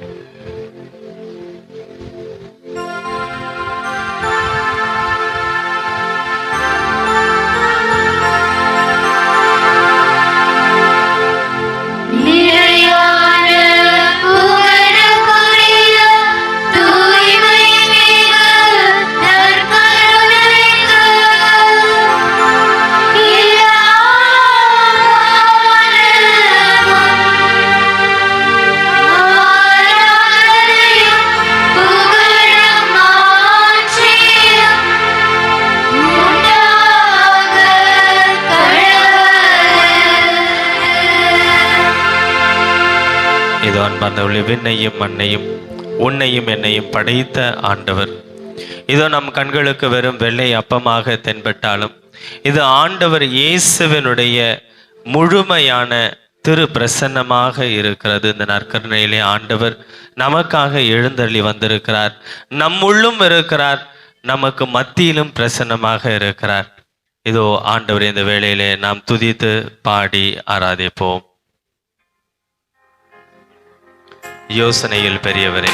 B: அன்பார்ந்தவர்களே, விண்ணையும் மண்ணையும் உன்னையும் என்னையும் படைத்த ஆண்டவர். இதோ நம் கண்களுக்கு வெறும் வெள்ளை அப்பமாக தென்பட்டாலும் இது ஆண்டவர் இயேசுவினுடைய முழுமையான திரு பிரசன்னமாக இருக்கிறது. இந்த நற்கருணையிலே ஆண்டவர் நமக்காக எழுந்தருளி வந்திருக்கிறார், நம்முள்ளும் இருக்கிறார், நமக்கு மத்தியிலும் பிரசன்னமாக இருக்கிறார். இதோ ஆண்டவர் இந்த வேளையிலே நாம் துதித்து பாடி ஆராதிப்போம். யோசனையில் பெரியவரே,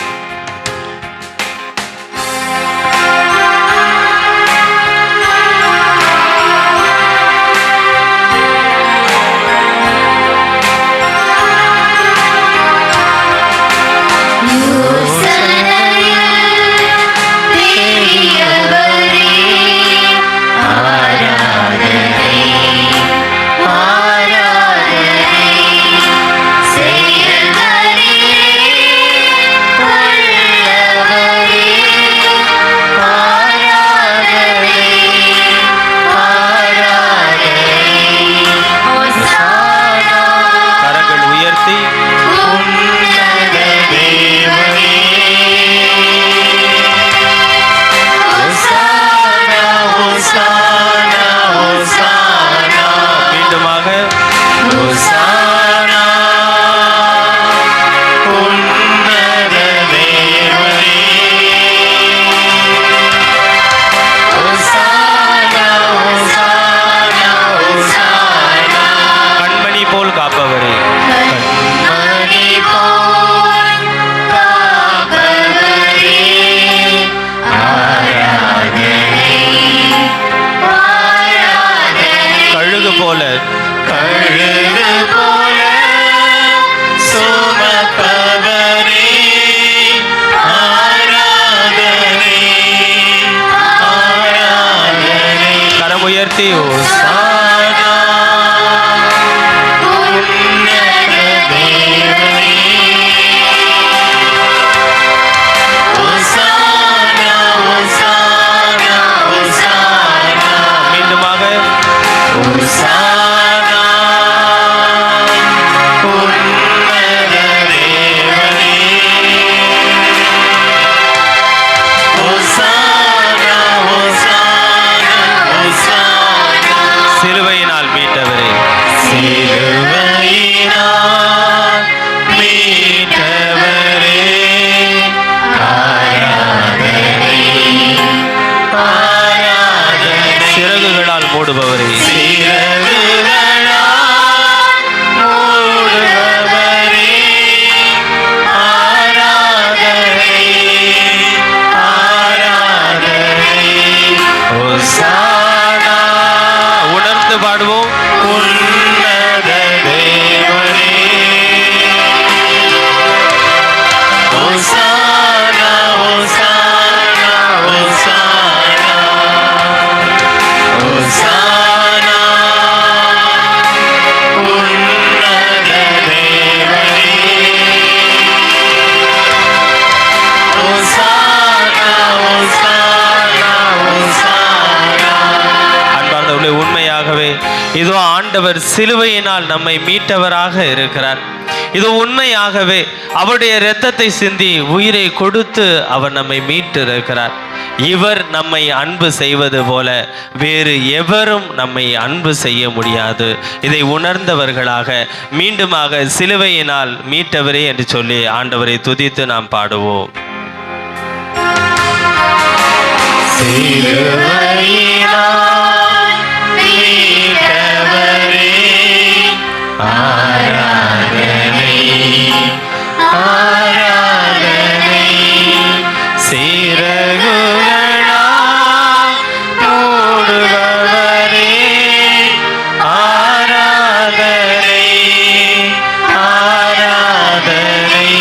B: இதோ ஆண்டவர் சிலுவையினால் நம்மை மீட்டவராக இருக்கிறார். இதோ உண்மையாகவே அவருடைய இரத்தத்தை சிந்தி உயிரை கொடுத்து அவர் நம்மை மீட்டு இருக்கிறார். இவர் நம்மை அன்பு செய்வது போல வேறு எவரும் நம்மை அன்பு செய்ய முடியாது. இதை உணர்ந்தவர்களாக மீண்டுமாக சிலுவையினால் மீட்டவரே என்று சொல்லி ஆண்டவரை துதித்து நாம் பாடுவோம். ஆராதனை ஆராதனை சிறகுகளா மூடுபவரே, ஆராதனை ஆராதனை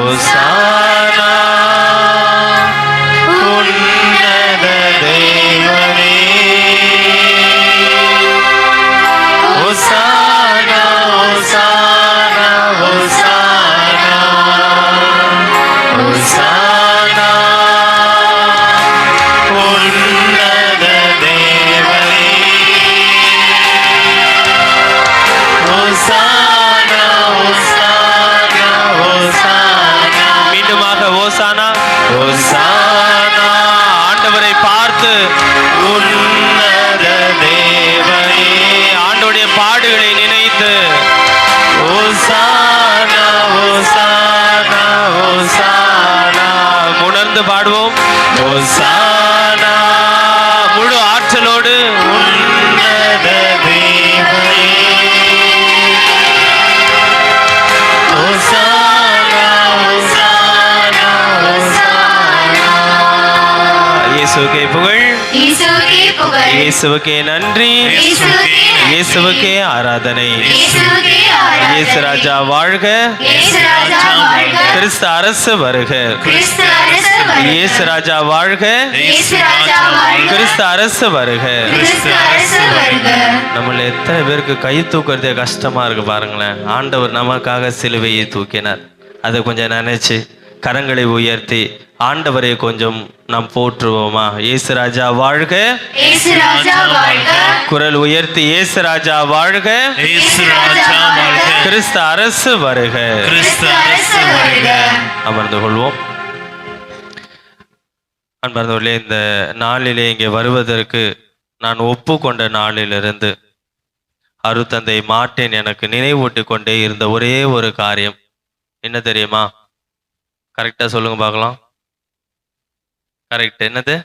B: ஓசானா உன்னத தேவனே, ஓசானா ஓசானா ஓசானா ஓசானா உன்னத தேவனே, ஓசானா ஓசானா ஓசானா. மீண்டுமாக பாடுகளை நினைத்து ஓசானா ஓசானா ஓசானா உணர்ந்து பாடுவோம். ஓசானா முழு ஆற்றலோடு உன்னத தேவனே. ஓசானா ஓசானா ஓசானா. இயேசுவுக்கே புகழ்,
D: இயேசுவுக்கே புகழ்,
B: இயேசுவுக்கே நன்றி,
D: இயேசுவுக்கே நன்றி,
B: இயேசுவுக்கே ஆராதனை.
D: இயேசுவுக்கே ஆராதனை.
B: இயேசு ராஜா வாழ்க,
D: இயேசு ராஜா வாழ்க,
B: கிறிஸ்து அரசு வருக.
D: கிறிஸ்து அரசு வருக,
B: இயேசு ராஜா வாழ்க,
D: இயேசு ராஜா வாழ்க,
B: கிறிஸ்து அரசு வருக.
D: கிறிஸ்து அரசு வருக.
B: நம்மள எத்தனை பேருக்கு கை தூக்குறதே கஷ்டமா இருக்கு பாருங்களேன். ஆண்டவர் நமக்காக சிலுவையை தூக்கினார். அதை கொஞ்சம் நினைச்சு கரங்களை உயர்த்தி ஆண்டவரை கொஞ்சம் நாம் போற்றுவோமா? இயேசு ராஜா வாழ்க,
D: இயேசு ராஜா வாழ்க,
B: குரல் உயர்த்தி இயேசு ராஜா வாழ்க,
E: இயேசு ராஜா வாழ்க,
B: கிறிஸ்து அரசு வருக.
E: கிறிஸ்து
D: அரசு வருக.
B: அமர்ந்து கொள்வோம். அன்பர்களே, இந்த நாளிலே இங்கே வருவதற்கு நான் ஒப்புக்கொண்ட நாளிலிருந்து அருத்தந்தை மார்ட்டின் எனக்கு நினைவூட்டி கொண்டே இருந்த ஒரே ஒரு காரியம் என்ன தெரியுமா? கரெக்டா சொல்லுங்க பார்க்கலாம். கரெக்ட் என்னது?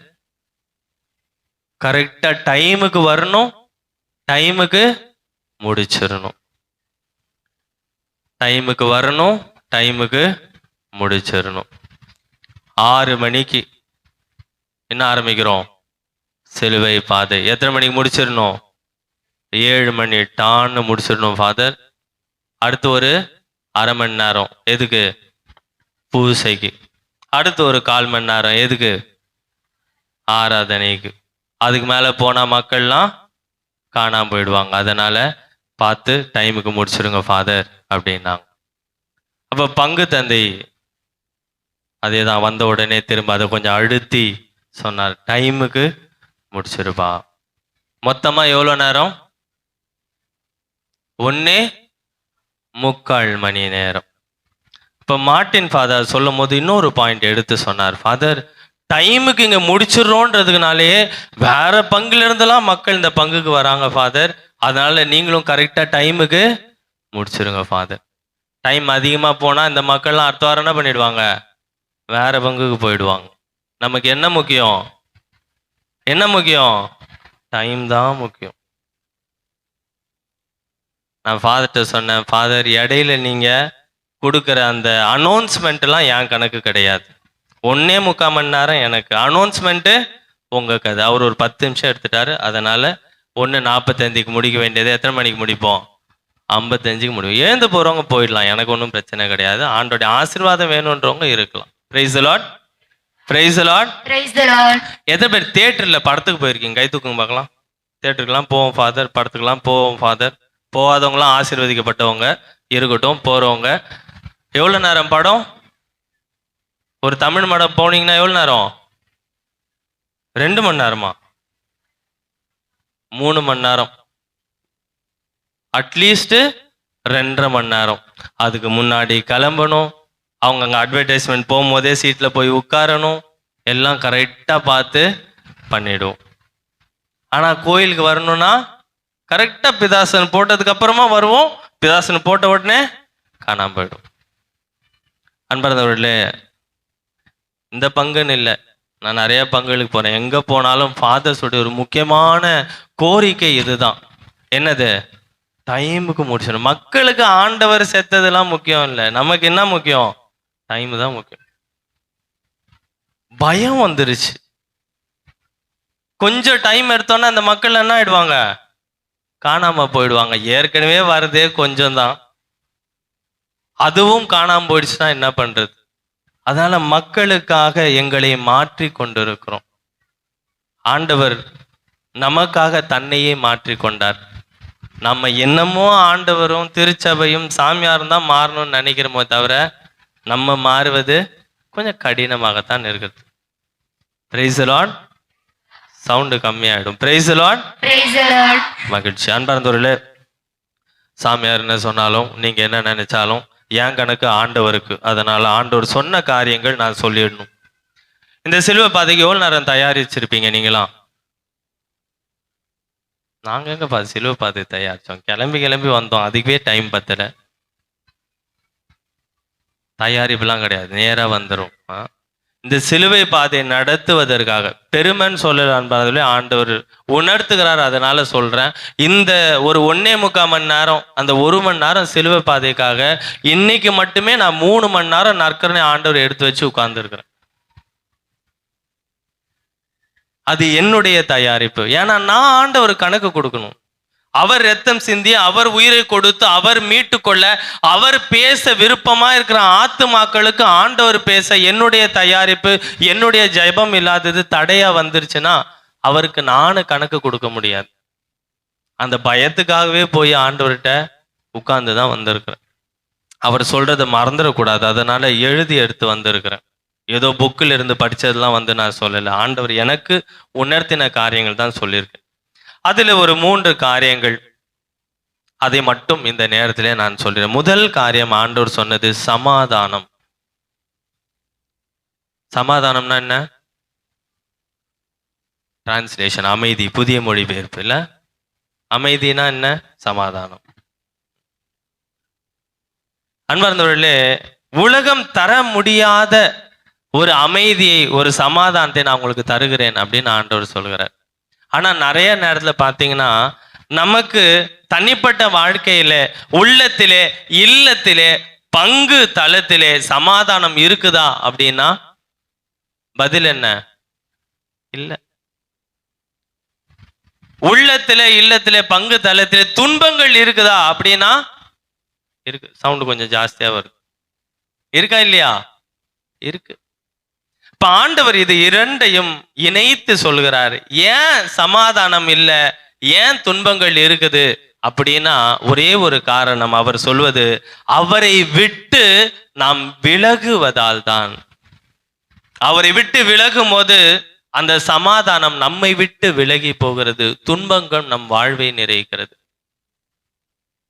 B: கரெக்டா டைமுக்கு வரணும், டைமுக்கு முடிச்சிடணும். டைமுக்கு வரணும், டைமுக்கு முடிச்சிடணும். 6 மணிக்கு என்ன ஆரம்பிக்கிறோம்? சிலுவை பாதை. எத்தனை மணிக்கு முடிச்சிடணும்? 7 மணி டான்னு முடிச்சிடணும் ஃபாதர். அடுத்து ஒரு அரை மணி நேரம் எதுக்கு? பூசைக்கு. அடுத்து ஒரு 1/4 மணி நேரம் எதுக்கு? ஆராதனைக்கு. அதுக்கு மேலே போனால் மக்கள்லாம் காணாமல் போயிடுவாங்க. அதனால பார்த்து டைமுக்கு முடிச்சிடுங்க ஃபாதர் அப்படின்னாங்க. அப்போ பங்கு தந்தை அதே தான் வந்த உடனே திரும்ப அதை கொஞ்சம் அழுத்தி சொன்னார், டைமுக்கு முடிச்சிருப்பா. மொத்தமாக எவ்வளோ நேரம்? 1.25 மணி நேரம். இப்போ மார்ட்டின் ஃபாதர் சொல்லும் போது இன்னொரு பாயிண்ட் எடுத்து சொன்னார். ஃபாதர், டைமுக்கு இங்கே முடிச்சிடுறோன்றதுக்குனாலே வேற பங்குல இருந்தெல்லாம் மக்கள் இந்த பங்குக்கு வராங்க ஃபாதர். அதனால நீங்களும் கரெக்டாக டைமுக்கு முடிச்சிருங்க ஃபாதர். டைம் அதிகமாக போனால் இந்த மக்கள்லாம் அடுத்த வாரம் என்ன பண்ணிடுவாங்க? வேற பங்குக்கு போயிடுவாங்க. நமக்கு என்ன முக்கியம்? என்ன முக்கியம்? டைம் தான் முக்கியம். நான் ஃபாதர்கிட்ட சொன்னேன், ஃபாதர் இடையில நீங்கள் கொடுக்குற அந்த அனௌன்ஸ்மெண்ட்லாம் என் கணக்கு கிடையாது. 1.25 மணி நேரம் எனக்கு அனௌன்ஸ்மெண்ட்டு உங்கள் கதை. அவர் ஒரு 10 நிமிஷம் எடுத்துட்டாரு. அதனால் 1:45க்கு முடிக்க வேண்டியது எத்தனை மணிக்கு முடிப்போம்? 55க்கு முடியும். எழுந்து போகிறவங்க போயிடலாம், எனக்கு ஒன்றும் பிரச்சனை கிடையாது. ஆண்டோடைய ஆசீர்வாதம் வேணுன்றவங்க இருக்கலாம். Price the lord, praise the lord,
D: praise the Lord.
B: எத்தனை பேர் தியேட்டரில் படத்துக்கு போயிருக்கீங்க? கை தூக்குங்க பார்க்கலாம். தியேட்டருக்குலாம் போவோம் ஃபாதர், படத்துக்குலாம் போவோம் ஃபாதர். போகாதவங்களாம் ஆசீர்வதிக்கப்பட்டவங்க இருக்கட்டும். போகிறவங்க எவ்வளோ நேரம் படம்? ஒரு தமிழ் படம் போனீங்கன்னா எவ்வளோ நேரம்? 2 மணி நேரமா? 3 மணி நேரம், அட்லீஸ்ட் 2.5 மணி நேரம். அதுக்கு முன்னாடி கிளம்பணும். அவங்க அங்கே அட்வர்டைஸ்மெண்ட் போகும்போதே சீட்டில் போய் உட்காரணும். எல்லாம் கரெக்டாக பார்த்து பண்ணிவிடுவோம். ஆனால் கோயிலுக்கு வரணும்னா கரெக்டாக பிதாசன் போட்டதுக்கு அப்புறமா வருவோம். பிதாசன் போட்ட உடனே காணாமல் போயிடும். அன்பர்களே, இந்த பங்குன்னு இல்லை, நான் நிறைய பங்குகளுக்கு போகிறேன். எங்கே போனாலும் ஃபாதர்ஸோடைய ஒரு முக்கியமான கோரிக்கை இதுதான். என்னது? டைமுக்கு முடிச்சிடணும். மக்களுக்கு ஆண்டவர் செத்ததெல்லாம் முக்கியம் இல்லை, நமக்கு என்ன முக்கியம்? டைம் தான் முக்கியம். பயம் வந்துருச்சு. கொஞ்சம் டைம் எடுத்தோன்னா அந்த மக்கள் என்ன ஆயிடுவாங்க? காணாம போயிடுவாங்க. ஏற்கனவே வருதே கொஞ்சம் தான், அதுவும் காணாம போயிடுச்சுன்னா என்ன பண்றது? அதனால மக்களுக்காக எங்களை மாற்றி கொண்டிருக்கிறோம். ஆண்டவர் நமக்காக தன்னையே மாற்றி கொண்டார். நம்ம என்னமோ ஆண்டவரும் திருச்சபையும் சாமியாரும் தான் மாறணும்னு நினைக்கிறோமோ தவிர நம்ம மாறுவது கொஞ்சம் கடினமாகத்தான் இருக்குது. Praise the lord. சவுண்டு கம்மியாயிடும். Praise the lord,
D: praise the lord.
B: மகிழ்ச்சி. அன்பார்ந்தவர்களே, சாமியார் என்ன சொன்னாலும் நீங்க என்ன நினைச்சாலும் என் கணக்கு ஆண்டவருக்கு. அதனால ஆண்டவர் சொன்ன காரியங்கள் நான் சொல்லிடணும். இந்த சிலுவை பாதைக்கு எவ்வளவு நேரம் தயாரிச்சிருப்பீங்க நீங்களாம்? நாங்க எங்கப்பா சிலுவை பாதை தயாரிச்சோம், கிளம்பி வந்தோம், அதுக்கே டைம் பத்தல. தயாரிப்புலாம் கிடையாது, நேரா வந்துடும். இந்த சிலுவை பாதை நடத்துவதற்காக பெருமைன்னு சொல்லல அன்பார்களே, ஆண்டவர் உணர்த்துகிறார். அதனால சொல்றேன், இந்த ஒரு 1.25 மணி நேரம், அந்த 1 மணி நேரம் சிலுவை பாதைக்காக இன்னைக்கு மட்டுமே நான் 3 மணி நேரம் நற்கரணை ஆண்டவர் எடுத்து வச்சு உட்கார்ந்துருக்கிறேன். அது என்னுடைய தயாரிப்பு. ஏன்னா நான் ஆண்டவர் கணக்கு கொடுக்கணும். அவர் ரத்தம் சிந்தி, அவர் உயிரை கொடுத்து, அவர் மீட்டு கொள்ள, அவர் பேச விருப்பமா இருக்கிற ஆத்துமாக்களுக்கு ஆண்டவர் பேச என்னுடைய தயாரிப்பு, என்னுடைய ஜெபம் இல்லாதது தடையா வந்துருச்சுன்னா அவருக்கு நானும் கணக்கு கொடுக்க முடியாது. அந்த பயத்துக்காகவே போய் ஆண்டவர்கிட்ட உட்கார்ந்து தான் வந்திருக்கிறேன். அவர் சொல்றதை மறந்துடக்கூடாது, அதனால எழுதி எடுத்து வந்திருக்கிறேன். ஏதோ புக்கில் இருந்து படிச்சதெல்லாம் நான் சொல்லலை. ஆண்டவர் எனக்கு உணர்த்தின காரியங்கள் தான் சொல்லியிருக்கேன். அதுல ஒரு 3 காரியங்கள், அதை மட்டும் இந்த நேரத்திலே நான் சொல்றேன். முதல் காரியம் ஆண்டவர் சொன்னது சமாதானம். சமாதானம்னா என்ன? டிரான்ஸ்லேஷன் அமைதி, புதிய மொழிபெயர்ப்பு இல்ல. அமைதினா என்ன? சமாதானம். அன்பார்ந்தவர்களே, உலகம் தர முடியாத ஒரு அமைதியை, ஒரு சமாதானத்தை நான் உங்களுக்கு தருகிறேன் அப்படின்னு ஆண்டவர் சொல்கிறார். ஆனா நிறைய நேரத்துல பாத்தீங்கன்னா நமக்கு தனிப்பட்ட வாழ்க்கையில, உள்ளத்திலே, இல்லத்திலே, பங்கு தளத்திலே சமாதானம் இருக்குதா அப்படின்னா பதில் என்ன? இல்ல. உள்ளத்திலே, இல்லத்திலே, பங்கு தளத்திலே துன்பங்கள் இருக்குதா அப்படின்னா இருக்கு. சவுண்ட் கொஞ்சம் ஜாஸ்தியா வருது. இருக்கா இல்லையா? இருக்கு. இப்ப ஆண்டவர் இது இரண்டையும் இணைத்து சொல்கிறார். ஏன் சமாதானம் இல்ல, ஏன் துன்பங்கள் இருக்குது அப்படின்னா ஒரே ஒரு காரணம். அவர் சொல்வது, அவரை விட்டு நாம் விலகுவதால் தான். அவரை விட்டு விலகும் போது அந்த சமாதானம் நம்மை விட்டு விலகி போகிறது, துன்பங்கள் நம் வாழ்வை நிறைக்கிறது.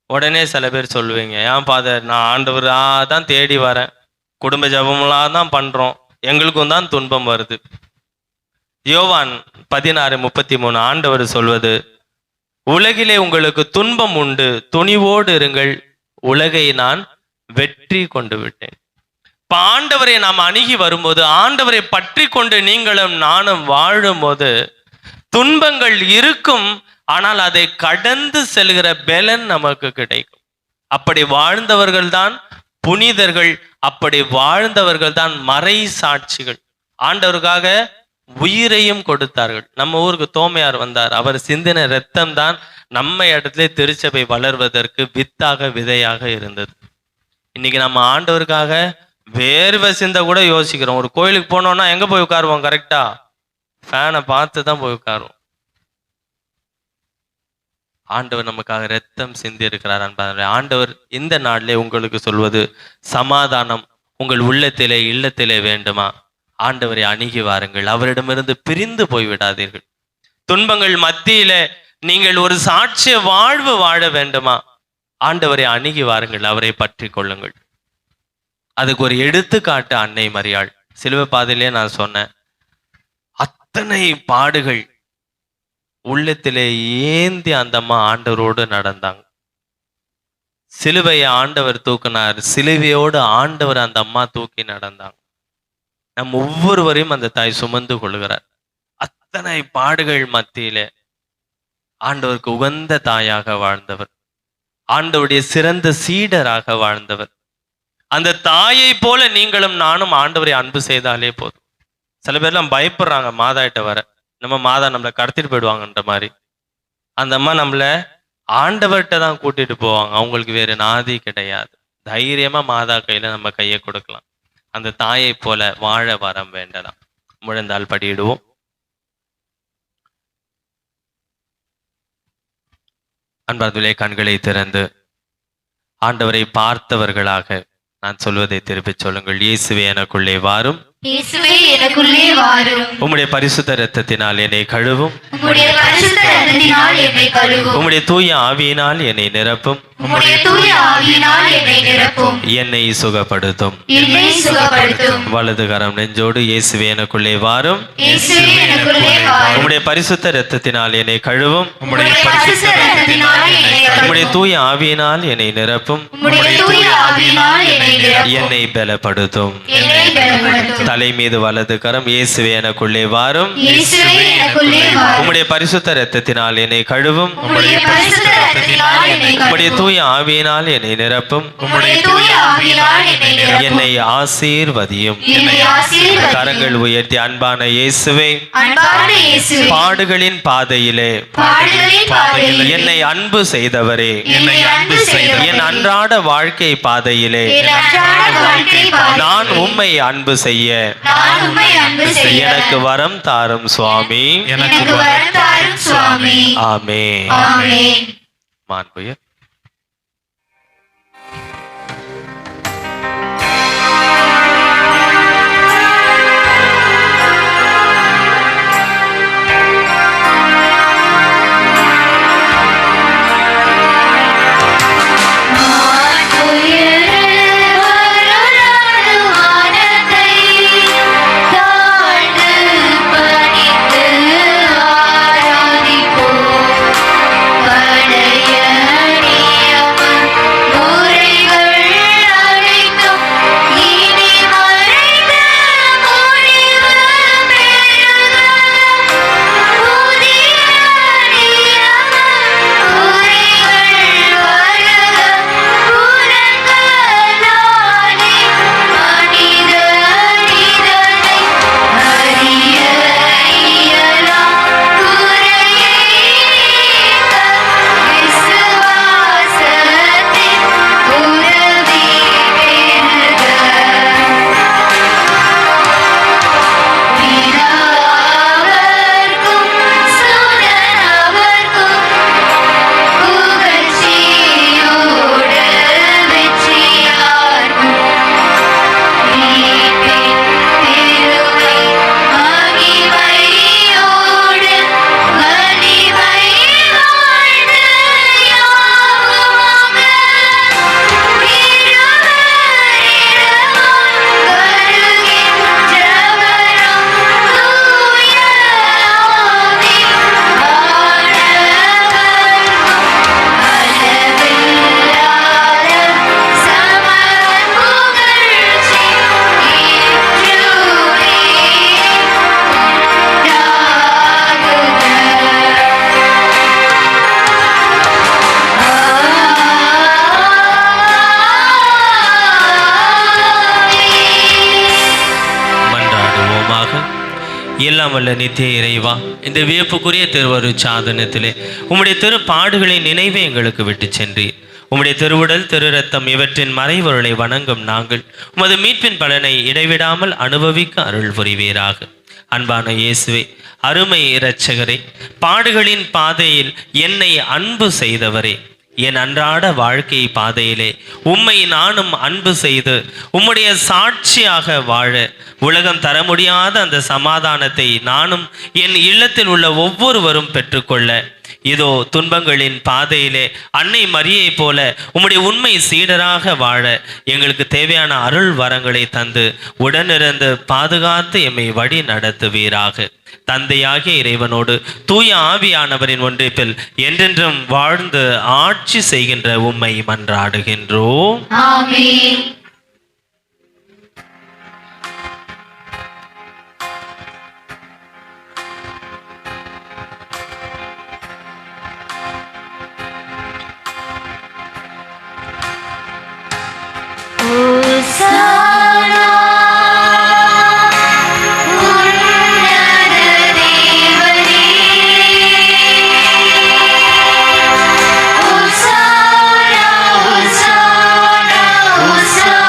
B: உடனே சில பேர் சொல்லுவீங்க, ஏன் ஃபாதர் நான் ஆண்டவரா தான் தேடி வரேன், குடும்ப ஜபமெல்லாம் தான் பண்றோம், எங்களுக்கும் தான் துன்பம் வருது. யோவான் 16:33 ஆண்டவர் சொல்வது, உலகிலே உங்களுக்கு துன்பம் உண்டு, துணிவோடு இருங்கள், உலகை நான் வெற்றி கொண்டு விட்டேன். இப்ப ஆண்டவரை நாம் அணுகி வரும்போது, ஆண்டவரை பற்றி கொண்டு நீங்களும் நானும் வாழும் போது துன்பங்கள் இருக்கும், ஆனால் அதை கடந்து செல்கிற பலன் நமக்கு கிடைக்கும். அப்படி வாழ்ந்தவர்கள் தான் புனிதர்கள், அப்படி வாழ்ந்தவர்கள் தான் மறை சாட்சிகள். ஆண்டவருக்காக உயிரையும் கொடுத்தார்கள். நம்ம ஊருக்கு தோமையார் வந்தார், அவர் சிந்தின இரத்தம் தான் நம்ம இடத்துல திருச்சபை வளர்வதற்கு வித்தாக, விதையாக இருந்தது. இன்னைக்கு நம்ம ஆண்டவருக்காக வேர்வை சிந்த கூட யோசிக்கிறோம். ஒரு கோயிலுக்கு போனோம்னா எங்க போய் உட்காருவோம்? கரெக்டா ஃபேனை பார்த்து தான் போய் உட்காருவோம். ஆண்டவர் நமக்காக ரத்தம் சிந்தி இருக்கிறார். ஆண்டவர் இந்த நாளிலே உங்களுக்கு சொல்வது, சமாதானம் உங்கள் உள்ளத்திலே, இல்லத்திலே வேண்டுமா? ஆண்டவரை அணுகி வாருங்கள், அவரிடமிருந்து பிரிந்து போய்விடாதீர்கள். துன்பங்கள் மத்தியில நீங்கள் ஒரு சாட்சிய வாழ்வு வாழ வேண்டுமா? ஆண்டவரை அணுகி வாருங்கள், அவரை பற்றி கொள்ளுங்கள். அதுக்கு ஒரு எடுத்துக்காட்டு அன்னை மரியாள். சிலுவை பாதையிலே நான் சொன்னேன், அத்தனை பாடுகள் உள்ளத்திலே ஏந்தி அந்த அம்மா ஆண்டவரோடு நடந்தாங்க. சிலுவையை ஆண்டவர் தூக்கினார், சிலுவையோடு ஆண்டவர் அந்த அம்மா தூக்கி நடந்தாங்க. நம் ஒவ்வொருவரையும் அந்த தாய் சுமந்து கொள்கிறார். அத்தனை பாடுகள் மத்தியிலே ஆண்டவருக்கு உகந்த தாயாக வாழ்ந்தவர், ஆண்டவருடைய சிறந்த சீடராக வாழ்ந்தவர். அந்த தாயை போல நீங்களும் நானும் ஆண்டவரை அன்பு செய்தாலே போதும். சில பேர்லாம் பயப்படுறாங்க மாதாட்ட வர, நம்ம மாதா நம்மளை கடத்திட்டு போயிடுவாங்கன்ற மாதிரி. அந்த அம்மா நம்மளை ஆண்டவர்கிட்ட தான் கூட்டிட்டு போவாங்க, அவங்களுக்கு வேறு நாதி கிடையாது. தைரியமா மாதா கையில நம்ம கையை கொடுக்கலாம். அந்த தாயை போல வாழ வரம் வேண்டலாம். முழந்தால் படியிடுவோம். அன்பார்ந்தவர்களே, கண்களை திறந்து ஆண்டவரை பார்த்தவர்களாக நான் சொல்வதை திருப்பிச் சொல்லுங்கள். இயேசுவே எனக்குள்ளே வாரும்,
D: இயேசுவே எனக்குள்ளே வாரும்.
B: உம்முடைய பரிசுத்த இரத்தத்தினால் என்னை கழுவும்.
D: உம்முடைய பரிசுத்த இரத்தத்தினால் என்னை கழுவும்.
B: உம்முடைய தூய ஆவியினால் என்னை நிரப்பும்.
D: உம்முடைய தூய ஆவியினால் என்னை நிரப்பும்.
B: என்னை சுகப்படுத்தும்.
D: என்னை சுகப்படுத்தும்.
B: வலது கரம் நெஞ்சோடு இயேசுவே எனக்குள்ளே வாரும்.
D: இயேசுவே எனக்குள்ளே வாரும்.
B: உம்முடைய பரிசுத்த இரத்தத்தினால் என்னை கழுவும்.
D: உம்முடைய பரிசுத்த இரத்தத்தினால் என்னை கழுவும்.
B: உம்முடைய தூய ஆவியினால் என்னை நிரப்பும்.
D: உம்முடைய தூய ஆவியினால் என்னை நிரப்பும்.
B: என்னை பலப்படுத்தும்.
D: என்னை பலப்படுத்தும்.
B: தலை மீது வலது கரம் இயேசுவே எனக்குள்ளே வாரும்.
D: இயேசுவே எனக்குள்ளே வாரும்.
B: உம்முடைய பரிசுத்த இரத்தத்தினால் என்னை கழுவும்.
D: உம்முடைய பரிசுத்த இரத்தத்தினால் என்னை
B: உம்முடைய
D: கழுவும்.
B: தூய ஆவியினால் என்னை நிரப்பும்.
D: உம்முடைய தூய ஆவியினால் என்னை நிரப்பும்.
B: என்னை ஆசீர்வதியும்.
D: என்னை ஆசீர்வதியும்.
B: கரங்கள் உயர்த்தி அன்பான இயேசுவே,
D: அன்பான இயேசுவே,
B: பாடுகளின் பாதையிலே
D: பாடுகளின் பாதையில்
B: என்னை அன்பு செய்தவரே,
D: என்னை அன்பு செய்தவரே,
B: என் அன்றாட வாழ்க்கை பாதையிலே
D: என் அன்றாட வாழ்க்கை பாதையில்
B: நான் உம்மை அன்பு செய்ய
D: நான் உம்மை அன்பு செய்ய
B: எனக்கு வரம் தாரும் சுவாமி.
D: எனக்கு வரம் தாரும் சுவாமி.
B: ஆமென்.
D: ஆமென்.
B: மாண்புயர் எல்லாம் வல்ல நித்திய இறைவா, இந்த வியப்புக்குரிய திருவரு சாதனத்திலே உம்முடைய திருப்பாடுகளின் நினைவை எங்களுக்கு விட்டு சென்றீர். உம்முடைய திருவுடல் திரு ரத்தம் இவற்றின் மறைவருளை வணங்கும் நாங்கள் உமது மீட்பின் பலனை இடைவிடாமல் அனுபவிக்க அருள் புரிவீராக. அன்பான இயேசுவே, அருமை இரட்சகரே, பாடுகளின் பாதையில் என்னை அன்பு செய்தவரே, என் அன்றாட வாழ்க்கை பாதையிலே உம்மை நானும் அன்பு செய்து உம்முடைய சாட்சியாக வாழ உலகம் தர முடியாத அந்த சமாதானத்தை நானும் என் இல்லத்தில் உள்ள ஒவ்வொருவரும் பெற்றுக்கொள்ள இதோ துன்பங்களின் பாதையிலே அன்னை மரியை போல உம்முடைய உண்மை சீடராக வாழ எங்களுக்கு தேவையான அருள் வரங்களை தந்து உடனிருந்து பாதுகாத்து எம்மை வழி நடத்துவீராக. தந்தையாகிய இறைவனோடு தூய ஆவியானவரின் ஒன்றிப்பில் என்றென்றும் வாழ்ந்து ஆட்சி செய்கின்ற உம்மை மன்றாடுகின்றோம்.
D: ஆமென். Hosanna, Hosanna, Hosanna.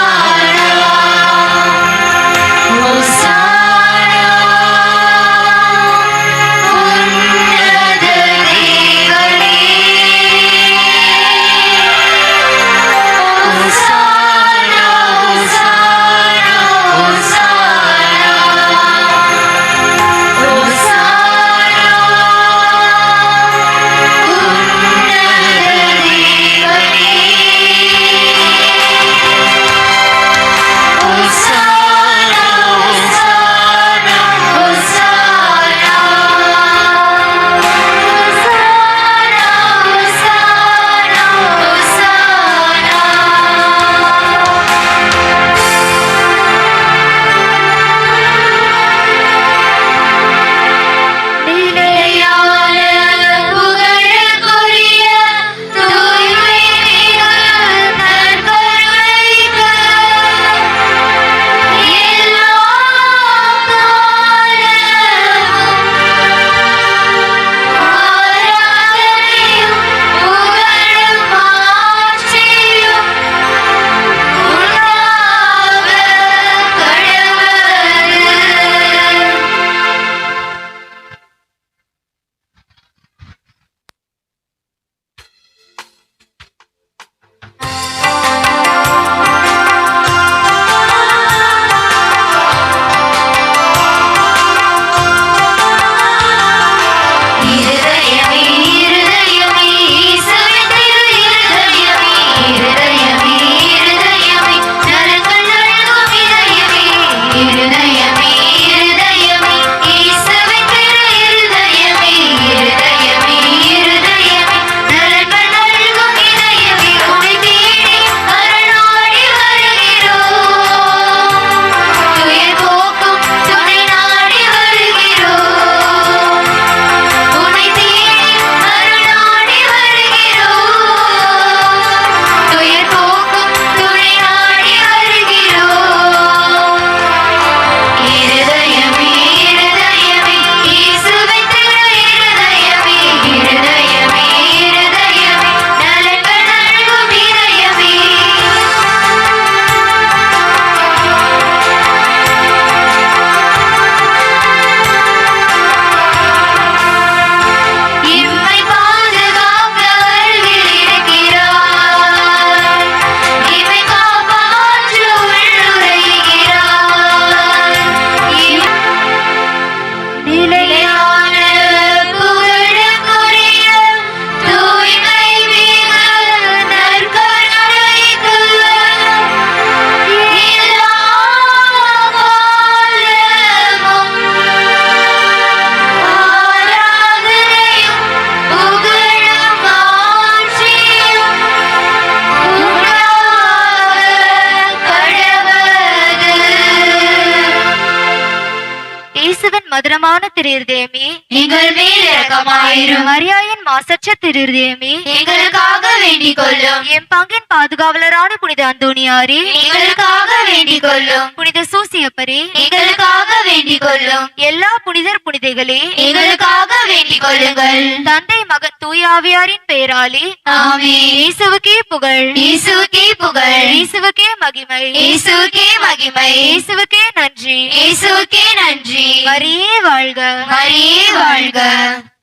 C: மதுரமான திருதயமே,
D: எங்கள் மேல் இரக்கமாயிரும்.
C: மரியாயின் மாசற்ற திருதயமே,
D: எங்களுக்காக வேண்டிக் கொள்ளும்.
C: என் பங்கின் பாதுகாவலரான புனித அந்தோணியாரே,
D: எங்களுக்காக வேண்டிக் கொள்ளும்.
C: புனித சூசியப்பரே,
D: எங்களுக்காக வேண்டிக் கொள்ளும்.
C: எல்லா புனிதர் புனிதைகளே,
D: எங்களுக்காக வேண்டிக் கொள்ளுங்கள்.
C: தந்தை மகன் தூயாவியாரின் பெயராலே
D: ஆமென்.
C: இயேசுவுக்கே புகழ்,
D: இயேசுவுக்கே புகழ்.
C: இயேசுவுக்கே மகிமை,
D: இயேசுவுக்கே மகிமை.
C: இயேசுவுக்கே நன்றி.
D: இயேசுவுக்கே நன்றி.
C: மரியே வாழ்க,
D: மரியே வாழ்க.